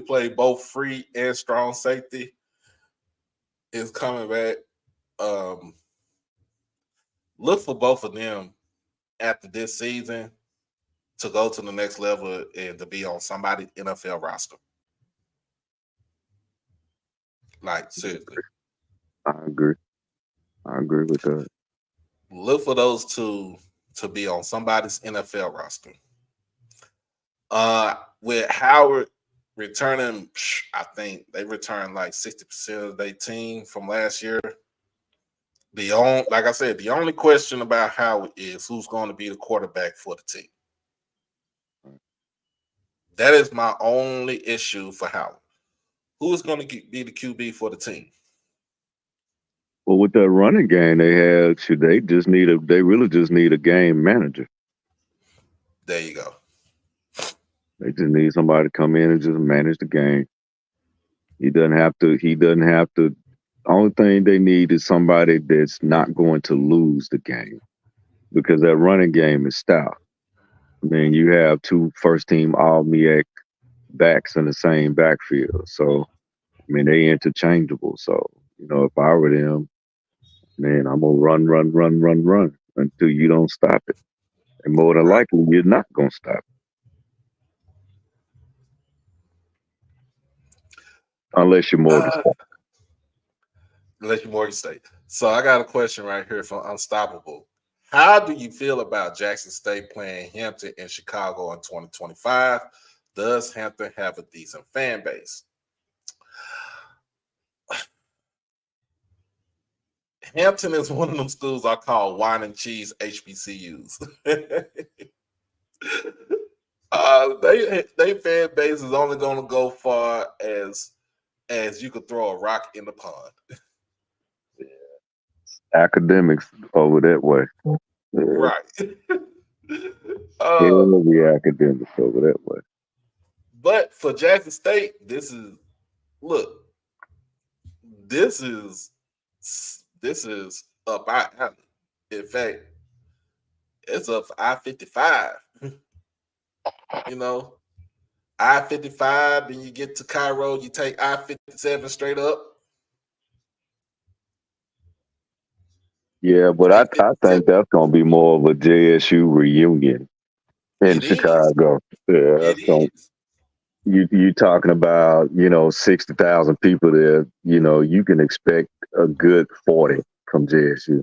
play both free and strong safety, is coming back. Look for both of them after this season to go to the next level and to be on somebody's NFL roster. Like, seriously. I agree with that. Look for those two to be on somebody's NFL roster. With Howard returning, I think they returned like 60% of their team from last year. Like I said, the only question about Howard is who's going to be the quarterback for the team. That is my only issue for Howard. Who is going to be the QB for the team? Well, with that running game they had, they really just need a game manager. There you go. They just need somebody to come in and just manage the game. He doesn't have to. The only thing they need is somebody that's not going to lose the game, because that running game is stout. I mean, you have two first-team All-MEAC backs in the same backfield. So, I mean, they interchangeable. So, if I were them, man, I'm going to run until you don't stop it. And more than likely, you're not going to stop it. Unless you're Morgan State. Unless you're Morgan State. So I got a question right here from Unstoppable. How do you feel about Jackson State playing Hampton in Chicago in 2025? Does Hampton have a decent fan base? Hampton is one of them schools I call wine and cheese HBCUs. They fan base is only going to go far as you could throw a rock in the pond. Academics over that way. Right. Heavy academics over that way. But for Jackson State, this is up our alley. In fact, it's up for I-55. You know, I-55, then you get to Cairo, you take I-57 straight up. Yeah, but I think that's going to be more of a JSU reunion in Chicago. Yeah, that's going. You talking about 60,000 people there? You can expect a good 40 from JSU.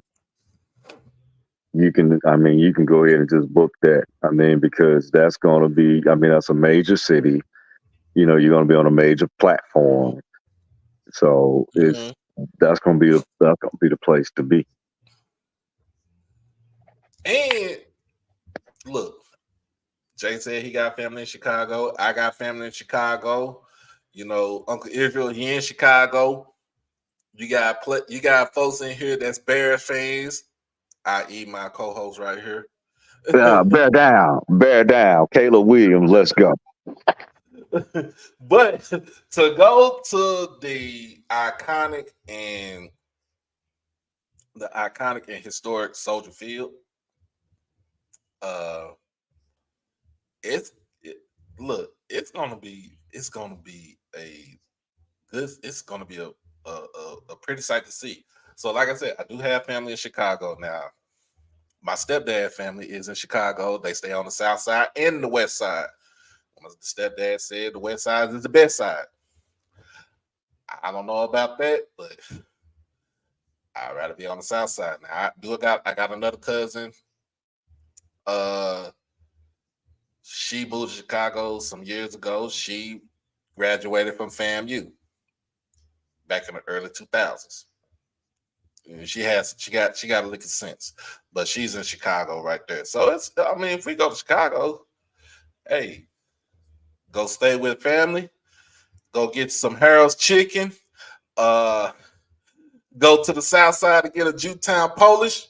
You can go ahead and just book that. Because that's going to be. That's a major city. You're going to be on a major platform, so that's going to be the place to be. And look, Jay said he got family in Chicago. I got family in Chicago. Uncle Israel, he in Chicago. You got folks in here that's Bears fans, i.e. my co-host right here. Bear down. Caleb Williams, let's go. But to go to the iconic and historic Soldier Field, it's gonna be a pretty sight to see. So, like I said, I do have family in Chicago now. My stepdad family is in Chicago. They stay on the south side and the west side. The stepdad said the west side is the best side. I don't know about that, but I'd rather be on the south side. Now I got another cousin. She moved to Chicago some years ago. She graduated from FAMU back in the early 2000s. She got a lick of sense, but she's in Chicago right there. So if we go to Chicago, hey, go stay with family, go get some Harold's chicken, go to the south side to get a Jewtown Polish.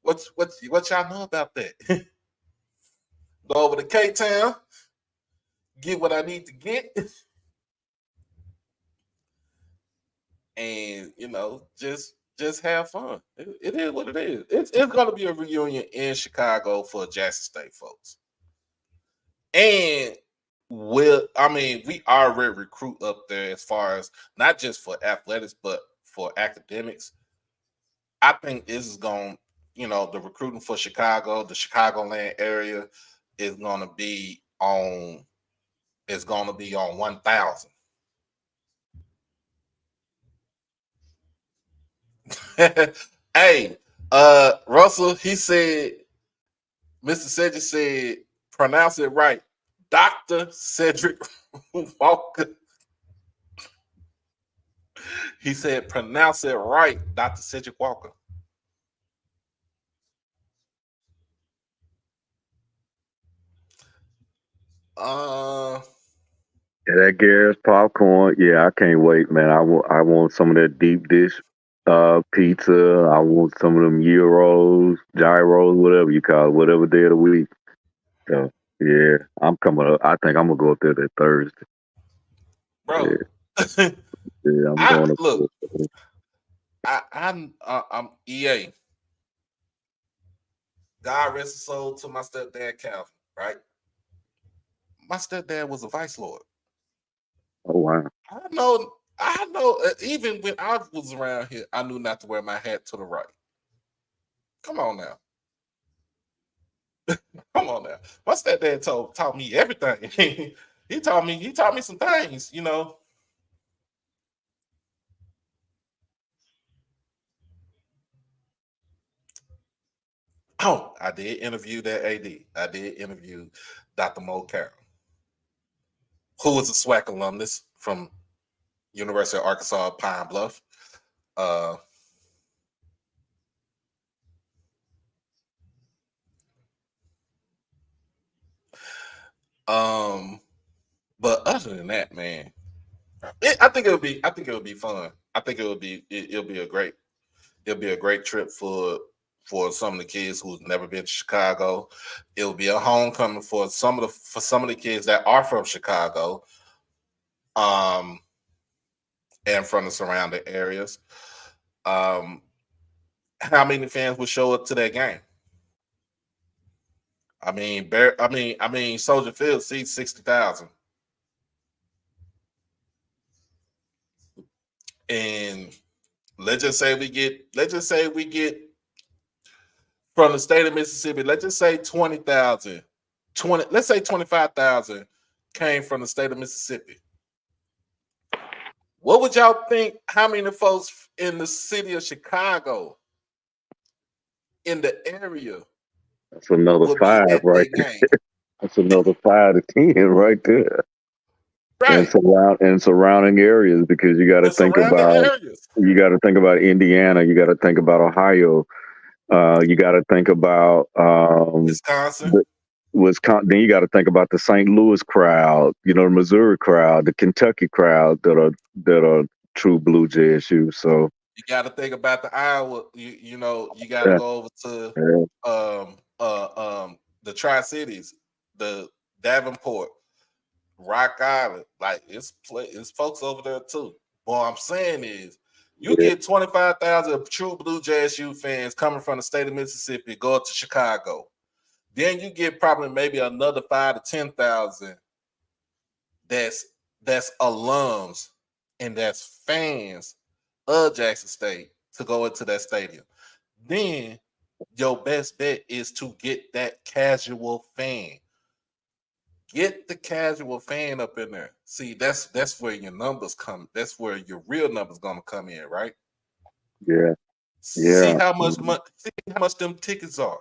What y'all know about that? Go over to K-Town, get what I need to get, and just have fun. It is what it is. It's going to be a reunion in Chicago for Jackson State folks. And we already recruit up there as far as not just for athletics, but for academics. I think this is going, the recruiting for Chicago, the Chicagoland area is going to be on 1,000. Hey, Russell, he said, Mr. Cedric said, pronounce it right. Dr. Cedric Walker. He said, pronounce it right, Dr. Cedric Walker. That Garrett's popcorn. Yeah, I can't wait, man. I want some of that deep dish pizza. I want some of them gyros, whatever you call it, whatever day of the week. So yeah, I'm coming up. I think I'm gonna go up there that Thursday. Bro. Yeah, I'm going up. Look, I'm EA. God rest his soul to my stepdad Calvin, right? My stepdad was a vice lord. Oh wow. I know. Even when I was around here, I knew not to wear my hat to the right. Come on now. Come on now. My stepdad taught me everything. he taught me some things, Oh, I did interview that AD. I did interview Dr. Mo Carroll, who was a SWAC alumnus from University of Arkansas Pine Bluff. But other than that, man, I think it'll be fun. I think it'll be a great trip for some of the kids who's never been to Chicago. It'll be a homecoming for some of the kids that are from Chicago, and from the surrounding areas. How many fans will show up to that game? I mean, Soldier Field seats 60,000. And let's just say we get from the state of Mississippi, let's just say 20,000, let's say 25,000 came from the state of Mississippi. What would y'all think? How many folks in the city of Chicago, in the area, That's another will be 5 at right that there. game? That's another 5 to 10 right there. Right. And surrounding areas, because you got to The think surrounding about areas. Indiana, you got to think about Ohio, you got to think about Wisconsin. Wisconsin. Then you got to think about the St. Louis crowd, the Missouri crowd, the Kentucky crowd that are true blue JSU. So You got to think about the Iowa. You got to yeah, go over to yeah, the Tri-Cities, the Davenport, Rock Island. Like it's folks over there too. What I'm saying is, you yeah. get 25,000 true blue JSU fans coming from the state of Mississippi, go to Chicago. Then you get probably maybe another 5 to 10,000 that's alums and that's fans of Jackson State to go into that stadium. Then your best bet is to get that casual fan. Get the casual fan up in there. See, that's where your numbers come. That's where your real numbers gonna come in, right? Yeah, See yeah. how much them tickets are.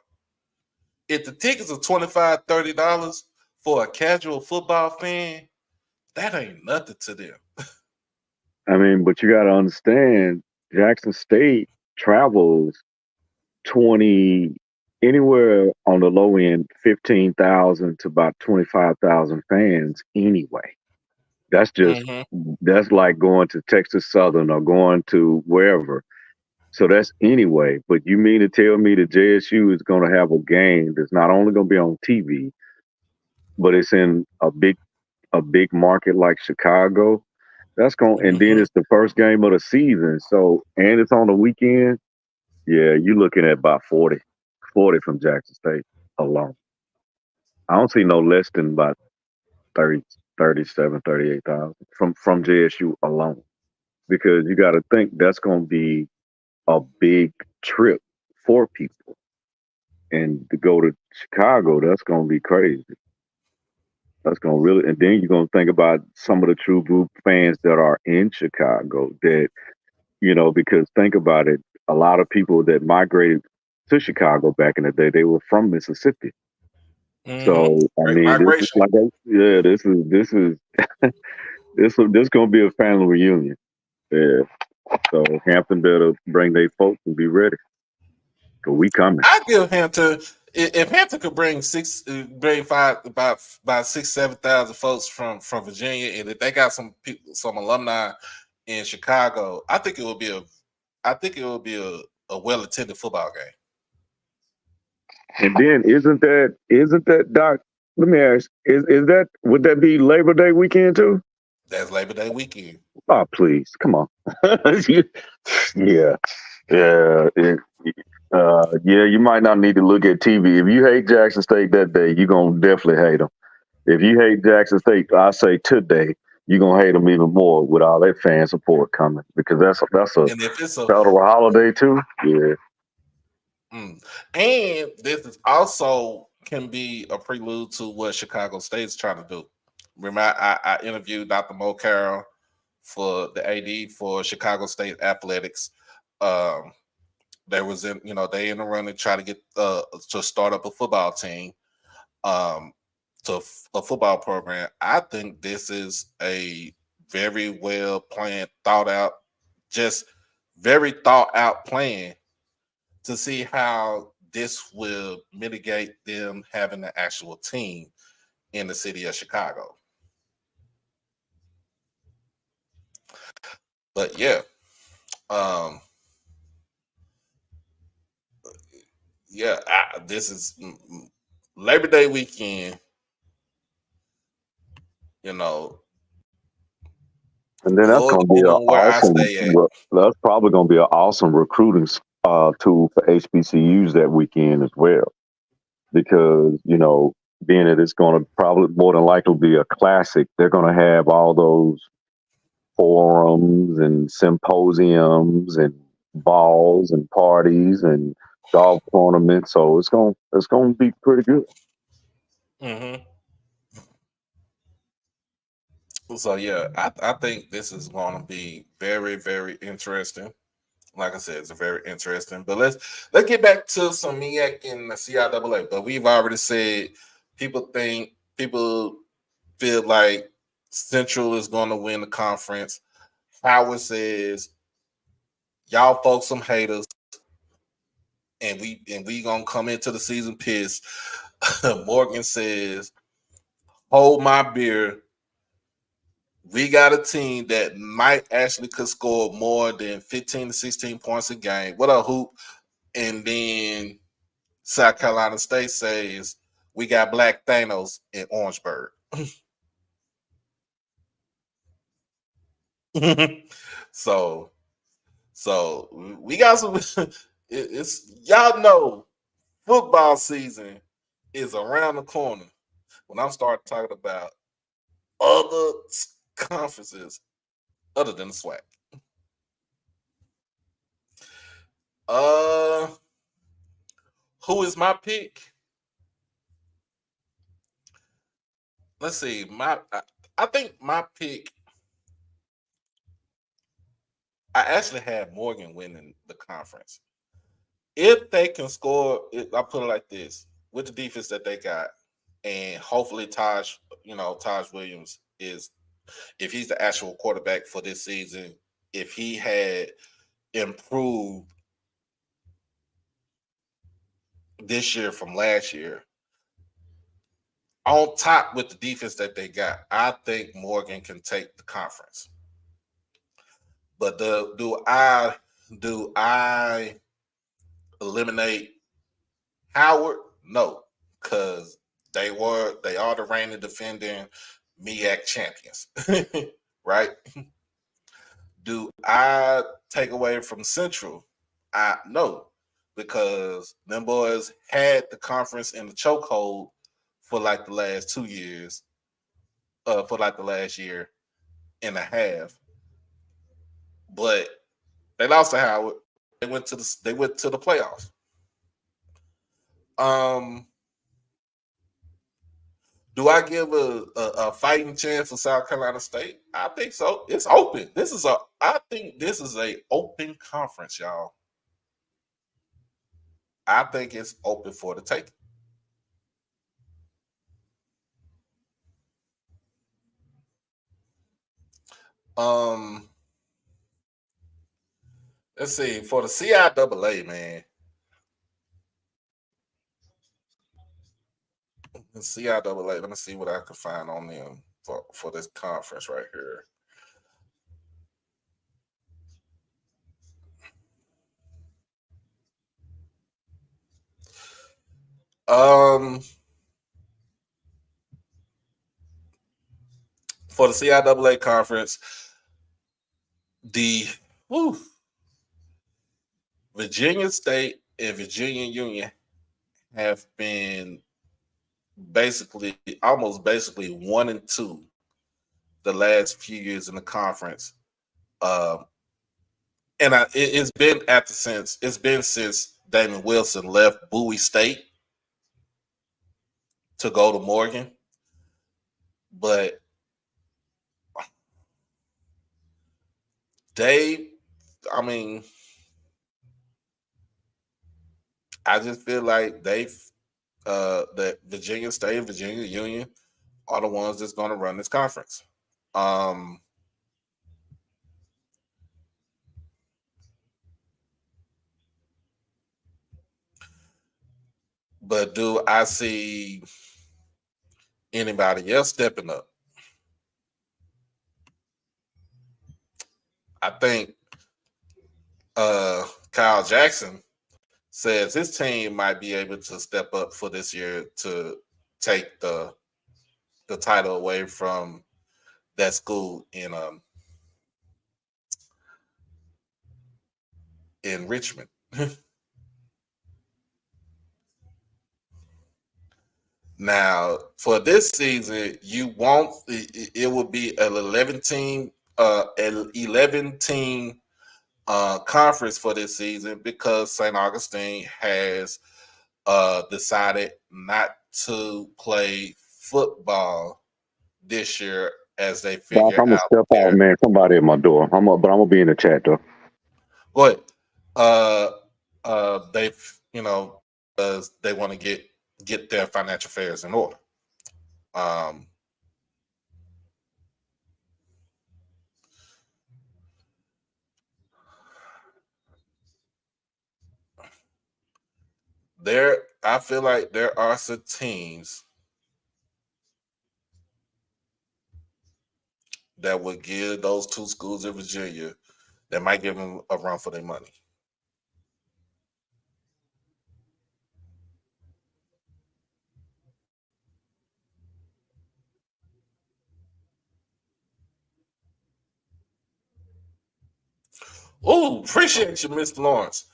If the tickets are $25, $30 for a casual football fan, that ain't nothing to them. I mean, but you got to understand, Jackson State travels 20 anywhere on the low end, 15,000 to about 25,000 fans anyway. That's just Mm-hmm. that's like going to Texas Southern or going to wherever. So that's anyway. But you mean to tell me that JSU is going to have a game that's not only going to be on TV, but it's in a big market like Chicago? That's going, and then Mm-hmm. it's the first game of the season. So, and it's on the weekend. Yeah, you're looking at about 40 from Jackson State alone. I don't see no less than about 30, 37, 38,000 from JSU alone, because you got to think that's going to be a big trip for people. And to go to Chicago, that's going to be crazy. That's going to really, and then you're going to think about some of the true blue fans that are in Chicago that, because think about it, a lot of people that migrated to Chicago back in the day, they were from Mississippi. Mm-hmm. So I Great mean, this is migration. like, this gonna be a family reunion. Yeah. So Hampton better bring their folks and be ready, cause we coming. I give Hampton, if Hampton could bring about 6,000-7,000 folks from Virginia, and if they got some people, some alumni in Chicago, I think it will be a well attended football game. And then isn't that Doc? Let me ask: would that be Labor Day weekend too? That's Labor Day weekend. Oh, please, come on. Yeah, yeah, yeah. You might not need to look at TV. If you hate Jackson State that day, you're gonna definitely hate them. If you hate Jackson State, I say today, you're gonna hate them even more with all that fan support coming, because that's a And if it's a federal holiday too. Yeah, and this is also can be a prelude to what Chicago State is trying to do. Remember, I interviewed Dr. Mo Carroll for the AD for Chicago State Athletics. They was they in the run to try to get to start up a football team, to a football program. I think this is a very well planned, thought out, just very thought out plan to see how this will mitigate them having an actual team in the city of Chicago. But yeah, um, this is Labor Day weekend. You know, And then that's going to be an Louisville, where I awesome. stay at. That's probably going to be an awesome recruiting tool for HBCUs that weekend as well, because being that it's going to probably more than likely be a classic, they're going to have all those forums and symposiums and balls and parties and golf tournaments. So it's going to be pretty good. Mm-hmm. So yeah, I think this is going to be very, very interesting. Like I said, it's very interesting. But let's get back to some MEAC and the CIAA. But we've already said people feel like Central is going to win the conference. Howard says y'all folks some haters, and we gonna come into the season pissed. Morgan says, hold my beer. We got a team that might actually could score more than 15 to 16 points a game. What a hoop. And then South Carolina State says we got Black Thanos in Orangeburg. so we got some it's y'all know football season is around the corner when I'm starting talking about other conferences other than the SWAC. Who is my pick? Let's see. I think my pick. I actually had Morgan winning the conference. If they can score, I put it like this: with the defense that they got, and hopefully Taj Williams is, if he's the actual quarterback for this season, if he had improved this year from last year, on top with the defense that they got, I think Morgan can take the conference. But do I eliminate Howard? No, because they are the reigning defending MEAC champions, right? Do I take away from Central? No, because them boys had the conference in the chokehold for like the last 2 years, for like the last year and a half. But they lost to Howard. They went to the playoffs. Do I give a fighting chance for South Carolina State? I think so. It's open. I think this is a open conference, y'all. I think it's open for the taking. Let's see, for the CIAA, man. The CIAA, let me see what I can find on them for this conference right here. For the CIAA conference, the Virginia State and Virginia Union have been almost basically 1 and 2 the last few years in the conference. And it's been since Damon Wilson left Bowie State to go to Morgan. But I just feel like that Virginia State and Virginia Union are the ones that's going to run this conference. But do I see anybody else stepping up? I think Kyle Jackson says his team might be able to step up for this year to take the title away from that school in Richmond. Now, for this season, you won't. It will be an 11 team conference for this season because St. Augustine has decided not to play football this year as they Doc, figure I'm gonna out step out, their. man. Somebody at my door. But I'm gonna be in the chat though. Go ahead. Uh, they've they want to get their financial affairs in order. Um, I feel like there are some teams that would give those two schools in Virginia that might give them a run for their money. Oh, appreciate you, Mr. Lawrence.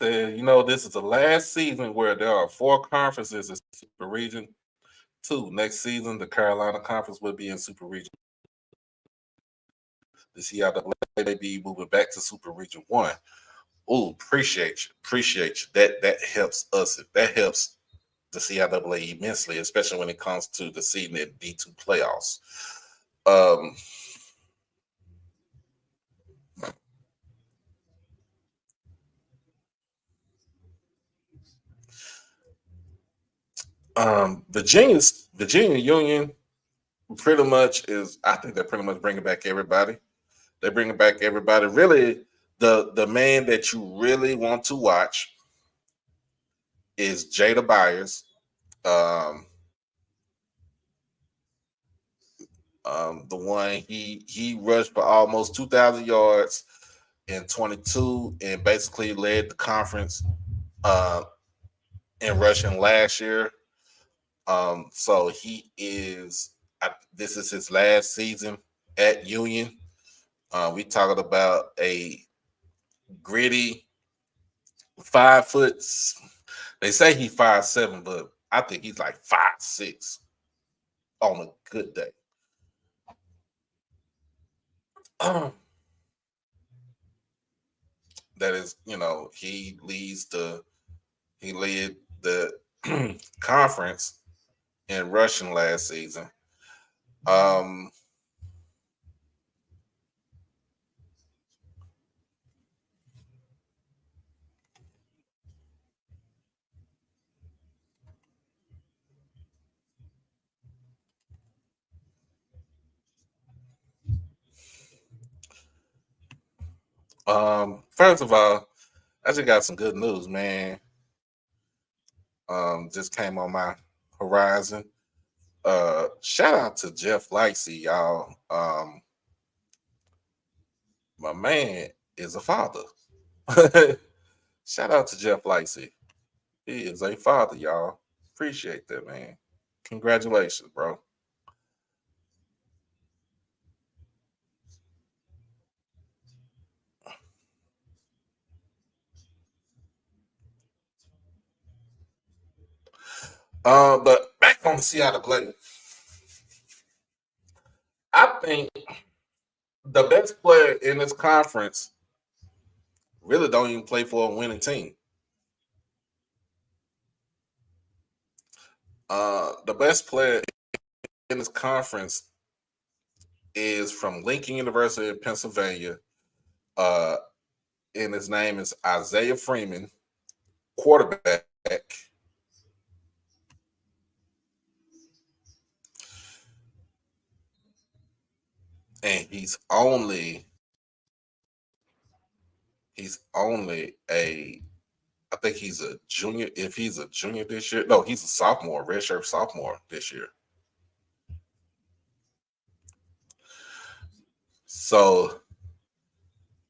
This is the last season where there are 4 conferences in Super Region 2. Next season, the Carolina Conference will be in Super Region. The CIAA may be moving back to Super Region 1. Oh, appreciate you. That helps us. That helps the CIAA immensely, especially when it comes to the seeding in D2 playoffs. Virginia Union pretty much is. I think they're pretty much bringing back everybody. They're bringing back everybody. Really, the man that you really want to watch is Jada Byers. Um, the one he rushed for almost 2,000 yards in 22 and basically led the conference in rushing last year. So he is. This is his last season at Union. We talking about a gritty 5 foot. They say he's 5'7", but I think he's like 5'6" on a good day. That is, he led the conference in rushing last season. First of all, I just got some good news, man. Just came on my horizon. Shout out to Jeff Lightsey, y'all. My man is a father. Shout out to Jeff Lightsey. He is a father, y'all. Appreciate that, man. Congratulations, bro. But back on Seattle play, I think the best player in this conference really don't even play for a winning team. The best player in this conference is from Lincoln University in Pennsylvania. Uh, and his name is Isaiah Freeman, quarterback. And he's only a I think he's a junior. If he's a junior this year, no, he's a sophomore, redshirt sophomore this year. So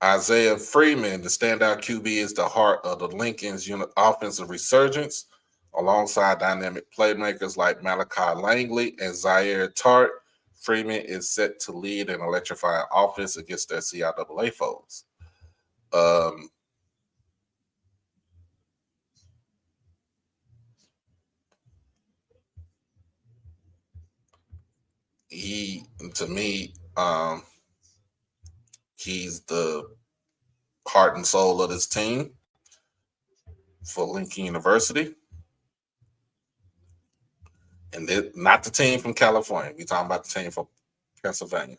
Isaiah Freeman, the standout QB, is the heart of the Lincoln's offensive resurgence, alongside dynamic playmakers like Malachi Langley and Zaire Tart. Freeman is set to lead an electrifying offense against their CIAA foes. To me, he's the heart and soul of this team for Lincoln University. And not the team from California. We're talking about the team from Pennsylvania.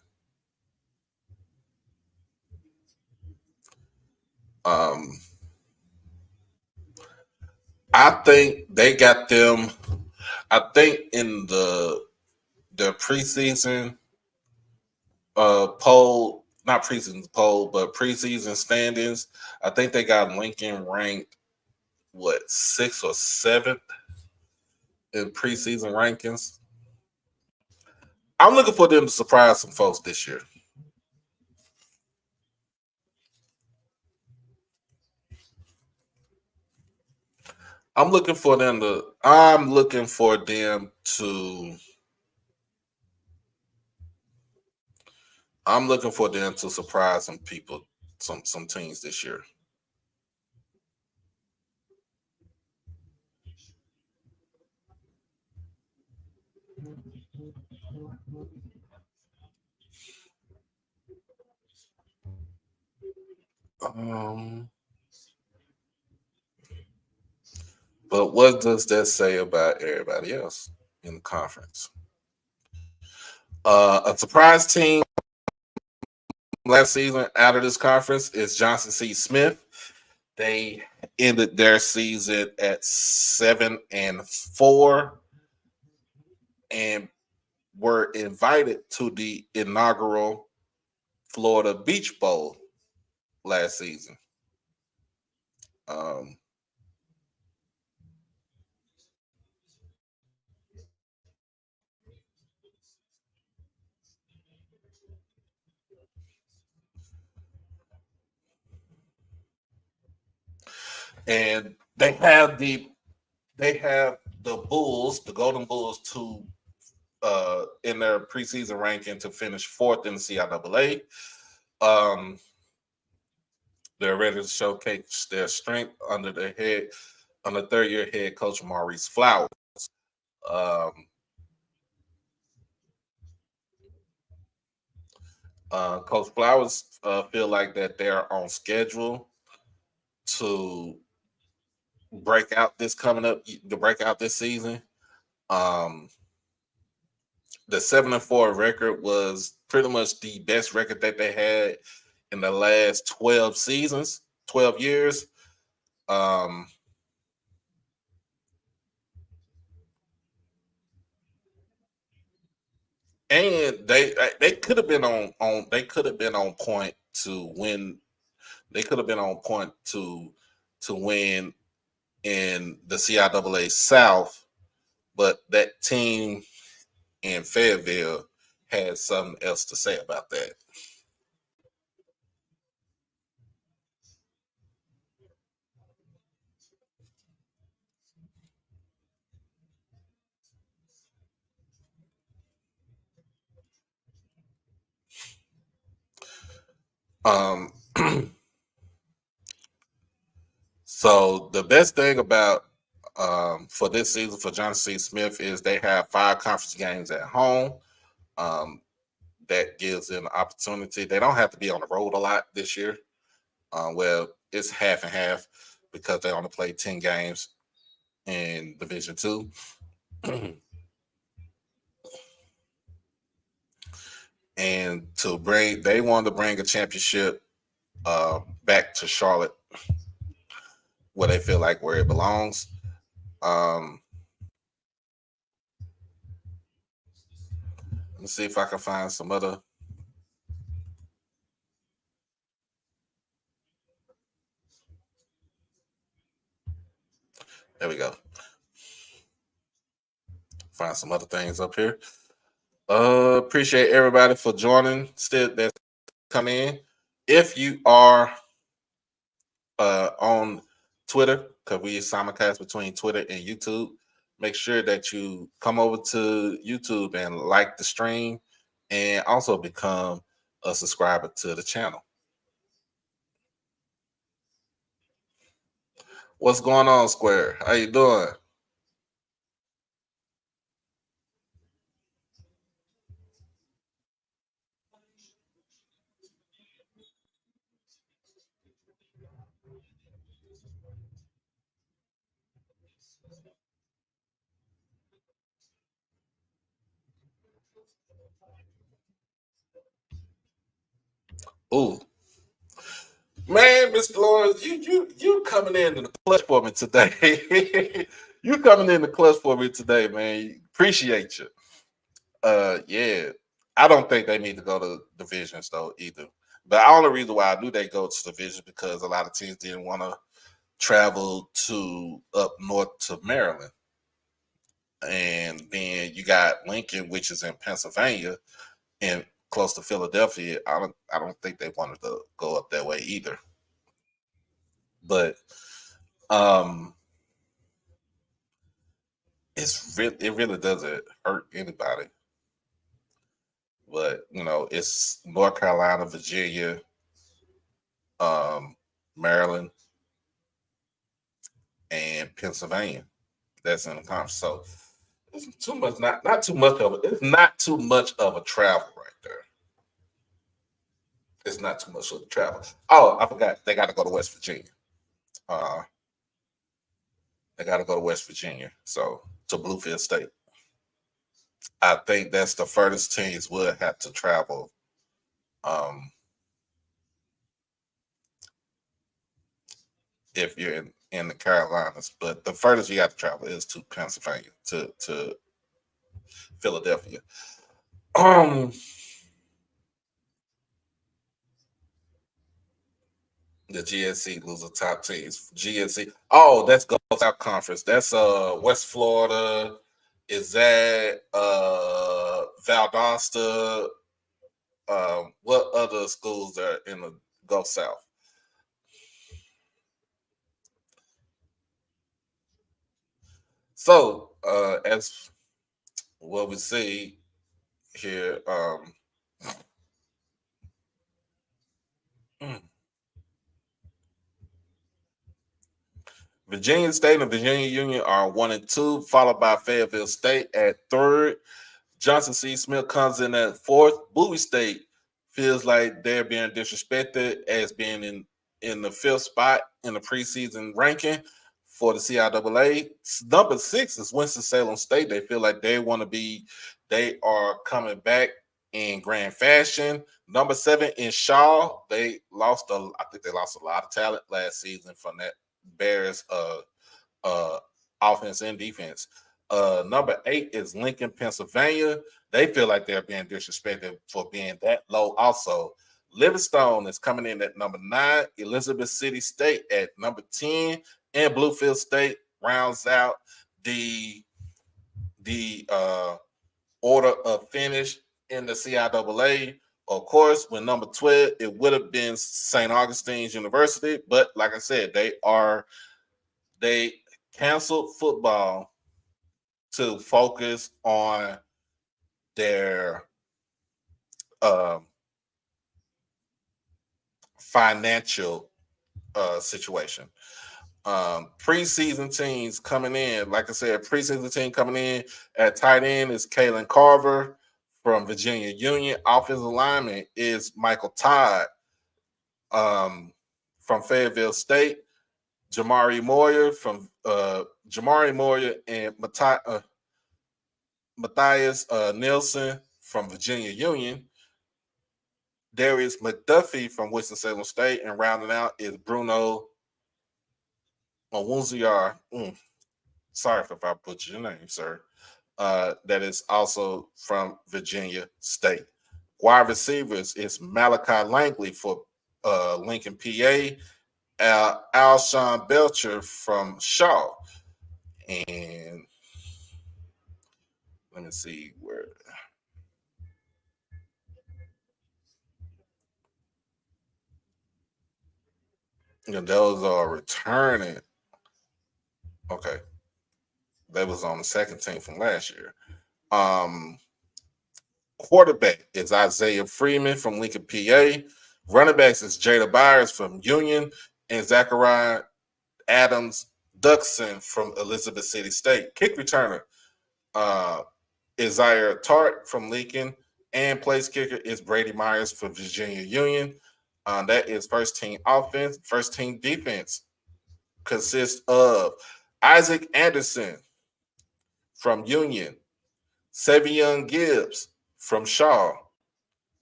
I think they got them. I think in the preseason poll, not preseason poll, but preseason standings, I think they got Lincoln ranked what, 6th or 7th in preseason rankings. I'm looking for them to surprise some folks this year. I'm looking for them to surprise some people, some teams this year. But what does that say about everybody else in the conference? A surprise team last season out of this conference is Johnson C. Smith. They ended their season at 7-4 and were invited to the inaugural Florida Beach Bowl last season. And they have the Bulls, the Golden Bulls, to in their preseason ranking to finish 4th in the CIAA. They're ready to showcase their strength under third-year head coach Maurice Flowers. Coach Flowers feel like that they're on schedule to break out this season. The 7-4 record was pretty much the best record that they had in the last 12 years. And they could have been on point to win. They could have been on point to win in the CIAA South, but that team in Fayetteville had something else to say about that. So the best thing about for this season for Johnson C. Smith is they have 5 conference games at home. That gives them an opportunity. They don't have to be on the road a lot this year. Well, it's half and half because they only play 10 games in Division II. And they wanted to bring a championship back to Charlotte, where they feel like where it belongs. Let's see if I can find some other. There we go. Find some other things up here. Appreciate everybody for joining. Still, that's come in. If you are on Twitter, because we simulcast between Twitter and YouTube, make sure that you come over to YouTube and like the stream, and also become a subscriber to the channel. What's going on, Square? How you doing? Ooh, man, Mr. Lawrence, you coming in the clutch for me today. You coming in the clutch for me today, man. Appreciate you. Yeah, I don't think they need to go to divisions though either. The only reason why I knew they go to division because a lot of teams didn't want to travel to up north to Maryland, and then you got Lincoln, which is in Pennsylvania, and close to Philadelphia. I don't think they wanted to go up that way either. But um, it really doesn't hurt anybody. But it's North Carolina, Virginia, Maryland, and Pennsylvania. That's in the conference. So it's too much, not too much of it. It's not too much of a travel right there. It's not too much of a travel. Oh, I forgot. They got to go to West Virginia. They got to go to West Virginia. So to Bluefield State. I think that's the furthest teams would have to travel. If you're in the Carolinas, but the furthest you got to travel is to Pennsylvania, to Philadelphia. The GSC lose top teams. GSC. Oh, that's Gulf South Conference. That's West Florida. Is that Valdosta? What other schools are in the Gulf South? So as what we see here, Virginia State and Virginia Union are 1 and 2, followed by Fayetteville State at 3rd. Johnson C. Smith comes in at 4th. Bowie State feels like they're being disrespected as being in the 5th spot in the preseason ranking for the CIAA. Number 6 is Winston-Salem State. They feel like they are coming back in grand fashion. Number 7 in Shaw. I think they lost a lot of talent last season from that Bears offense and defense. Number 8 is Lincoln, Pennsylvania. They feel like they're being disrespected for being that low also. Livingstone is coming in at number 9. Elizabeth City State at number 10. And Bluefield State rounds out the order of finish in the CIAA. Of course, when number 12, it would have been St. Augustine's University. But like I said, they canceled football to focus on their financial situation. Preseason teams coming in, like I said, preseason team coming in at tight end is Kalen Carver from Virginia Union. Offensive lineman is Michael Todd from Fayetteville State. Jamari Moyer and Matthias Nielsen from Virginia Union. Darius McDuffie from Winston-Salem State, and rounding out is Bruno Owunziar. Sorry if I butchered your name, sir. That is also from Virginia State. Wide receivers is Malachi Langley for Lincoln, PA. Alshon Belcher from Shaw. And let me see where. Those are returning. Okay. That was on the second team from last year. Quarterback is Isaiah Freeman from Lincoln, PA. Running backs is Jada Byers from Union and Zachariah Adams Duxon from Elizabeth City State. Kick returner is Zaire Tart from Lincoln, and place kicker is Brady Myers from Virginia Union. That is first team offense. First team defense consists of Isaac Anderson from Union, Savion Gibbs from Shaw,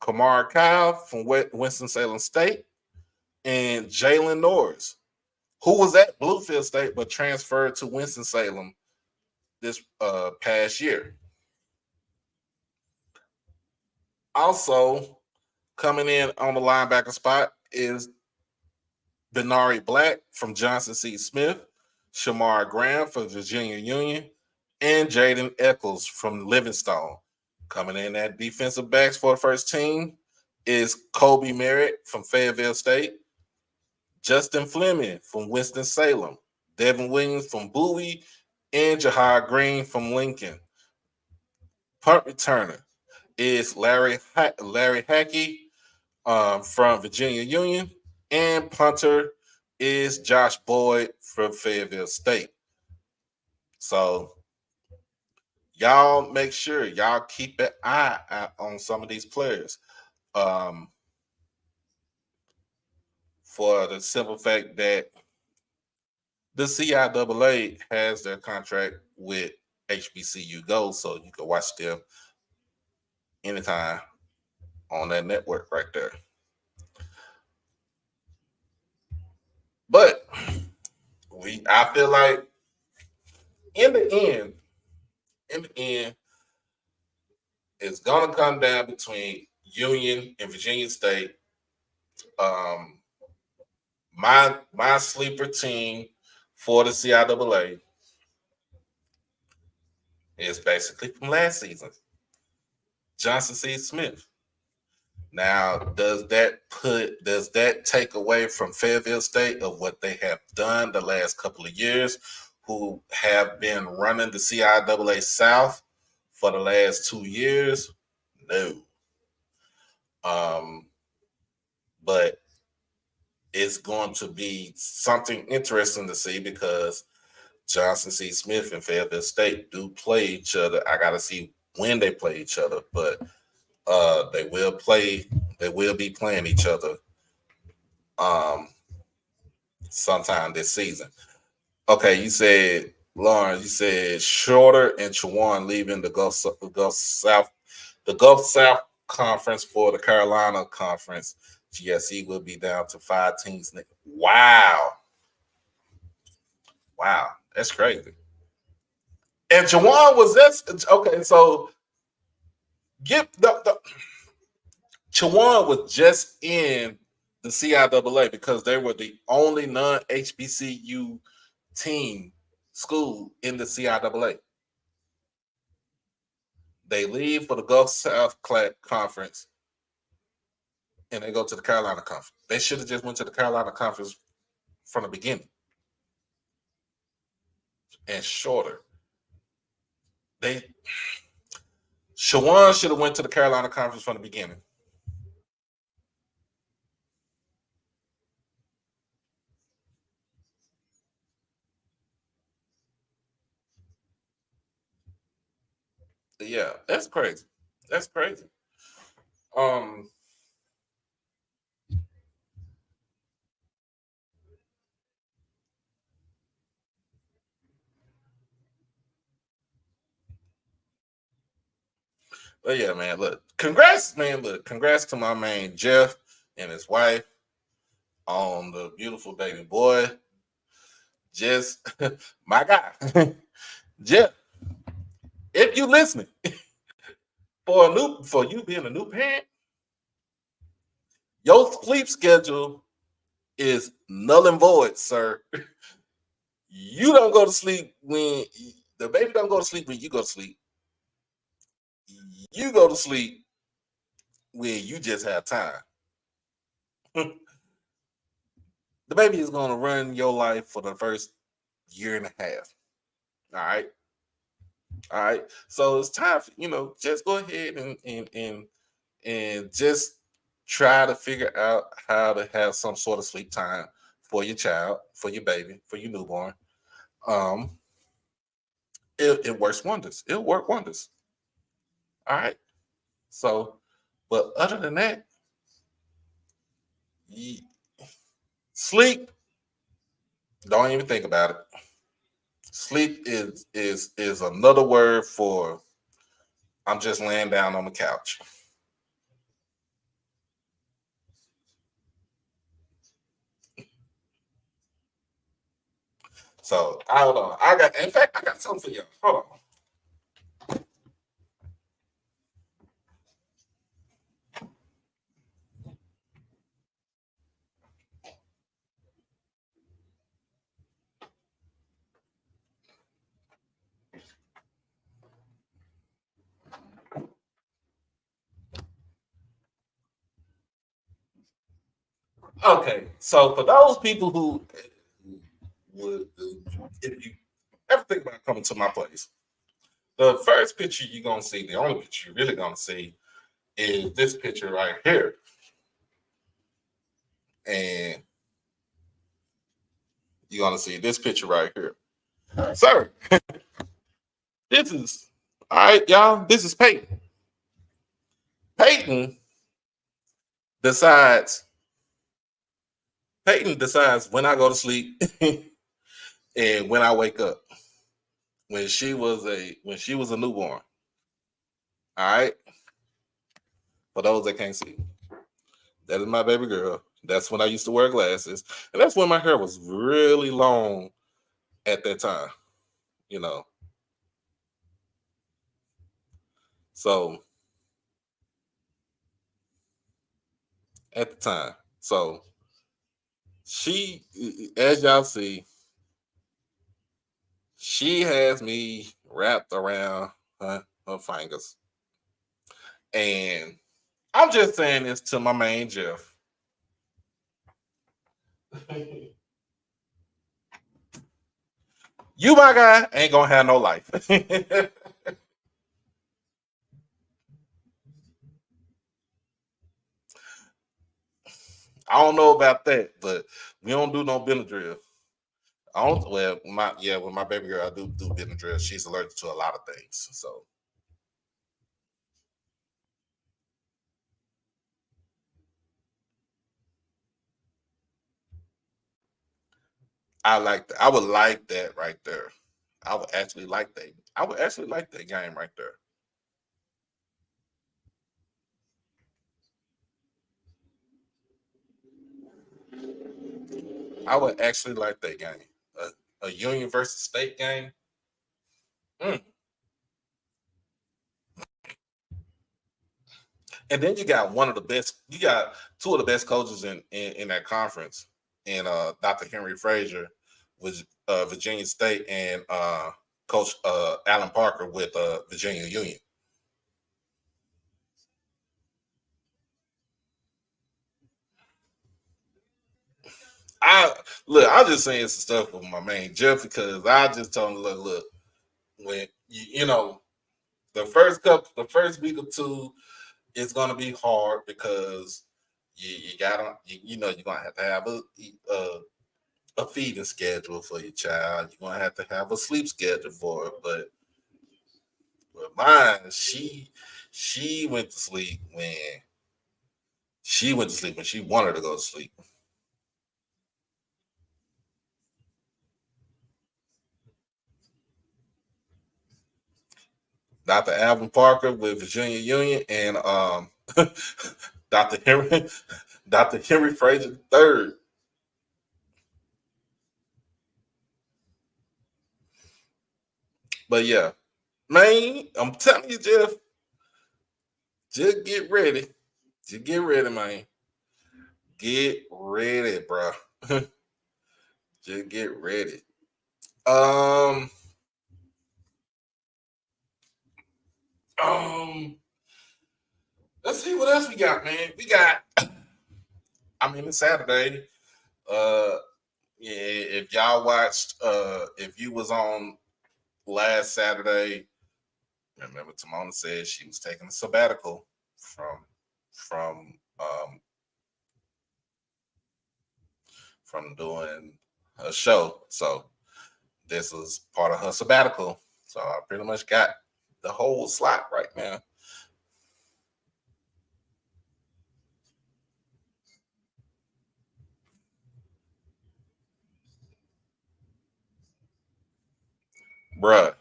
Kamar Kyle from Winston-Salem State, and Jalen Norris, who was at Bluefield State but transferred to Winston-Salem this past year. Also, coming in on the linebacker spot is Benari Black from Johnson C. Smith, Shamar Graham from Virginia Union, and Jaden Eccles from Livingstone. Coming in at defensive backs for the first team is Kobe Merritt from Fayetteville State, Justin Fleming from Winston-Salem, Devin Williams from Bowie, and Jahad Green from Lincoln. Punt returner is Larry Hackey from Virginia Union, and punter is Josh Boyd from Fayetteville State. So y'all make sure y'all keep an eye out on some of these players. For the simple fact that the CIAA has their contract with HBCU Go, so you can watch them anytime on that network right there. But I feel like in the end, it's gonna come down between Union and Virginia State. My sleeper team for the CIAA is basically from last season, Johnson C. Smith. Now, does that take away from Fayetteville State of what they have done the last couple of years, who have been running the CIAA South for the last 2 years? No. But it's going to be something interesting to see because Johnson C. Smith and Fayetteville State do play each other. I got to see when they play each other, but they will be playing each other sometime this season. Okay, you said, Lauren, you said Shorter and Chawan leaving the Gulf South Conference for the Carolina Conference. GSE will be down to 5 teams. Wow, that's crazy. And Chawan was this okay? So Chawan was just in the CIAA because they were the only non-HBCU team school in the CIAA. They leave for the Gulf South Conference and they go to the Carolina Conference. They should have just went to the Carolina Conference from the beginning. And Shorter. Shawan should have went to the Carolina Conference from the beginning. Yeah, that's crazy. That's crazy. But yeah, man, look, congrats to my man Jeff and his wife on the beautiful baby boy. Just my guy, Jeff. If you listening for you being a new parent, your sleep schedule is null and void, sir. You don't go to sleep when the baby don't go to sleep when you go to sleep. You go to sleep when you just have time. The baby is going to run your life for the first year and a half. All right. All right. So it's time for, just go ahead and just try to figure out how to have some sort of sleep time for your child, for your baby, for your newborn. Um, it works wonders. It'll work wonders. All right. So, but other than that, sleep. Don't even think about it. Sleep is another word for I'm just laying down on the couch. So hold on. In fact, I got something for you. Hold on. Okay, so for those people who would, if you ever think about coming to my place, the first picture you're gonna see, the only picture you're really gonna see, is this picture right here, and you're gonna see this picture right here, sir. This is all right, y'all. This is Peyton. Peyton decides. Peyton decides when I go to sleep and when I wake up. When she was a newborn. All right. For those that can't see, that is my baby girl. That's when I used to wear glasses, and that's when my hair was really long at that time. You know. So at the time, so she, as y'all see, she has me wrapped around her fingers, and I'm just saying this to my main Jeff. You, my guy, ain't gonna have no life. I don't know about that, but we don't do no Benadryl. I don't. Well, with my baby girl, I do Benadryl. She's allergic to a lot of things, so I would like that right there. I would actually like that. I would actually like that game right there. I would actually like that game. A Union versus State game. Mm. And then you got one of the best. You got two of the best coaches in that conference, and Dr. Henry Frazier with Virginia State, and Coach Alan Parker with Virginia Union. I look. I'm just saying some stuff with my man Jeff because I just told him, look, when the first week or two, it's gonna be hard because you gotta, you're gonna have to have a feeding schedule for your child. You're gonna have to have a sleep schedule for it. But with mine, she went to sleep when she wanted to go to sleep. Dr. Alvin Parker with Virginia Union and Dr. Henry Dr. Henry Frazier third. But yeah, man, I'm telling you, Jeff, just get ready. Just get ready, man. Get ready, bro. Just get ready. Um, let's see what else we got, man. We got. I mean, it's Saturday. Yeah, if y'all watched, if you was on last Saturday, remember Timona said she was taking a sabbatical from doing a show. So this was part of her sabbatical. So I pretty much got the whole slot right now. Bruh,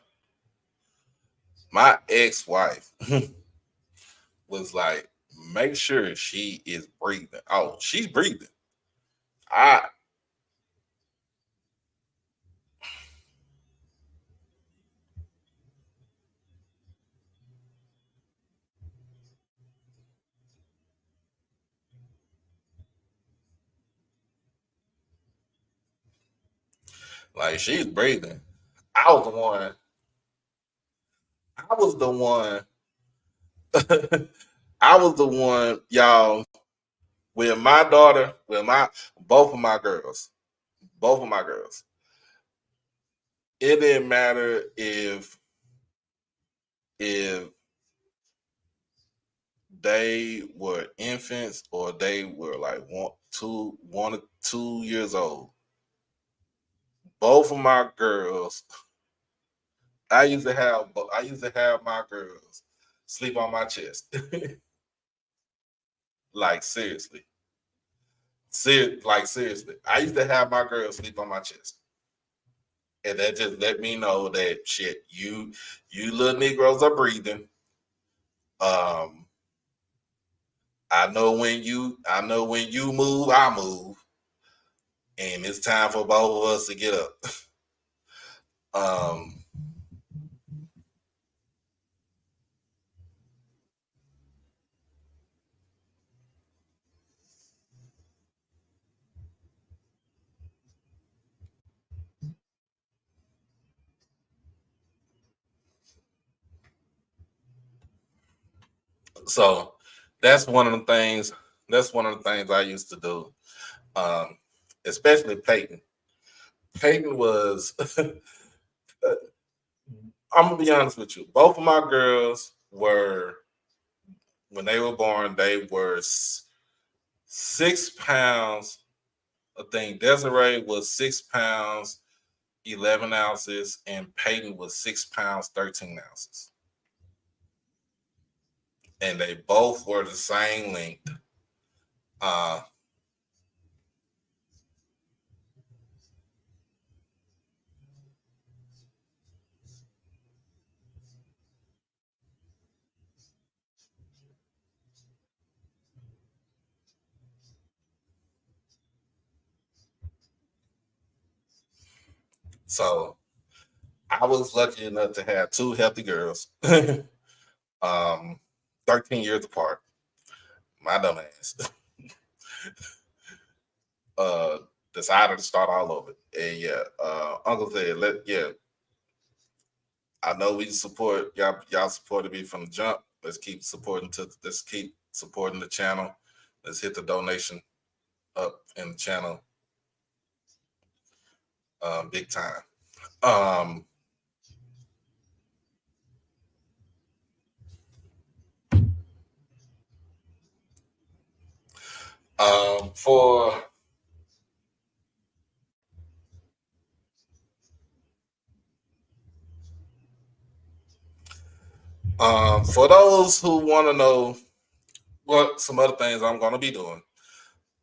my ex-wife was like, make sure she is breathing. Oh, she's breathing. Like, she's breathing. I was the one. I was the one. I was the one, y'all. With my daughter, both of my girls, it didn't matter if they were infants or they were like 1 or 2 years old. Both of my girls, I used to have my girls sleep on my chest. Like seriously. Seriously. I used to have my girls sleep on my chest. And that just let me know that shit, you little Negroes are breathing. I know when you move, I move. And it's time for both of us to get up. So that's one of the things. That's one of the things I used to do. Especially Peyton. Peyton was. I'm gonna be honest with you. Both of my girls were, when they were born, they were 6 pounds. I think Desiree was 6 pounds, 11 ounces, and Peyton was 6 pounds, 13 ounces. And they both were the same length. So I was lucky enough to have two healthy girls, 13 years apart. My dumb ass decided to start all over. And yeah, Uncle said, I know we support y'all. Y'all supported me from the jump. Let's keep supporting the channel. Let's hit the donation up in the channel, big time. For those who want to know what some other things I'm going to be doing,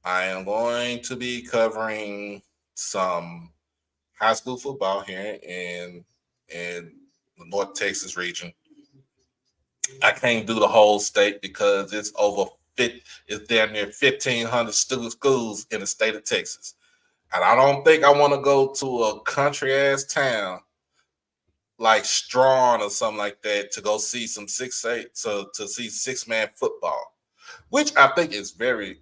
I am going to be covering some high school football here in the North Texas region. I can't do the whole state because it's damn near 1,500 schools in the state of Texas. And I don't think I want to go to a country ass town like Strawn or something like that to go see some 6-8 to see 6-man football, which I think is very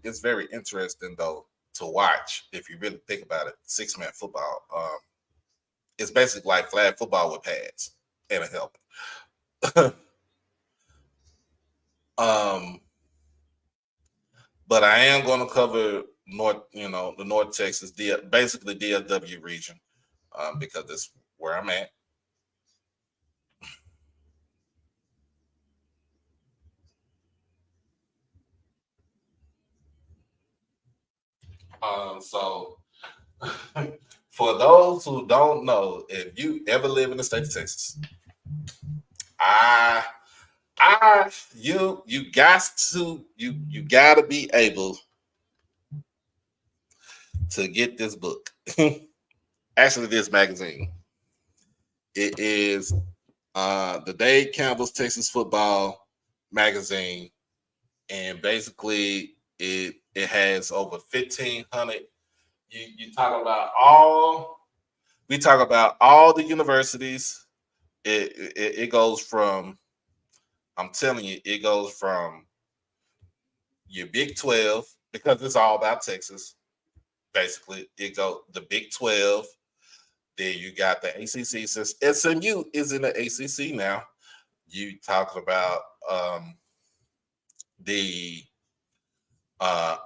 interesting though to watch if you really think about it. 6-man football, It's basically like flag football with pads and a helmet. But I am going to cover the North Texas, basically DFW region, because that's where I'm at. So for those who don't know, if you ever live in the state of Texas, you gotta be able to get this book. Actually, this magazine. It is the Dade Campbell's Texas Football Magazine, and basically it has over 1,500. You talk about we talk about all the universities. It goes from, I'm telling you, it goes from your Big 12, because it's all about Texas. Basically, it go the Big 12. Then you got the ACC. Since SMU is in the ACC now, you talking about the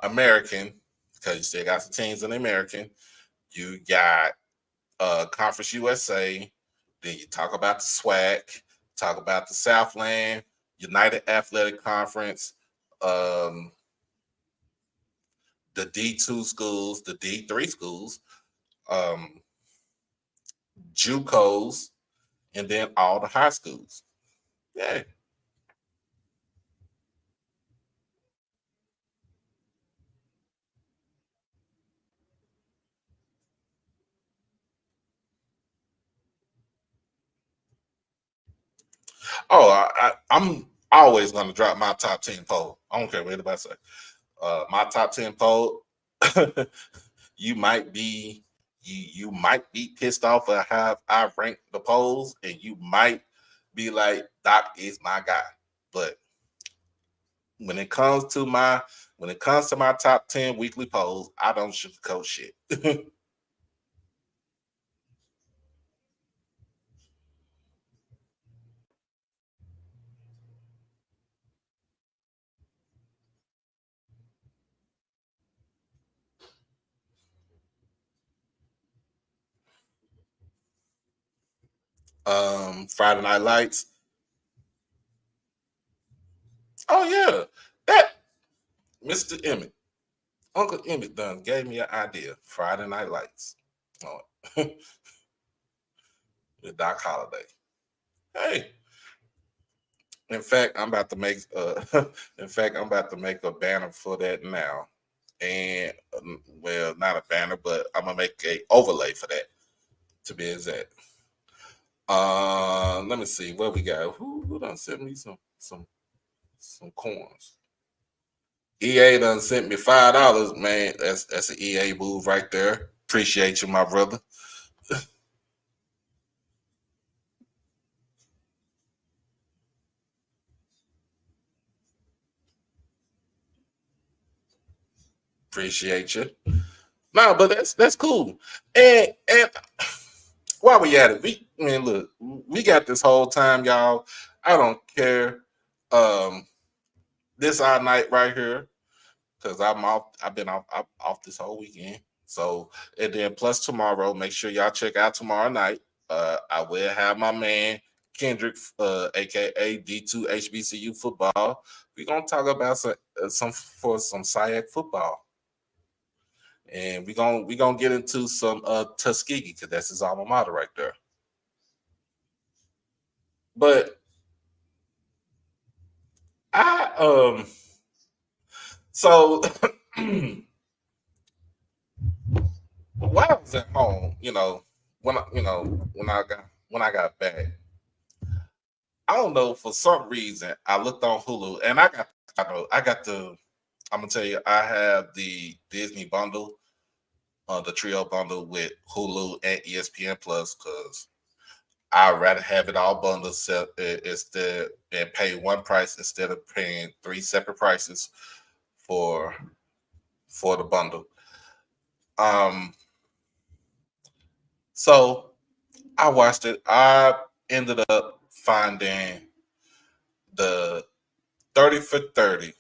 American, because you still got some teams in the American. You got Conference USA. Then you talk about the SWAC, talk about the Southland, United Athletic Conference, the D2 schools, the D3 schools, JUCOs, and then all the high schools. Yeah. Oh, I'm always going to drop my top 10 poll. I don't care what anybody say. My top 10 poll, you might be pissed off at how I rank the polls, and you might be like, Doc is my guy. But when it comes to my top 10 weekly polls, I don't sugarcoat shit. Friday Night Lights. Oh yeah, that Mr. Emmett, Uncle Emmett done gave me an idea. Friday Night Lights. Oh, with Doc Holliday. Hey, in fact, I'm about to make a banner for that now. And well, not a banner, but I'm gonna make a overlay for that, to be exact. Let me see what we got. Who done sent me some coins? EA done sent me $5, man. That's an EA move right there. Appreciate you, my brother. Appreciate you. No, but that's cool. And while we at it, look, we got this whole time, y'all. I don't care. This our night right here, because I'm off. I've been off this whole weekend. So, and then plus tomorrow, make sure y'all check out tomorrow night. I will have my man Kendrick, aka D2 HBCU football. We're gonna talk about some SIAC football, and we gonna get into some Tuskegee, because that's his alma mater right there. But I so while I was at home, when I got back, I don't know, for some reason I looked on Hulu, and I got the I'm gonna tell you, I have the Disney bundle, the trio bundle with Hulu and ESPN Plus, because I'd rather have it all bundled instead, and pay one price instead of paying three separate prices for the bundle. Um, so I watched it. I ended up finding the 30 for 30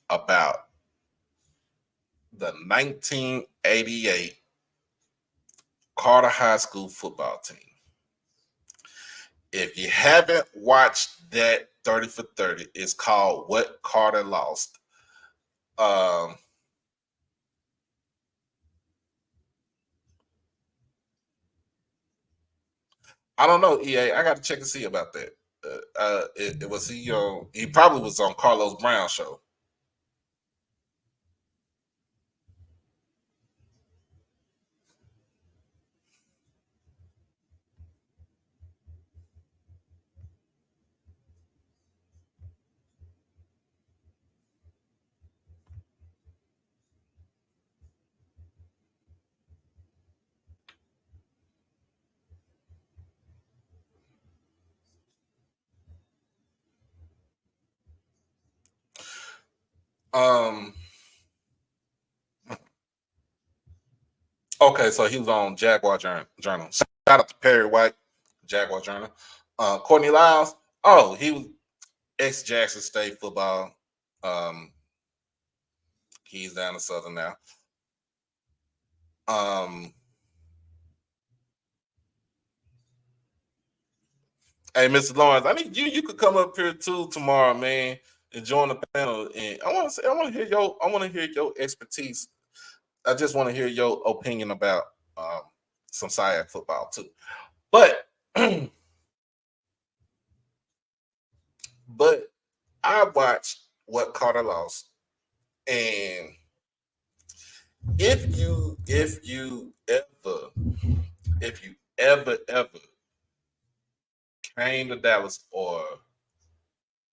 about the 1988 Carter High School football team. If you haven't watched that 30 for 30, it's called What Carter Lost. I don't know, EA. I got to check and see about that. It was he on? He probably was on Carlos Brown's show. Um. Okay, so he was on Jaguar Journal. Shout out to Perry White, Jaguar Journal. Courtney Lyles. Oh, he was ex Jackson State football. He's down in Southern now. Hey, Mr. Lawrence, I need you. You could come up here too tomorrow, man, and join the panel. And I want to hear your expertise. I just want to hear your opinion about some SIAC football too. But but I watched What Carter Lost, and if you ever came to Dallas or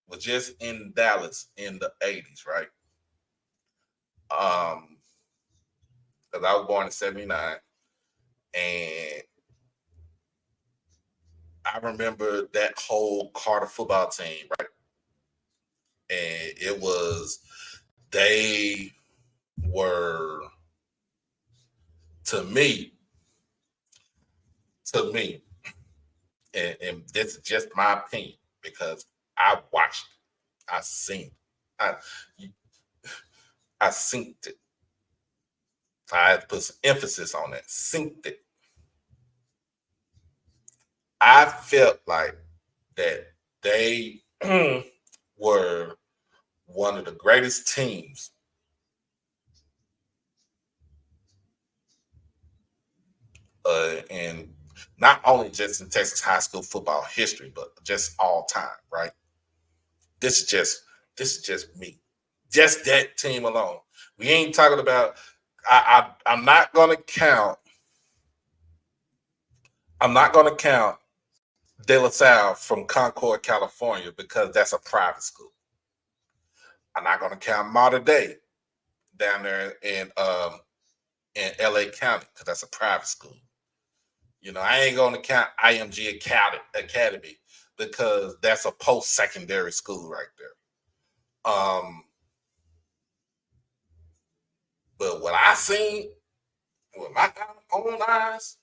was just in Dallas in the 80s, right? Because I was born in 79, and I remember that whole Carter football team, right? And they were, to me, and this is just my opinion because I watched it, I seen it, I synced it. I had to put some emphasis on that. Synced it. I felt like that they were one of the greatest teams in not only just in Texas high school football history, but just all time, right? This is just me. Just that team alone. We ain't talking about I'm not gonna count De La Salle from Concord, California, because that's a private school. I'm not gonna count Mater Dei down there in LA County, because that's a private school. You know, I ain't gonna count IMG Academy because that's a post-secondary school right there. But what I seen with my own eyes,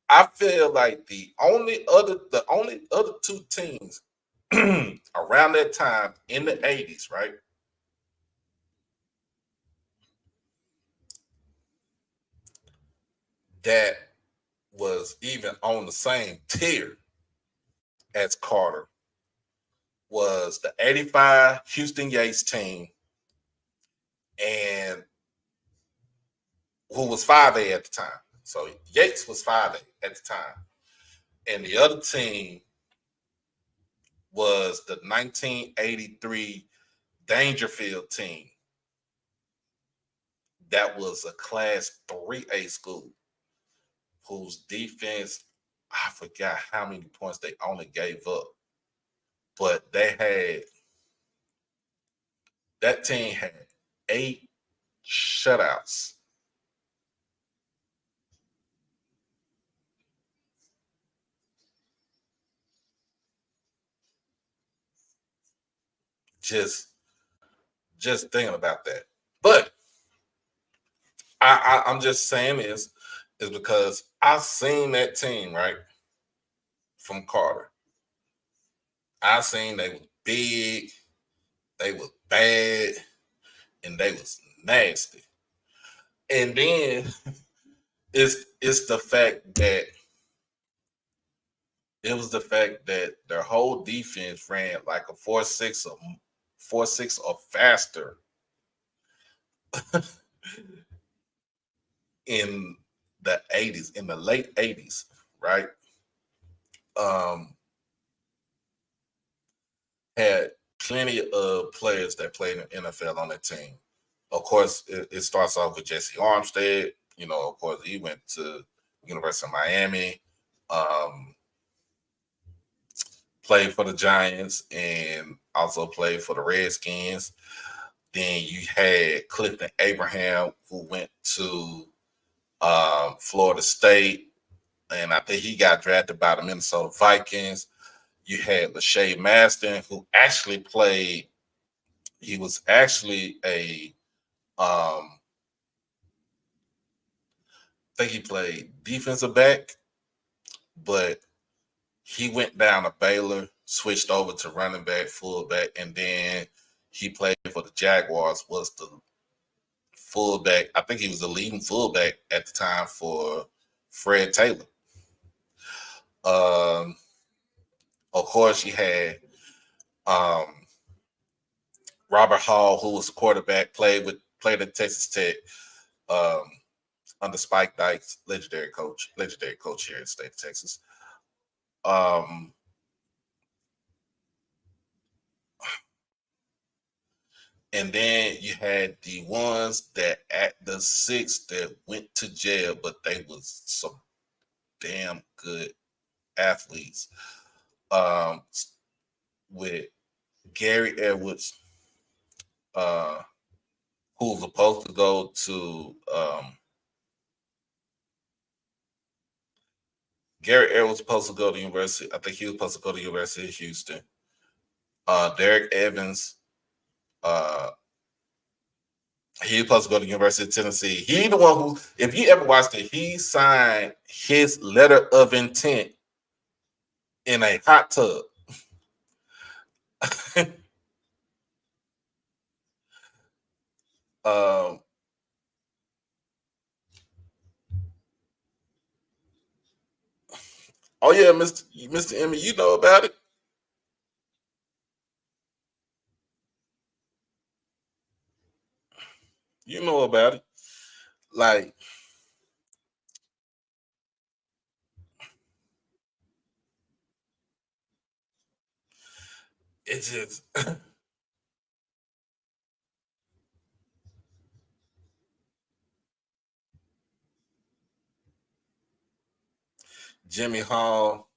I feel like the only other two teams around that time in the 80s, right? That was even on the same tier as Carter was the 85 Houston Yates team, and who was 5A at the time. So Yates was 5A at the time. And the other team was the 1983 Dangerfield team. That was a Class 3A school whose defense, I forgot how many points they only gave up. But that team had 8 shutouts. Just thinking about that. But I'm just saying is is because I seen that team, right, from Carter. I seen they was big, they was bad, and they was nasty. And then it's the fact that it was the fact that their whole defense ran like a 4.6 or 4.6 or faster in the 80s, in the late 80s, right? Had plenty of players that played in the NFL on that team. Of course, it starts off with Jesse Armstead. You know, of course, he went to University of Miami, played for the Giants, and also played for the Redskins. Then you had Clifton Abraham, who went to Florida State, and I think he got drafted by the Minnesota Vikings. You had Lachey Maston, who actually played. He was actually I think he played defensive back, but he went down to Baylor, switched over to running back, fullback, and then he played for the Jaguars, was the fullback. I think he was the leading fullback at the time for Fred Taylor. Of course, you had Robert Hall, who was the quarterback, played at Texas Tech under Spike Dykes, legendary coach here in the state of Texas. And then you had the ones that at the 6 that went to jail, but they was some damn good athletes. With Gary Edwards, who was supposed to go to Gary Edwards was supposed to go to University. I think he was supposed to go to University of Houston. Derek Evans, he was supposed to go to University of Tennessee. He the one who, if you ever watched it, he signed his letter of intent in a hot tub. Oh yeah, Mr. Emmy, you know about it. You know about it. Like, it's just Jimmy Hall.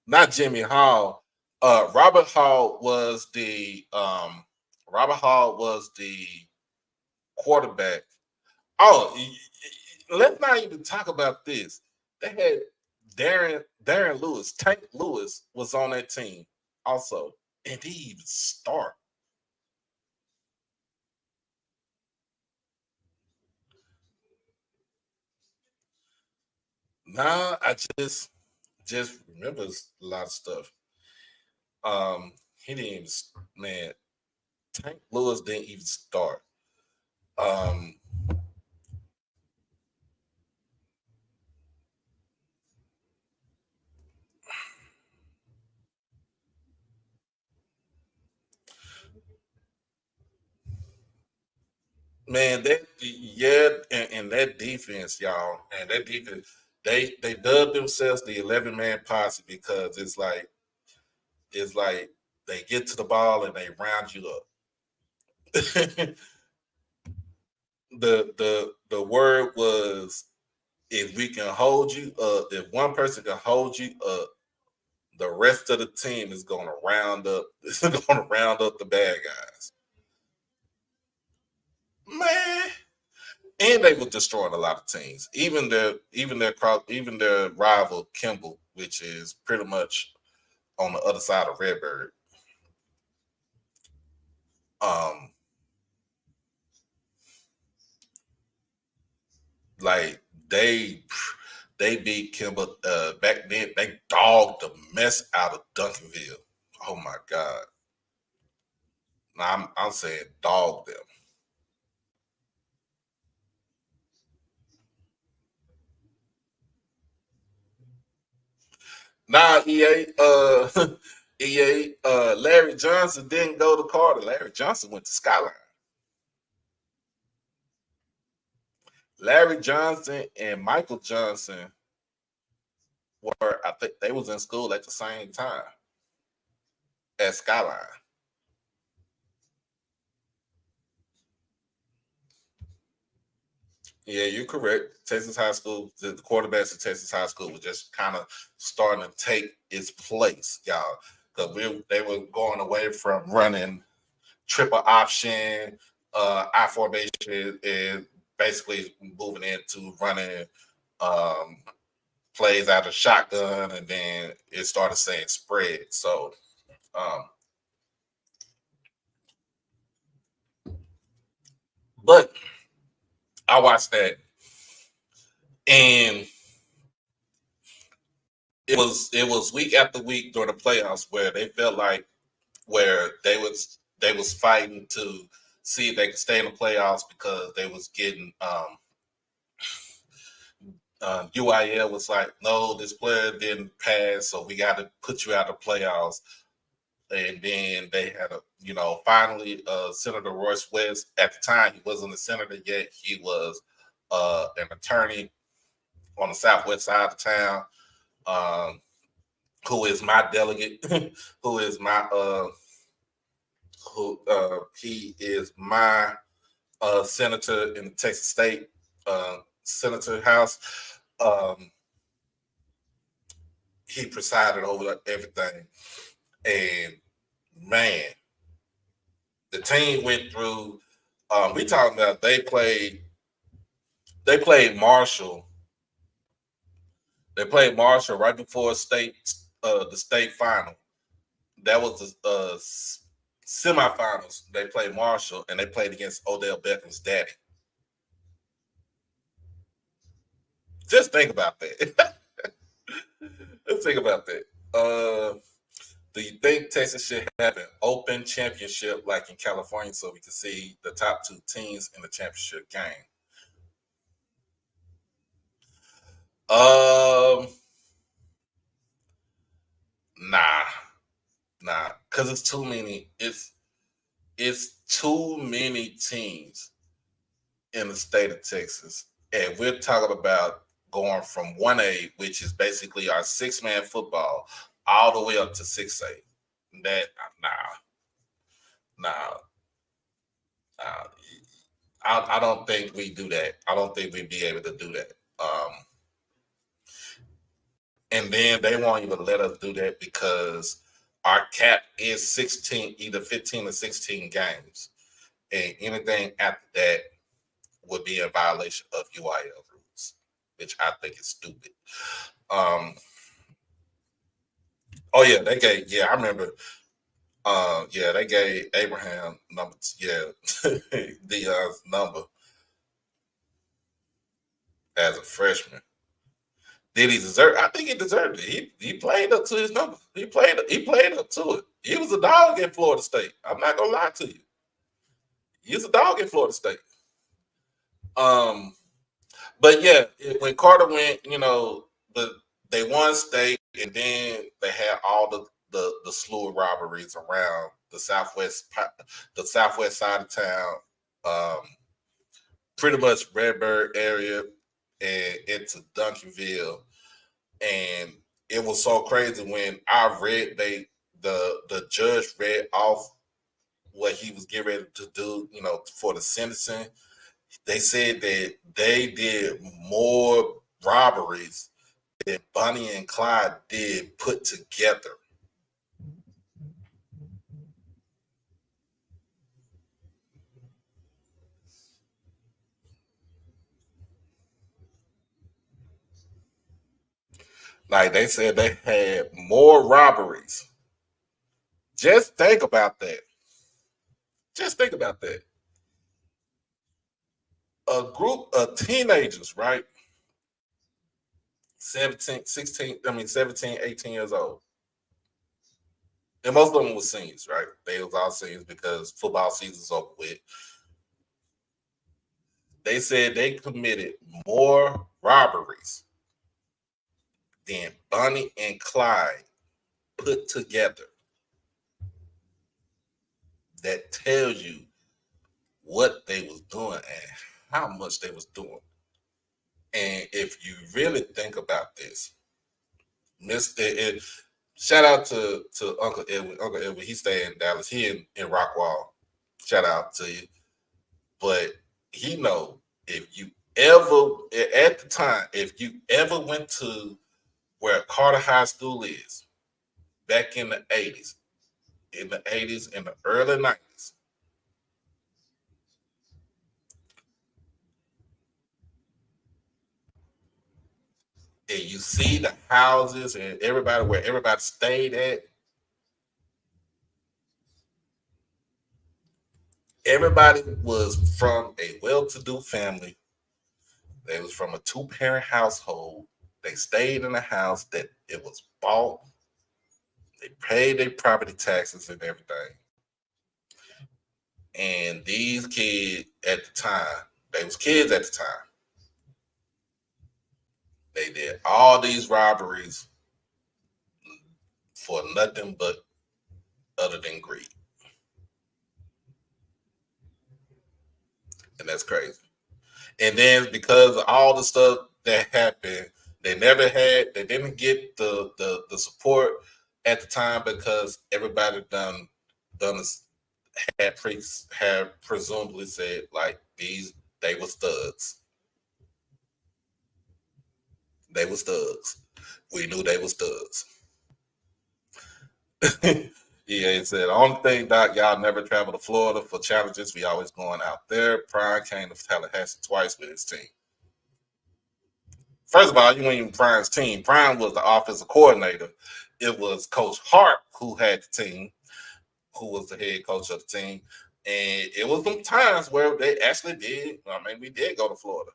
Not Jimmy Hall. Robert Hall was the quarterback. Oh, let's not even talk about this. They had Darren Lewis. Tank Lewis was on that team also, and he even start. Nah, I just remember a lot of stuff. He didn't even, man. Tank Lewis didn't even start. Um, Man, and that defense, y'all, and that defense, they dubbed themselves the 11-man posse because it's like they get to the ball and they round you up. The word was, if we can hold you up, if one person can hold you up, the rest of the team is gonna round up the bad guys. Man, and they were destroying a lot of teams, even their rival Kimball, which is pretty much on the other side of Redbird. Like they beat Kimba back then. They dogged the mess out of Duncanville. Oh my God. Now I'm saying dog them. Nah, Larry Johnson didn't go to Carter. Larry Johnson went to Skyline. Larry Johnson and Michael Johnson were, I think they was in school at the same time at Skyline. Yeah, you're correct. Texas High School, the quarterbacks at Texas High School was just kind of starting to take its place, y'all. Because they were going away from running triple option, I formation, and basically moving into running plays out of shotgun, and then it started saying spread. So, but I watched that, and it was week after week during the playoffs where they felt like where they was fighting to see if they could stay in the playoffs because they was getting UIL was like, no, this player didn't pass, so we got to put you out of playoffs. And then they had finally Senator Royce West. At the time, he wasn't a senator yet. He was an attorney on the southwest side of town, who is my delegate, who is my he is my senator in the Texas State Senator House. He presided over everything, and man, the team went through. We talking about they played Marshall. They played Marshall right before the state final. That was the semifinals. They played Marshall, and they played against Odell Beckham's daddy. Just think about that. Let's think about that. Do you think Texas should have an open championship like in California so we can see the top two teams in the championship game? Nah, because it's too many. It's too many teams in the state of Texas, and we're talking about going from 1A, which is basically our 6-man football, all the way up to 6A. That nah. I don't think we do that. I don't think we'd be able to do that. And then they won't even let us do that because our cap is 16, either 15 or 16 games. And anything after that would be in violation of UIL rules, which I think is stupid. Oh yeah, I remember. They gave Abraham number the number as a freshman. Did he deserve? I think he deserved it. He played up to his number. He played up to it. He was a dog in Florida State. I'm not gonna lie to you. He was a dog in Florida State. But yeah, when Carter went, they won state, and then they had all the slew of robberies around the southwest side of town, pretty much Redbird area and into Duncanville. And it was so crazy when I read the judge read off what he was getting ready to do, for the sentencing. They said that they did more robberies than Bonnie and Clyde did put together. Like they said they had more robberies. Just think about that. A group of teenagers, right? 17, 18 years old. And most of them were seniors, right? They was all seniors because football season's over with. They said they committed more robberies than Bonnie and Clyde put together. That tells you what they was doing and how much they was doing. And if you really think about this, shout out to Uncle Edwin. Uncle Edwin, he stay in Dallas. He in Rockwall. Shout out to you. But he know if you ever, at the time, if you ever went to where Carter High School is, back in the 80s, in the early 90s, and you see the houses and everybody where everybody stayed at, everybody was from a well-to-do family. They was from a two-parent household. They stayed in a house that it was bought. They paid their property taxes and everything. And these kids at the time, they was kids at the time. They did all these robberies for nothing but other than greed. And that's crazy. And then because of all the stuff that happened, they didn't get the support at the time because everybody had presumably said like they was thugs. They was thugs. We knew they was thugs. Yeah, he said, the only thing, Doc, y'all never travel to Florida for challenges. We always going out there. Prime came to Tallahassee twice with his team. First of all, you ain't even Prime's team. Prime was the offensive coordinator. It was Coach Hart who had the team, who was the head coach of the team. And it was some times where they actually did. We did go to Florida.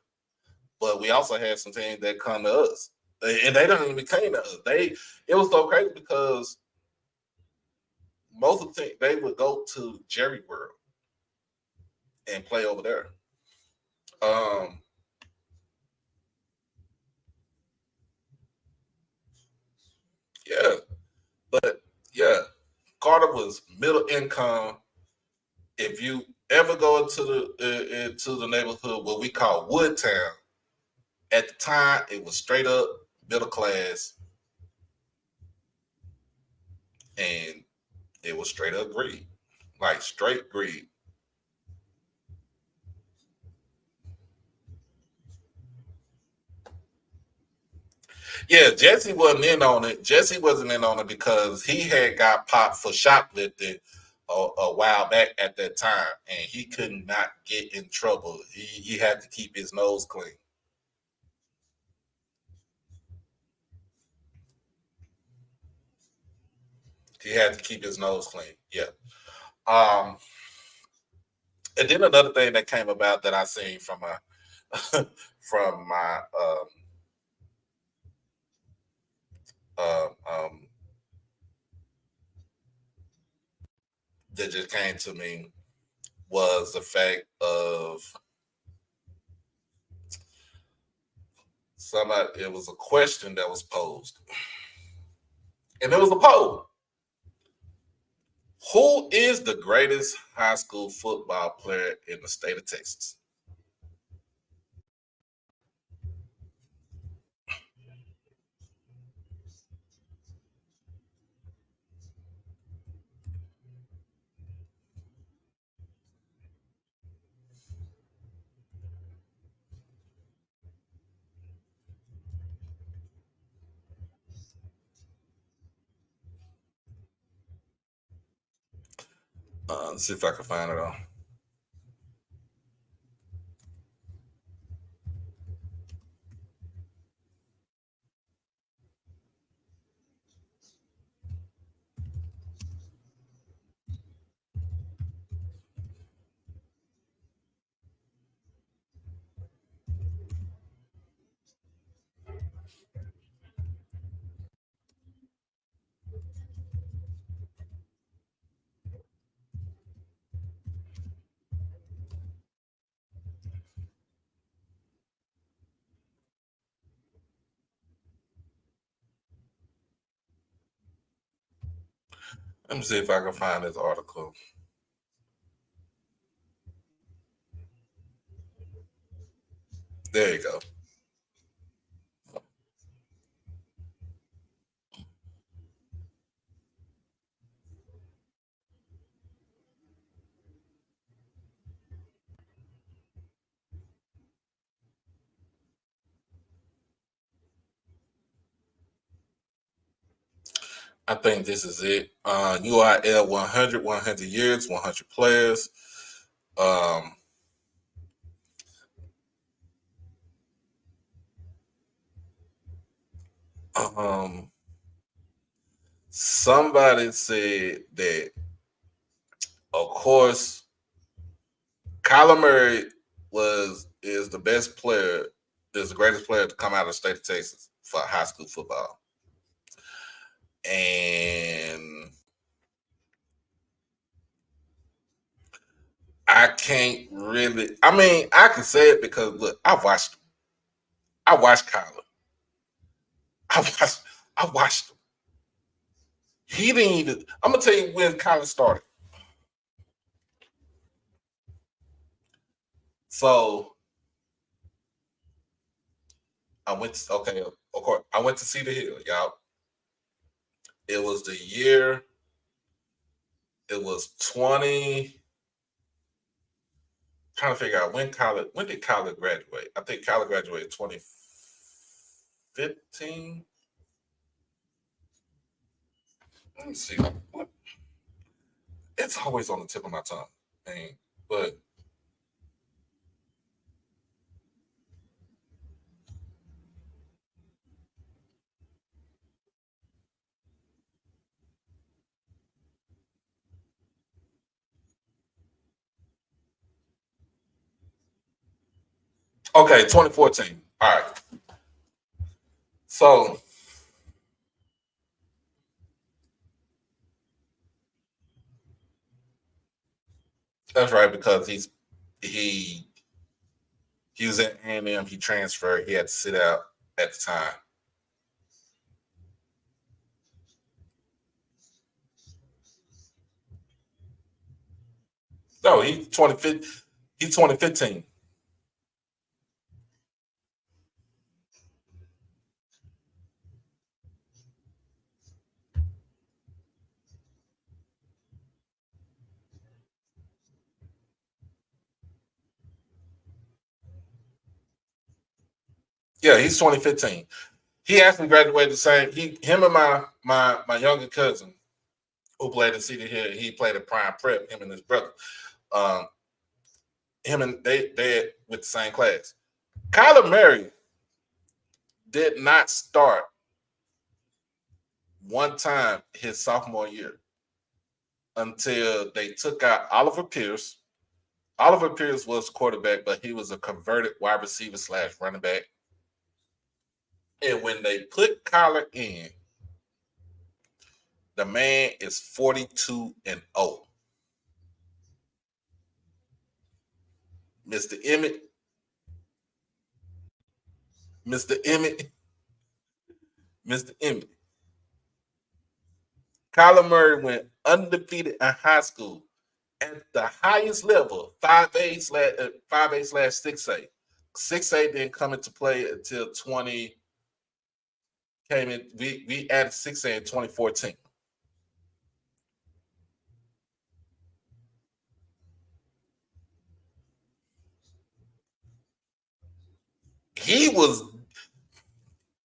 But we also had some teams that come to us. And they don't even came to us. It was so crazy because most of the team, they would go to Jerry World and play over there. Yeah, but yeah, Carter was middle income. If you ever go into the neighborhood what we call Woodtown, at the time it was straight up middle class, and it was straight up greed, like straight greed. Yeah, Jesse wasn't in on it. Jesse wasn't in on it because he had got popped for shoplifting a while back at that time, and he could not get in trouble. He had to keep his nose clean. He had to keep his nose clean. Yeah. And then another thing that came about that I seen from from my um, that just came to me was the fact of it was a question that was posed. And it was a poll. Who is the greatest high school football player in the state of Texas? Let's see if I can find it on. Let me see if I can find this article. There you go. I think this is it. UIL 100, 100 years, 100 players. Somebody said that, of course, Kyler Murray is the best player, is the greatest player to come out of the state of Texas for high school football. And I can't really, I mean, I can say it because look, I watched Kyler. I watched him. He didn't even, I'm gonna tell you when Kyler started. So I went to, okay, of course, I went to Cedar Hill, y'all. It was the year, it was 20, trying to figure out when did Kyler graduate? I think Kyler graduated 2015. Let me see. It's always on the tip of my tongue. But okay, 2014. All right. So that's right, because he was at A&M, he transferred, he had to sit out at the time. No, he's 2015. Yeah, he's 2015. He actually graduated the same. Him and my younger cousin who played at Cedar Hill, he played at Prime Prep, him and his brother. Him and they with the same class. Kyler Murray did not start one time his sophomore year until they took out Oliver Pierce. Oliver Pierce was quarterback, but he was a converted wide receiver / running back. And when they put Kyler in, the man is 42-0. Mr. Emmett. Mr. Emmett. Mr. Emmett. Kyler Murray went undefeated in high school at the highest level, 5A/6A. 6A didn't come into play until 20 came in. We added 6A in 2014.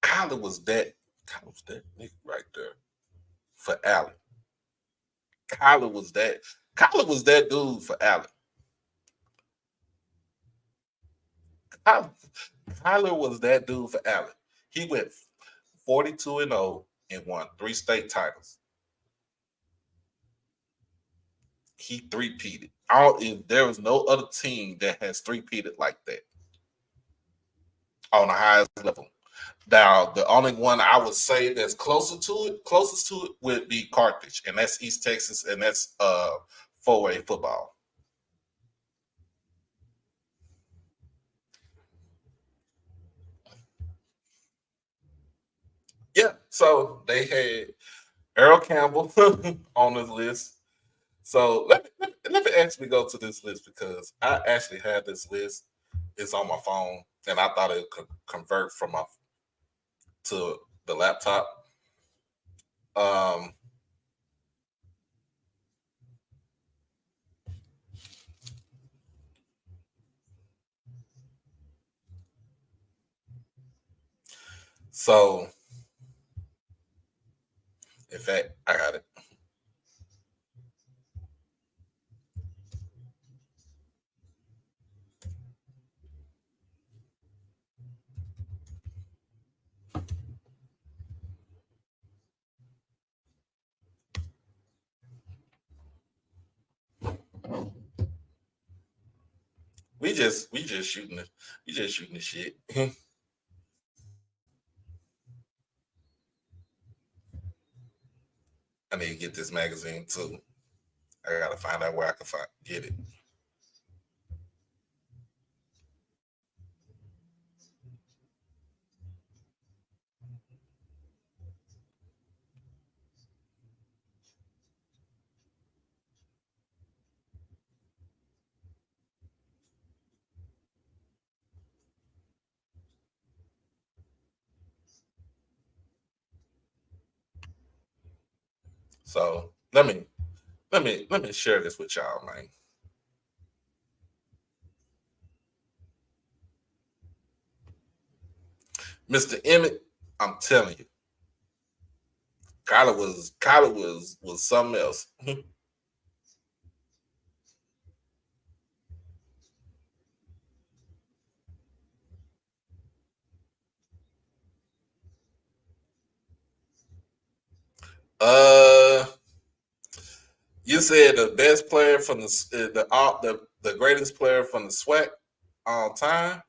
Kyler was that nigga right there for Allen. Kyler was that dude for Allen. Kyler was that dude for Allen. He went 42-0 and won 3 state titles. He three-peated. There was no other team that has three-peated like that on the highest level. Now, the only one I would say that's closest to it would be Carthage, and that's East Texas, and that's 4A football. Yeah, so they had Earl Campbell on this list. So let me actually go to this list because I actually had this list. It's on my phone, and I thought it could convert from my to the laptop. Um, so in fact, I got it. We just shooting it. We just shooting the shit. I need to get this magazine too. I gotta find out where I can get it. So let me share this with y'all, man. Mr. Emmett, I'm telling you, Kyler was something else. uh, you said the best player from the greatest player from the SWAC all time.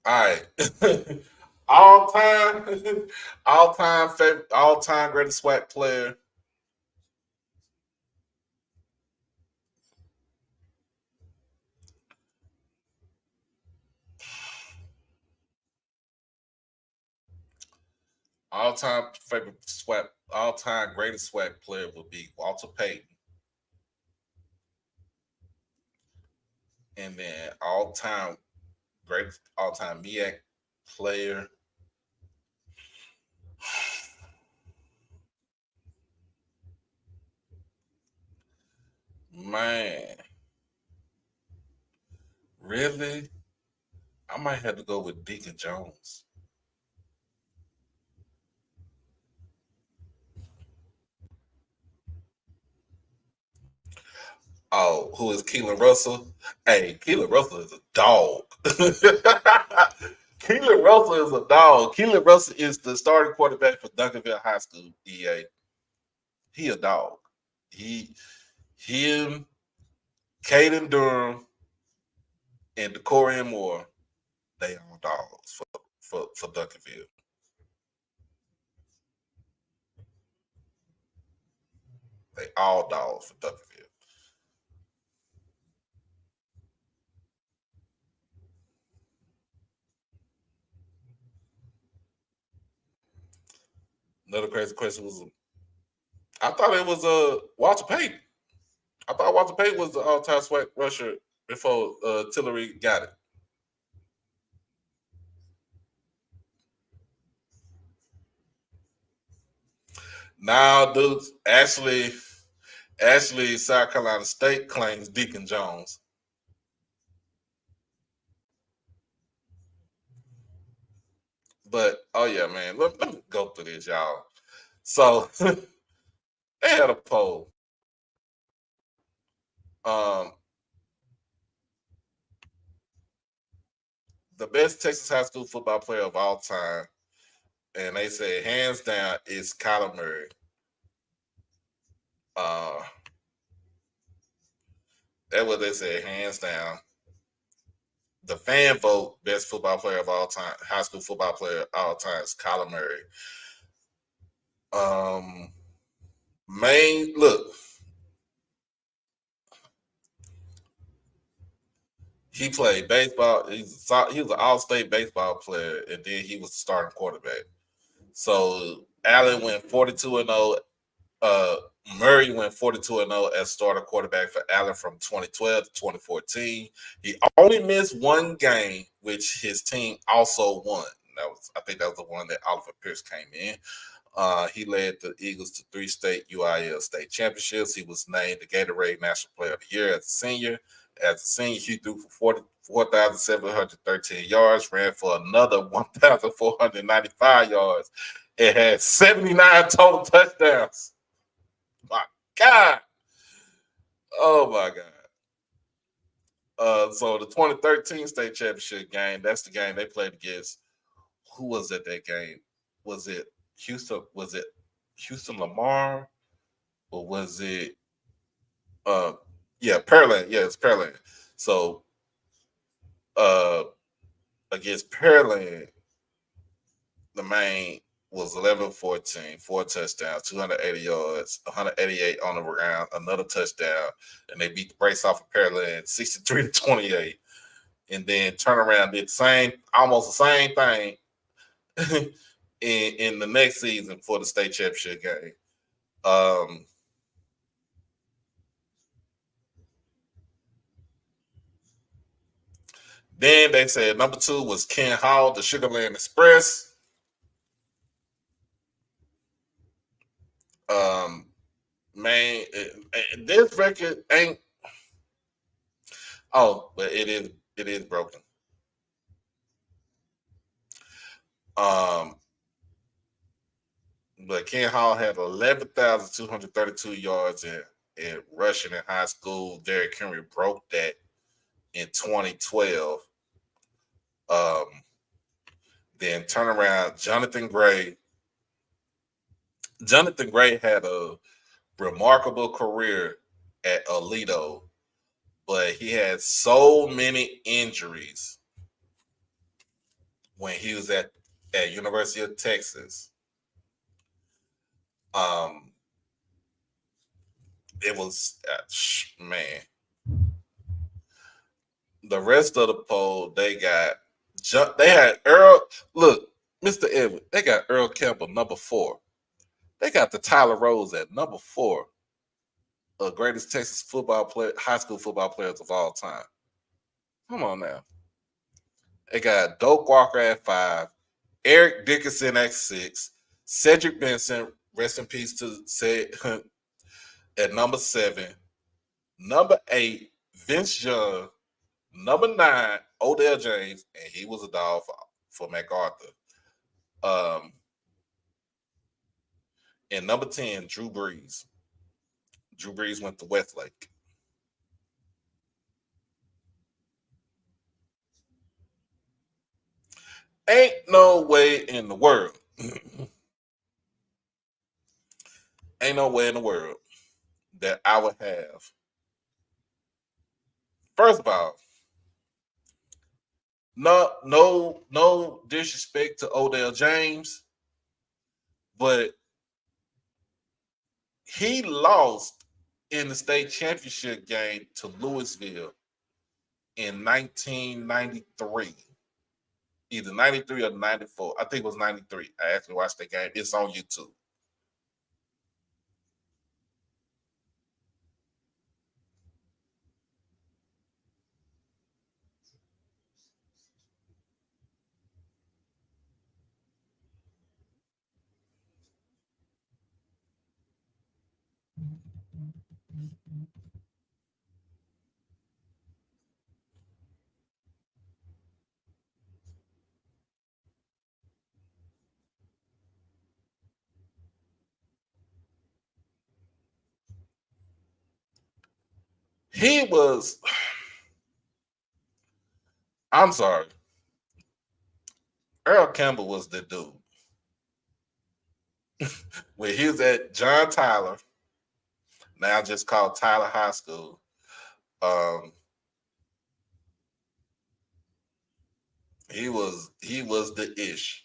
All right, all time, all time favorite, all time greatest SWAC player. All time favorite SWAC, all time greatest SWAC player would be Walter Payton, and then all time greatest all time MEAC player. Man, really? I might have to go with Deacon Jones. Oh, who is Keelan Russell? Hey, Keelan Russell is a dog. Keelan Russell is a dog. Keelan Russell is the starting quarterback for Duncanville High School. EA. He a dog. He, him, Caden Durham, and Decorian Moore. They all dogs for Duncanville. They all dogs for Duncanville. Another crazy question was, I thought it was Walter Payton. I thought Walter Payton was the all-time SWAC rusher before Tillery got it. Now, dudes, actually, South Carolina State claims Deacon Jones. But oh yeah, man, let me go through this, y'all. So they had a poll. Um, the best Texas high school football player of all time, and they said hands down is Kyler Murray. Uh, that's what they said, hands down. The fan vote best football player of all time, high school football player of all time is Kyler Murray. Um, main look, He played baseball. He was an all-state baseball player, and then he was the starting quarterback. So Allen went 42-0. Murray went 42-0 as starter quarterback for Allen from 2012 to 2014. He only missed one game, which his team also won. I think that was the one that Oliver Pierce came in. He led the Eagles to 3 state UIL state championships. He was named the Gatorade National Player of the Year as a senior. As a senior, he threw for 4,713 yards, ran for another 1,495 yards, and had 79 total touchdowns. My God. Oh, my God. So the 2013 state championship game, that's the game they played against. Who was at that game? Was it Houston? Was it Houston Lamar? Or was it Pearland? Yeah, it's Pearland. So against Pearland, the main was 11-14, 4 touchdowns, 280 yards, 188 on the ground, another touchdown, and they beat the brakes off of Pearland 63-28. And then turn around, did almost the same thing in the next season for the state championship game. Then they said number 2 was Ken Hall, the Sugarland Express. Man, this record ain't. Oh, but it is broken. But Ken Hall had 11,232 yards in rushing in high school. Derrick Henry broke that in 2012. Then turn around, Jonathan Gray. Jonathan Gray had a remarkable career at Aledo, but he had so many injuries when he was at University of Texas. It was man. The rest of the poll, they had Earl. Look, Mr. Edward, they got Earl Campbell number 4. They got the Tyler Rose at number 4. Greatest Texas high school football players of all time. Come on now. They got Doak Walker at 5, Eric Dickinson at 6, Cedric Benson, rest in peace to say at number 7, number 8, Vince Young, number 9, Odell James, and he was a dog for MacArthur. And number 10, Drew Brees. Drew Brees went to Westlake. Ain't no way in the world. Ain't no way in the world that I would have. First of all, no disrespect to Odell James, but he lost in the state championship game to Louisville in 1993. Either 93 or 94. I think it was 93. I actually watched that game. It's on YouTube. I'm sorry. Earl Campbell was the dude. When he was at John Tyler, now just called Tyler High School, he was the ish.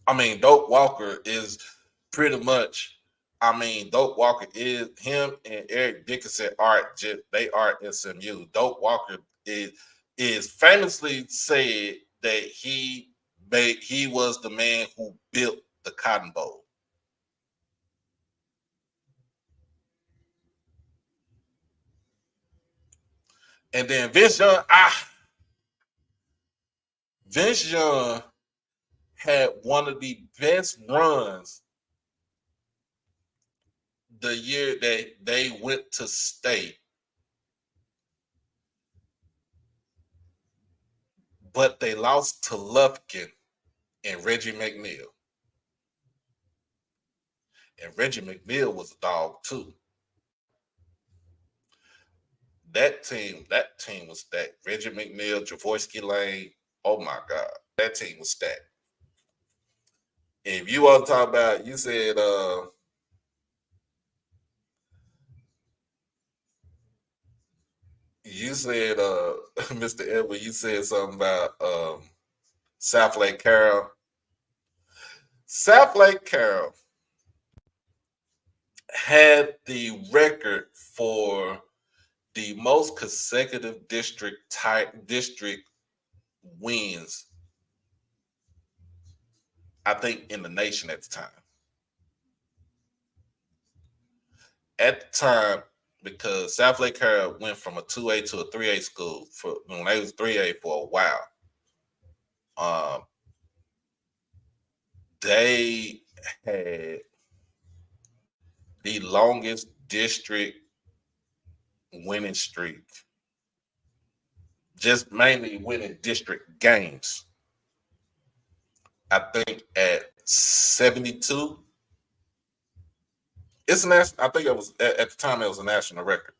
I mean, Doak Walker is pretty much I mean, Doak Walker is him and Eric Dickinson are they are SMU. Doak Walker is famously said that he was the man who built the Cotton Bowl. And then Vince Young had one of the best runs the year that they went to state, but they lost to Lufkin and Reggie McNeil. And Reggie McNeil was a dog too. That team was stacked. Reggie McNeil, Javorsky Lane. Oh my God, that team was stacked. If you want to talk about, you said Mr. Edward, you said something about South Lake Carroll. South Lake Carroll had the record for the most consecutive district wins, I think, in the nation at the time. At the time, because South Lake Carroll went from a 2A to a 3A school for when they was 3A for a while. They had the longest district winning streak, just mainly winning district games. I think at 72. It's a national. I think it was at the time it was a national record.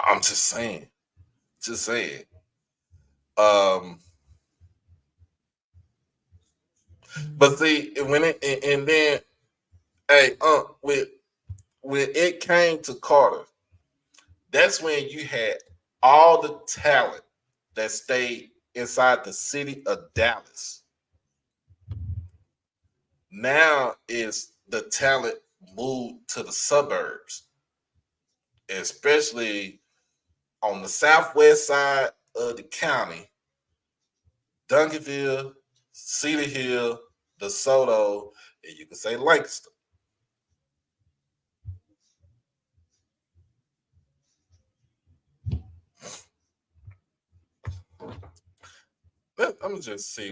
I'm just saying. But see, and then, hey, when it came to Carter, that's when you had all the talent that stayed inside the city of Dallas. Now is the talent moved to the suburbs, especially on the southwest side of the county, Duncanville, Cedar Hill, DeSoto, and you can say Lancaster. Let me just see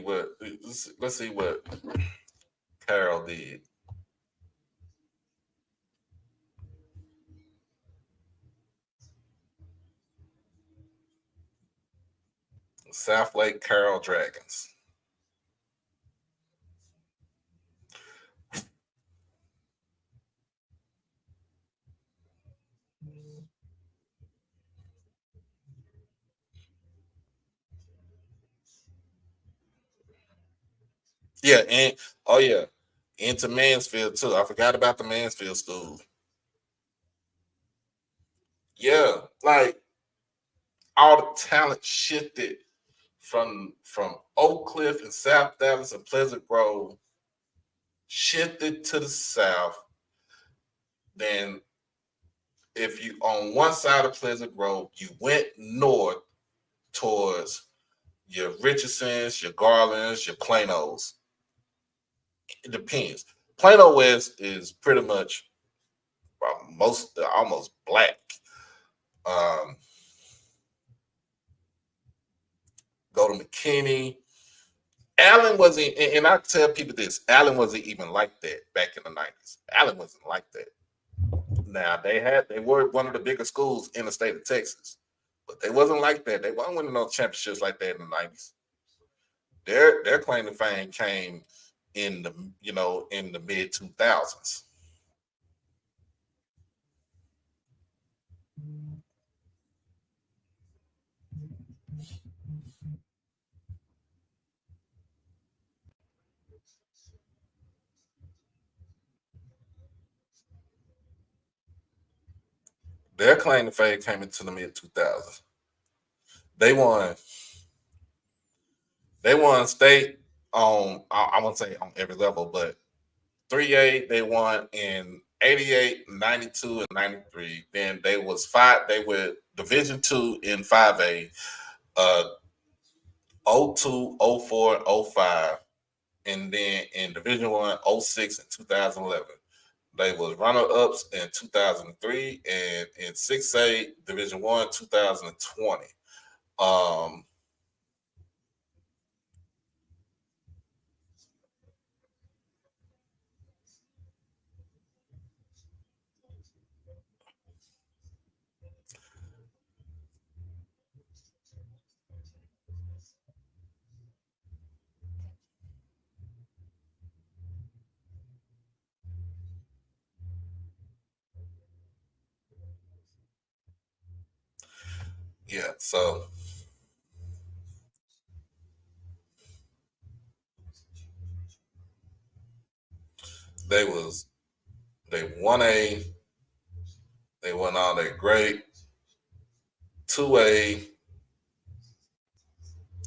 let's see what Carroll did. South Lake Carroll Dragons. Yeah, and oh yeah, into Mansfield too. I forgot about the Mansfield school. Yeah, like all the talent shifted from Oak Cliff and South Dallas and Pleasant Grove, shifted to the south. Then if you on one side of Pleasant Grove, you went north towards your Richardsons, your Garlands, your Planos. It depends. Plano West is pretty much almost black. Um, go to McKinney. Allen wasn't, and I tell people this: Allen wasn't even like that back in the 90s. Allen wasn't like that. Now they were one of the bigger schools in the state of Texas, but they wasn't like that. They weren't winning no championships like that in the 90s. Their claim to fame came in the in the mid 2000s. Their claim to fame came into the mid 2000s. They won state on, I won't say on every level, but 3A they won in 88, 92, and 93. Then they were Division 2 in 5A, 02, 04, 05, and then in Division 1, 06 and 2011. They was runner-ups in 2003 and in 6A Division 1, 2020. Yeah, so they won all that great. 2A,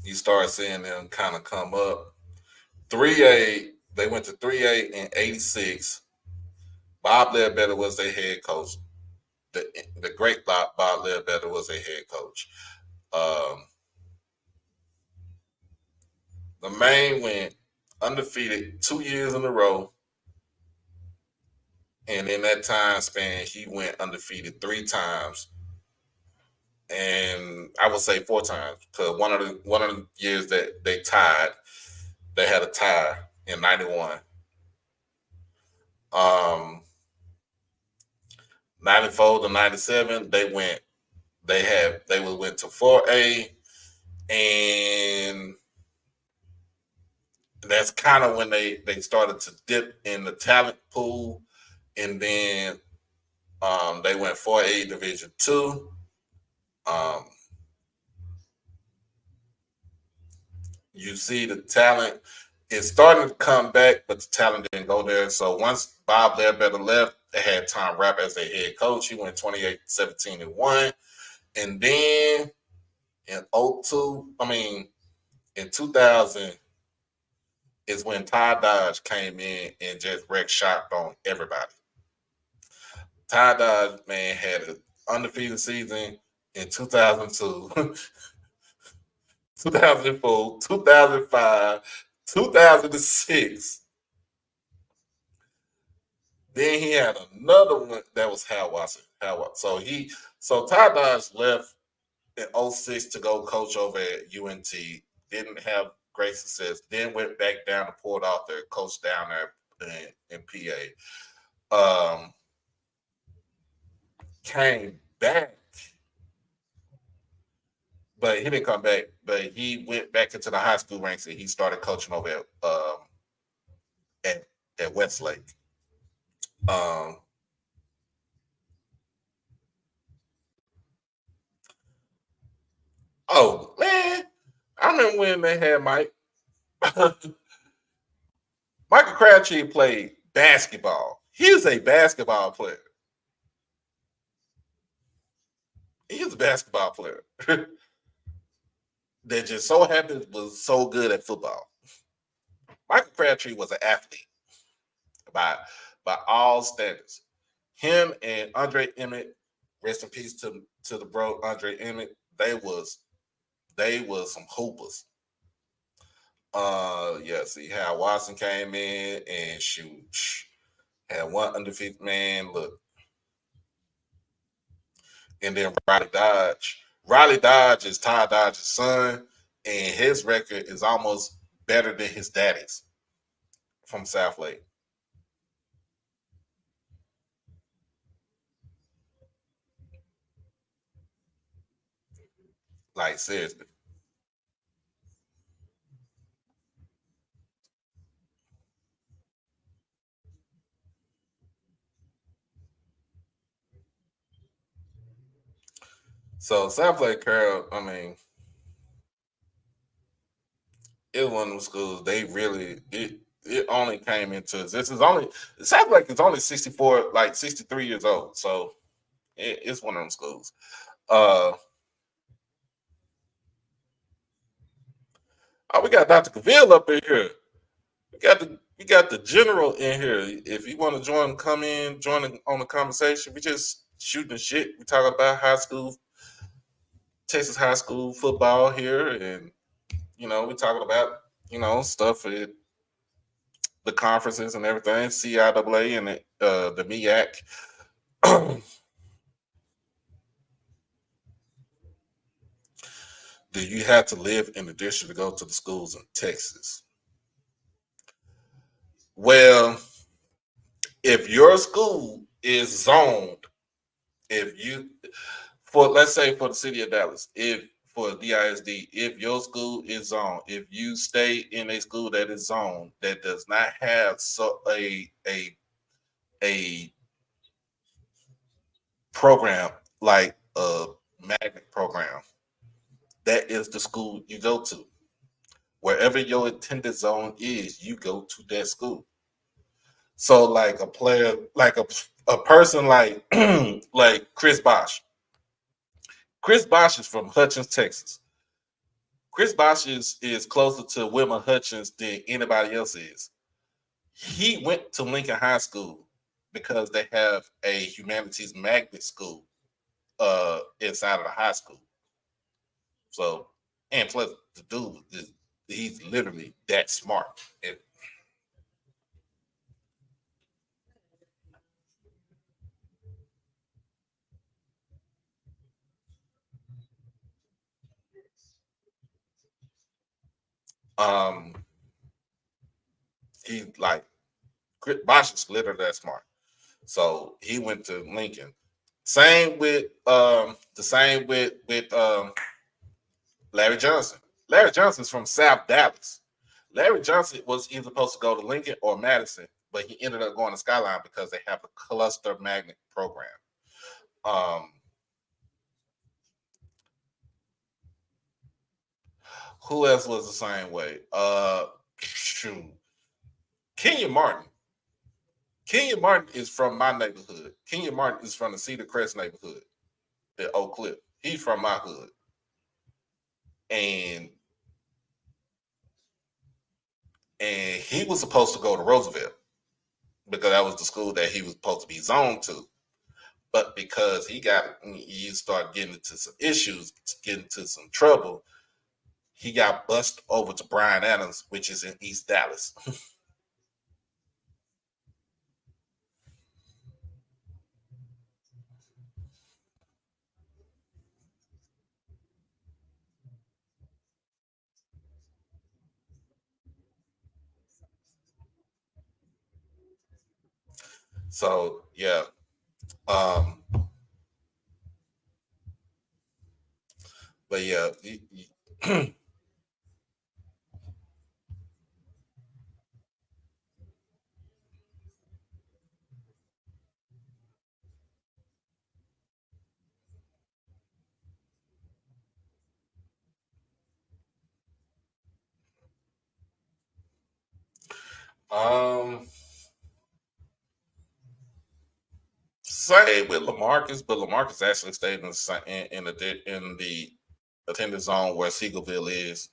you start seeing them kind of come up. 3A, they went to 3A in 86. Bob Ledbetter was their head coach. The great Bob Ledbetter was their head coach. The Maine went undefeated 2 years in a row. And in that time span, he went undefeated 3 times. And I would say 4 times, because one of the years that they tied, they had a tie in 91. 94 to 97, they went to 4A, and that's kind of when they started to dip in the talent pool, and then they went 4A Division 2. You see the talent is starting to come back, but the talent didn't go there. So once Bob Ledbetter left, they had Tom Rapp as their head coach. He went 28, 17, and 1. And then in 2000 is when Ty Dodge came in and just wrecked shop on everybody. Ty Dodge, man, had an undefeated season in 2002. 2004, 2005, 2006. Then he had another one that was Hal Watson. So Ty Dodge left in 06 to go coach over at UNT. Didn't have great success. Then went back down to Port Arthur, coached down there in PA. Came back. But he didn't come back. But he went back into the high school ranks and he started coaching over at Westlake. Oh man, I remember when they had Mike. Michael Crabtree played basketball. He was a basketball player. He was a basketball player. That just so happened was so good at football. Michael Crabtree was an athlete by all standards. Him and Andre Emmett, rest in peace to the bro Andre Emmett. They was some hoopers. See how Watson came in and had one undefeated man. Look, and then Riley Dodge. Riley Dodge is Ty Dodge's son, and his record is almost better than his daddy's from South Lake. Like, seriously. So South Lake Carroll, it was one of them schools. They really it only came into this is only South Lake is only 63 years old. So It's one of them schools. We got Dr. Cavill up in here. We got the general in here. If you want to come in, join on the conversation. We just shooting shit. We talk about Texas high school football here, and we talking about stuff at the conferences and everything, CIAA and the MEAC. Do you have to live in the district to go to the schools in Texas? Well, if your school is zoned, let's say for the city of Dallas, for DISD, if your school is zoned, if you stay in a school that is zoned that does not have a program like a magnet program, that is the school you go to. Wherever your attendance zone is, you go to that school. So like a player, like a person like like Chris Bosh. Chris Bosh is from Hutchins, Texas. Chris Bosh is closer to Wilma Hutchins than anybody else is. He went to Lincoln High School because they have a humanities magnet school inside of the high school. So, and plus the dude he's literally that smart. He like Bosch is literally that smart. So he went to Lincoln. Same with Larry Johnson. Larry Johnson's from South Dallas. Larry Johnson was either supposed to go to Lincoln or Madison, but he ended up going to Skyline because they have a cluster magnet program. Who else was the same way? Kenyon Martin. Kenyon Martin is from my neighborhood. Kenyon Martin is from the Cedar Crest neighborhood at Oak Cliff. He's from my hood. And he was supposed to go to Roosevelt because that was the school that he was supposed to be zoned to. But because he started getting into some issues, getting into some trouble, he got bussed over to Bryan Adams, which is in East Dallas. So yeah. But yeah. Same with LaMarcus, but LaMarcus actually stayed in the attendance zone where Seagoville is.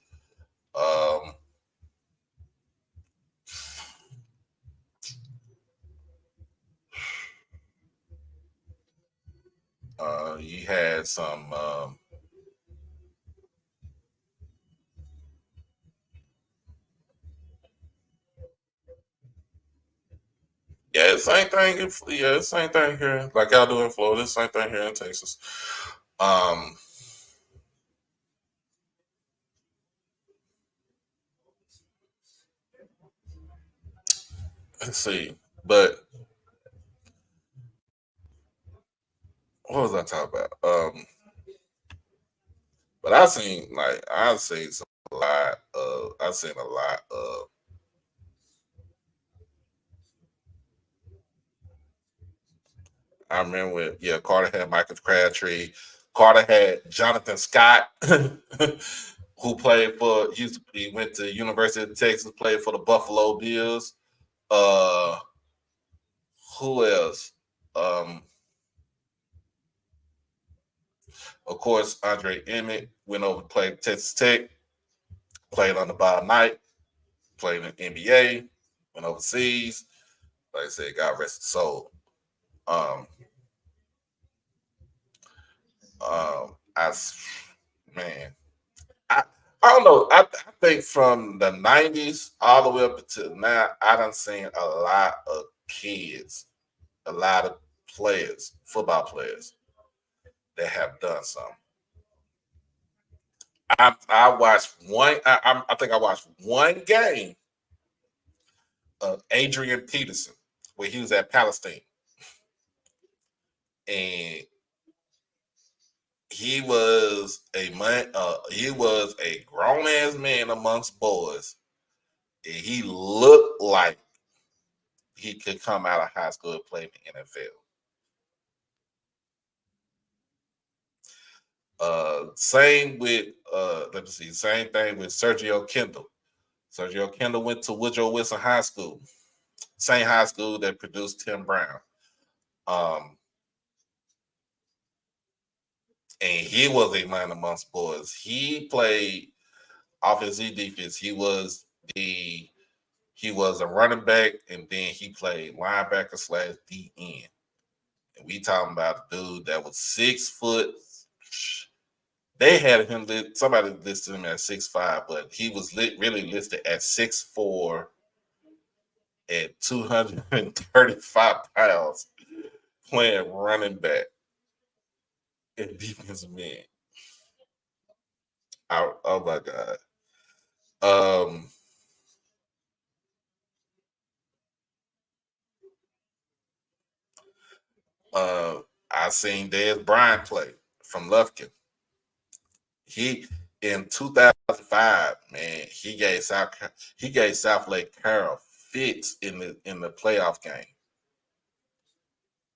You had some yeah, same thing. Same thing here. Like y'all do in Florida, same thing here in Texas. Let's see. But what was I talking about? But I've seen a lot of I remember when Carter had Michael Crabtree. Carter had Jonathan Scott, who he went to University of Texas, played for the Buffalo Bills. Who else? Of course, Andre Emmett went over to play Texas Tech, played on the Bob Knight, played in the NBA, went overseas. Like I said, God rest his soul. Um, I man, I don't know. I think from the 90s all the way up until now, I done seen a lot of kids, a lot of players, football players that have done something. I watched one. I think I watched one game of Adrian Peterson where he was at Palestine, and he was a man. He was a grown ass man amongst boys, and he looked like he could come out of high school and play in the NFL. Same with let me see. Same thing with Sergio Kendall. Sergio Kendall went to Woodrow Wilson High School, same high school that produced Tim Brown. Um, and he was a man amongst boys. He played offensive defense. He was a running back, and then he played linebacker slash DN. And we talking about a dude that was 6 foot. They had him somebody listed him at 6'5", but he was really listed at 6'4" at 235 pounds, playing running back and defensive man. Oh my God. I seen Dez Bryant play from Lufkin. He in 2005, man, he gave South Lake Carroll fits in the playoff game,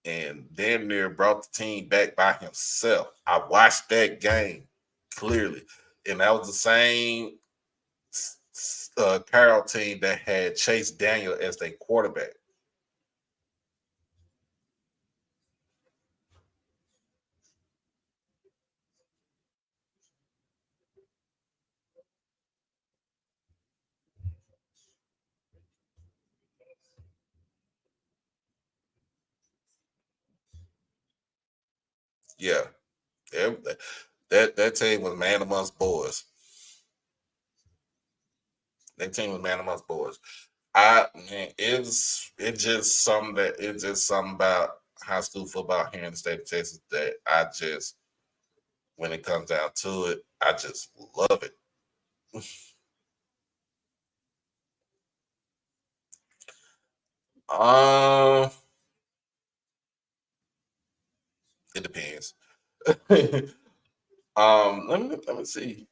and damn near brought the team back by himself. I watched that game clearly, and that was the same Carroll team that had Chase Daniel as their quarterback. Yeah, that team was man amongst boys. That team was man amongst boys. It's just something about high school football here in the state of Texas that I just, when it comes down to it, I just love it. um, it depends. Let me see.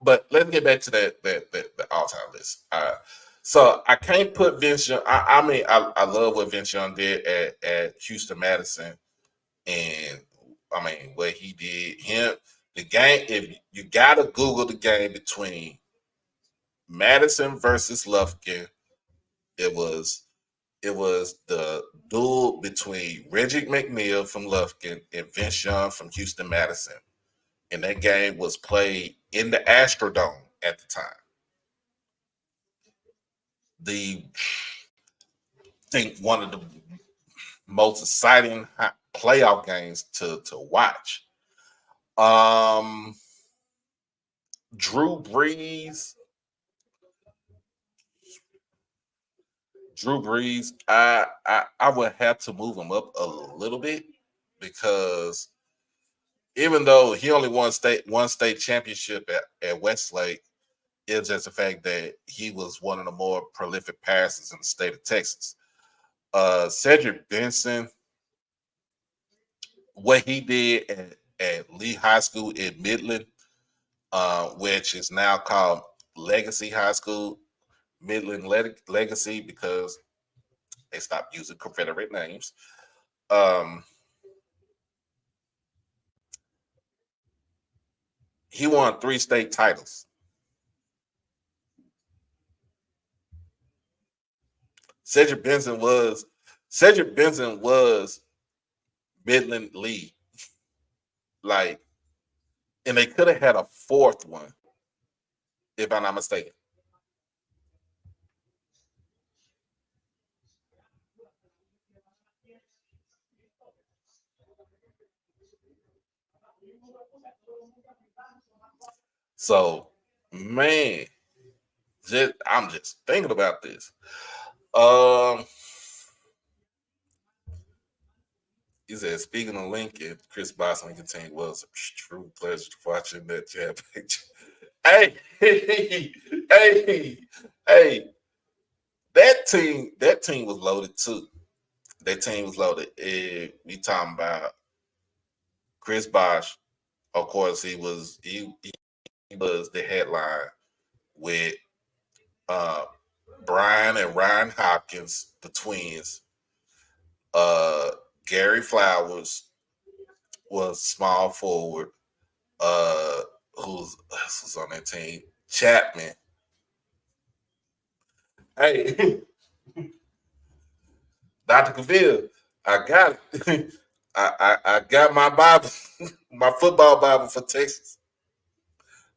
But let's get back to that the all time list. So I can't put Vince Young. I mean, I love what Vince Young did at Houston Madison, and I mean what he did. The game. If you gotta Google the game between Madison versus Lufkin, it was the duel between Reggie McNeil from Lufkin and Vince Young from Houston Madison, and that game was played in the Astrodome at the time. The I think one of the most exciting playoff games to watch. Um, Drew Brees. I would have to move him up a little bit because even though he only won state championship at Westlake, it's just the fact that he was one of the more prolific passers in the state of Texas. Cedric Benson, what he did at Lee High School in Midland, which is now called Legacy High School, Midland Legacy, because they stopped using Confederate names. He won 3 state titles. Cedric Benson was Midland Lee. Like, and they could have had a fourth one, if I'm not mistaken. So, man, I'm just thinking about this. He said, speaking of Lincoln, Chris Bosh Lincoln team was a true pleasure watching that chat picture. Hey, hey, that team was loaded too. That team was loaded. We talking about Chris Bosh. Of course, he was the headline with Brian and Ryan Hopkins, the twins. Gary Flowers was small forward. Who's on that team? Chapman. Hey, Dr. Cavill, I got it. I got my Bible, my football Bible for Texas.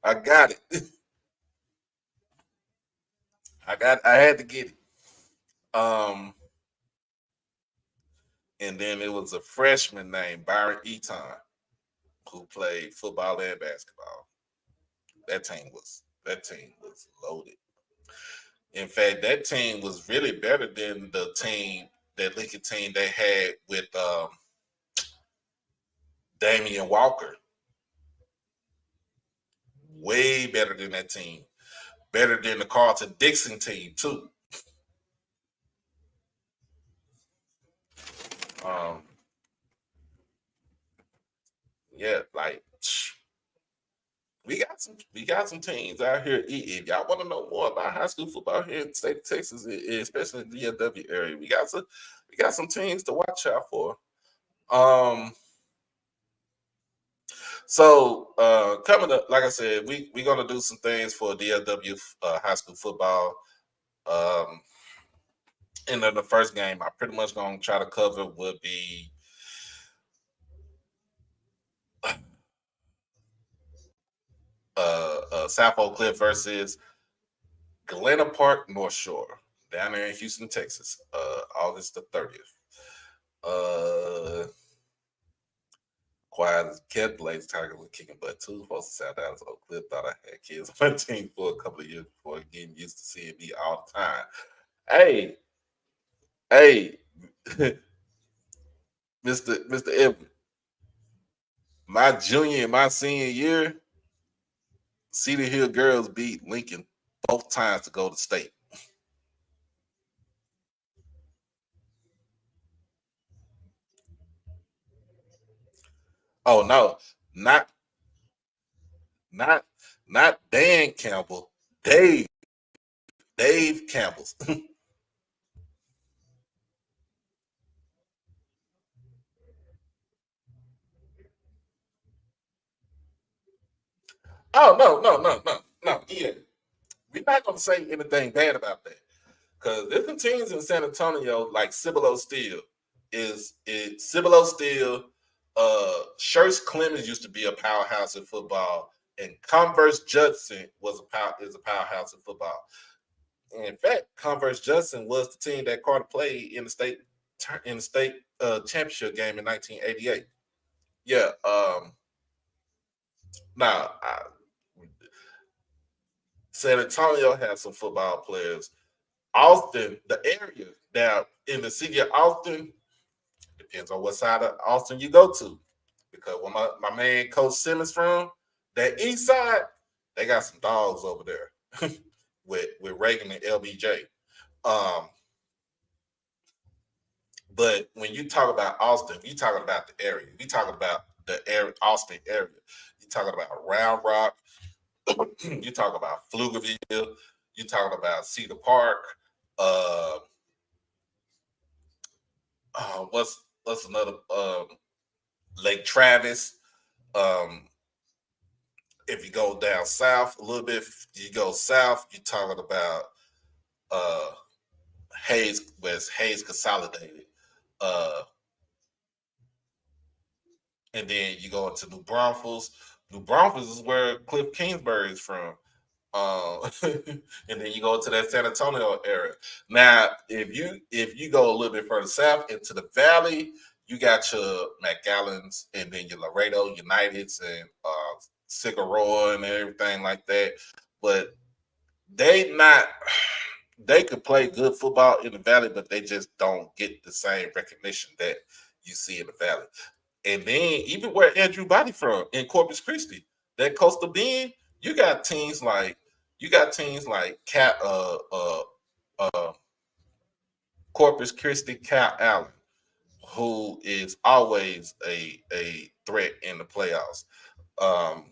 I got it. I had to get it. And then it was a freshman named Byron Eaton who played football and basketball. That team was loaded. In fact, that team was really better than the team, that Lincoln team they had with Damian Walker. Way better than that team. Better than the Carlton Dixon team, too. Yeah, like we got some teams out here. If y'all want to know more about high school football here in the state of Texas, especially in the DFW area, we got some teams to watch out for. So coming up, like I said, we're gonna do some things for DFW high school football. And then the first game I pretty much gonna try to cover would be South Oak Cliff versus Galena Park North Shore down there in Houston, Texas, August the 30th. Quiet as kept Blaze Tiger was kicking butt too. Supposed to sound out as Oak Cliff. Thought I had kids on my team for a couple of years before getting used to seeing me all the time. Hey, Mr. Edward, my junior and my senior year, Cedar Hill girls beat Lincoln both times to go to state. Oh no, not Dan Campbell, Dave Campbell. Oh no. Yeah, we're not gonna say anything bad about that because there's some teams in San Antonio like Cibolo Steel. Cibolo Steel? Schertz Clemens used to be a powerhouse in football, and Converse Judson is a powerhouse in football. And in fact, Converse Judson was the team that Carter played in the state championship game in 1988. Yeah. Now, San Antonio has some football players. Austin, the area now in the city of Austin, depends on what side of Austin you go to. Because where my man Coach Simmons from, that east side, they got some dogs over there with Reagan and LBJ. But when you talk about Austin, you talking about the area. We talking about the area, Austin area. You talking about Round Rock. You talk about Pflugerville. You talking about Cedar Park. What's another Lake Travis? If you go down south a little bit, you go south. You're talking about Hayes Consolidated. and then you go into New Braunfels. New Braunfels is where Cliff Kingsbury is from. And then you go to that San Antonio area. Now, if you go a little bit further south into the valley, you got your McAllens and then your Laredo Uniteds and Cigarroa and everything like that. But they could play good football in the valley, but they just don't get the same recognition that you see in the valley. And then even where Andrew Body from in Corpus Christi, that Coastal Bend, you got teams like Corpus Christi Cal Allen, who is always a threat in the playoffs. Um,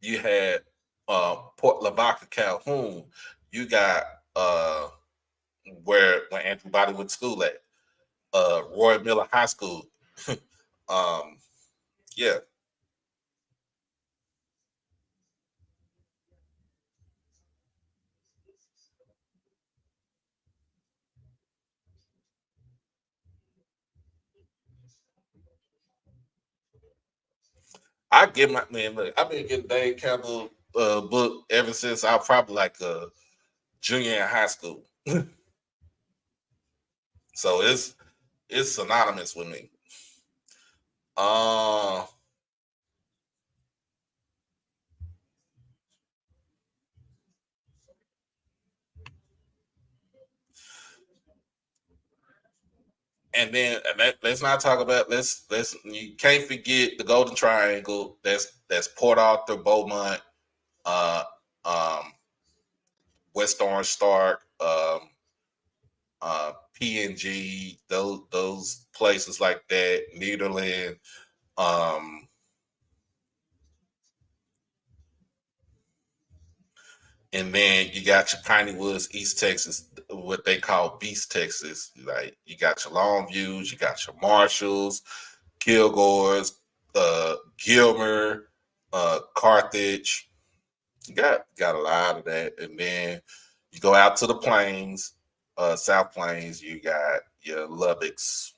you had Port Lavaca Calhoun. You got where Andrew Body went to school at, Roy Miller High School. um, yeah, I get my man. Look, I've been getting Dave Campbell book ever since I was probably like a junior in high school. So it's synonymous with me. Uh, let's not talk about let's you can't forget the Golden Triangle. That's Port Arthur, Beaumont, uh, um, West Orange, Stark, PNG, those places like that, Nederland, um, and then you got your Piney Woods, East Texas, what they call Beast Texas. Like you got your Longviews, you got your Marshalls, Kilgores, Gilmer, Carthage. You got a lot of that, and then you go out to the plains, South Plains. You got your Lubbocks,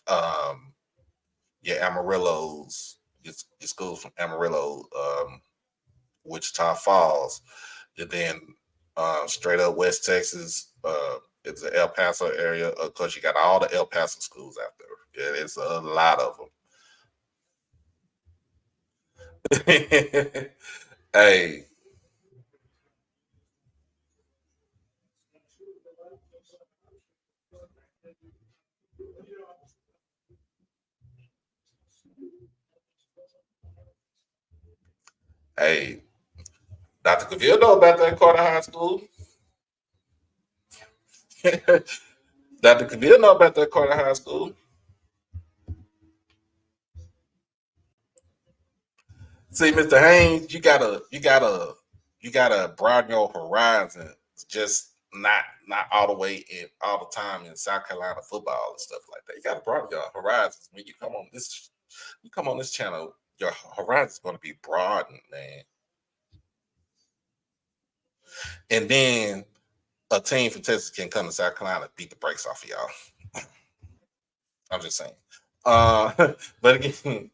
um, your Amarillos. Your schools from Amarillo, Wichita Falls, and then straight up West Texas. It's the El Paso area. Of course, you got all the El Paso schools out there. Yeah, it's a lot of them. Hey, hey, Dr. Cavill know about that Carter High School. Dr. Cavill know about that Carter High School. See, Mr. Haynes, you gotta broaden your horizon. Just not all the way in all the time in South Carolina football and stuff like that. You gotta broaden your horizons when you come on this channel, your horizon's gonna be broadened, man. And then a team from Texas can come to South Carolina and beat the brakes off of y'all. I'm just saying. But again,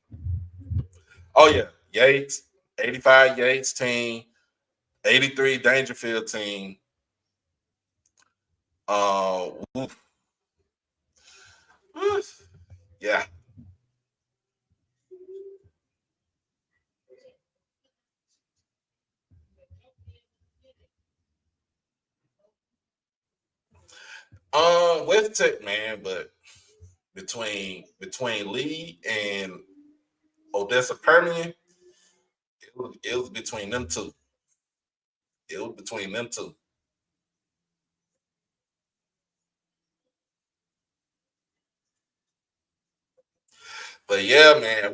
oh yeah, Yates, 85 Yates team, 83 Dangerfield team. Uh, oof, oof, yeah. West Tech, man, but between Lee and Odessa Permian, it was between them two. It was between them two. But yeah, man,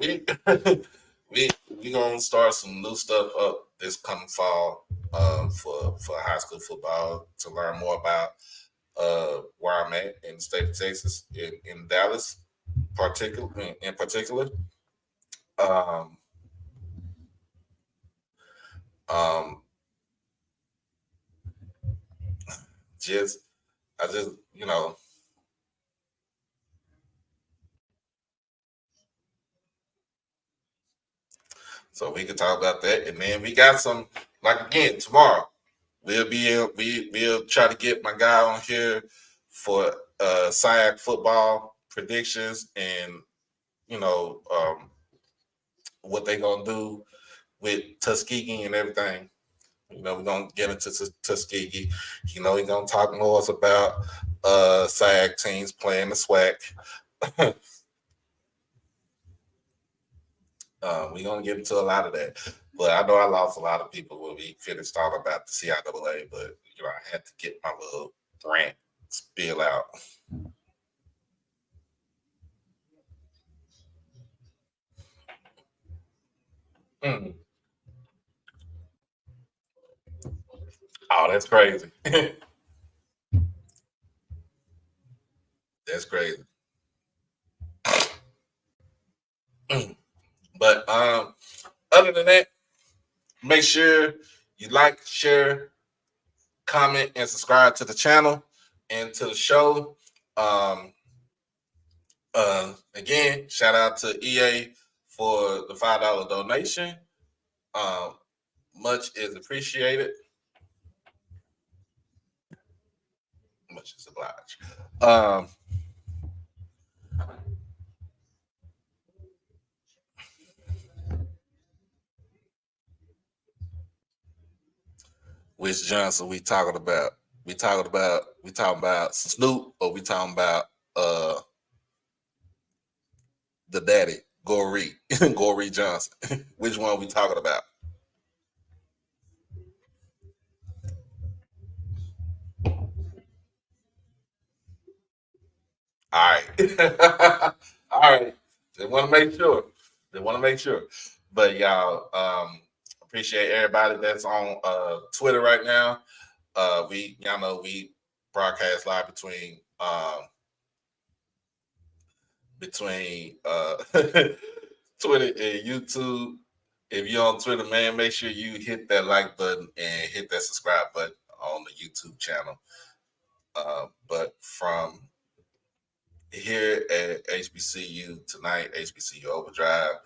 we we gonna start some new stuff up this coming fall for high school football to learn more about where I'm at in the state of Texas in Dallas, particular. Um, um, just I just So we can talk about that. And then we got some, like again, tomorrow. We'll try to get my guy on here for SIAC football predictions and what they gonna do with Tuskegee and everything. We're gonna get into Tuskegee. He's gonna talk more about SIAC teams playing the SWAC. We're gonna get into a lot of that. But I know I lost a lot of people when we finished talking about the CIAA, but I had to get my little rant spill out. Mm. Oh, that's crazy. That's crazy. But other than that, make sure you like, share, comment, and subscribe to the channel and to the show. Again, shout out to EA for the $5 donation. Much is appreciated. Much is obliged. Which Johnson we talking about? We talking about Snoop, or we talking about the daddy, Goree Johnson? Which one we talking about? All right. All right. They want to make sure. But y'all, appreciate everybody that's on Twitter right now. We broadcast live between Twitter and YouTube. If you're on Twitter, man, make sure you hit that like button and hit that subscribe button on the YouTube channel. But from here at HBCU tonight, HBCU Overdrive,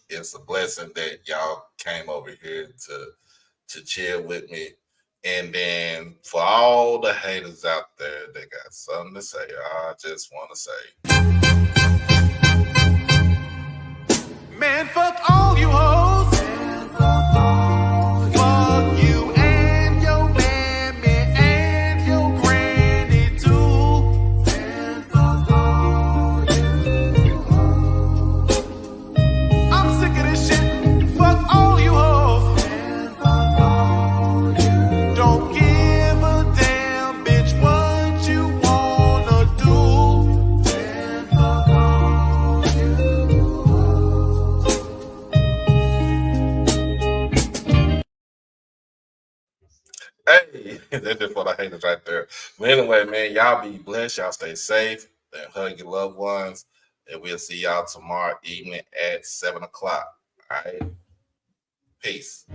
it's a blessing that y'all came over here to chill with me. And then for all the haters out there that got something to say, I just want to say, Man, fuck all you hoes. Fuck you and your mammy and your granny too. I'm sick of this shit. Fuck all you hoes. Don't give a damn, bitch, what you wanna do. hey, that's just for the haters right there. But anyway, man, y'all be blessed. Y'all stay safe and hug your loved ones. And we'll see y'all tomorrow evening at 7 o'clock. All right. Peace.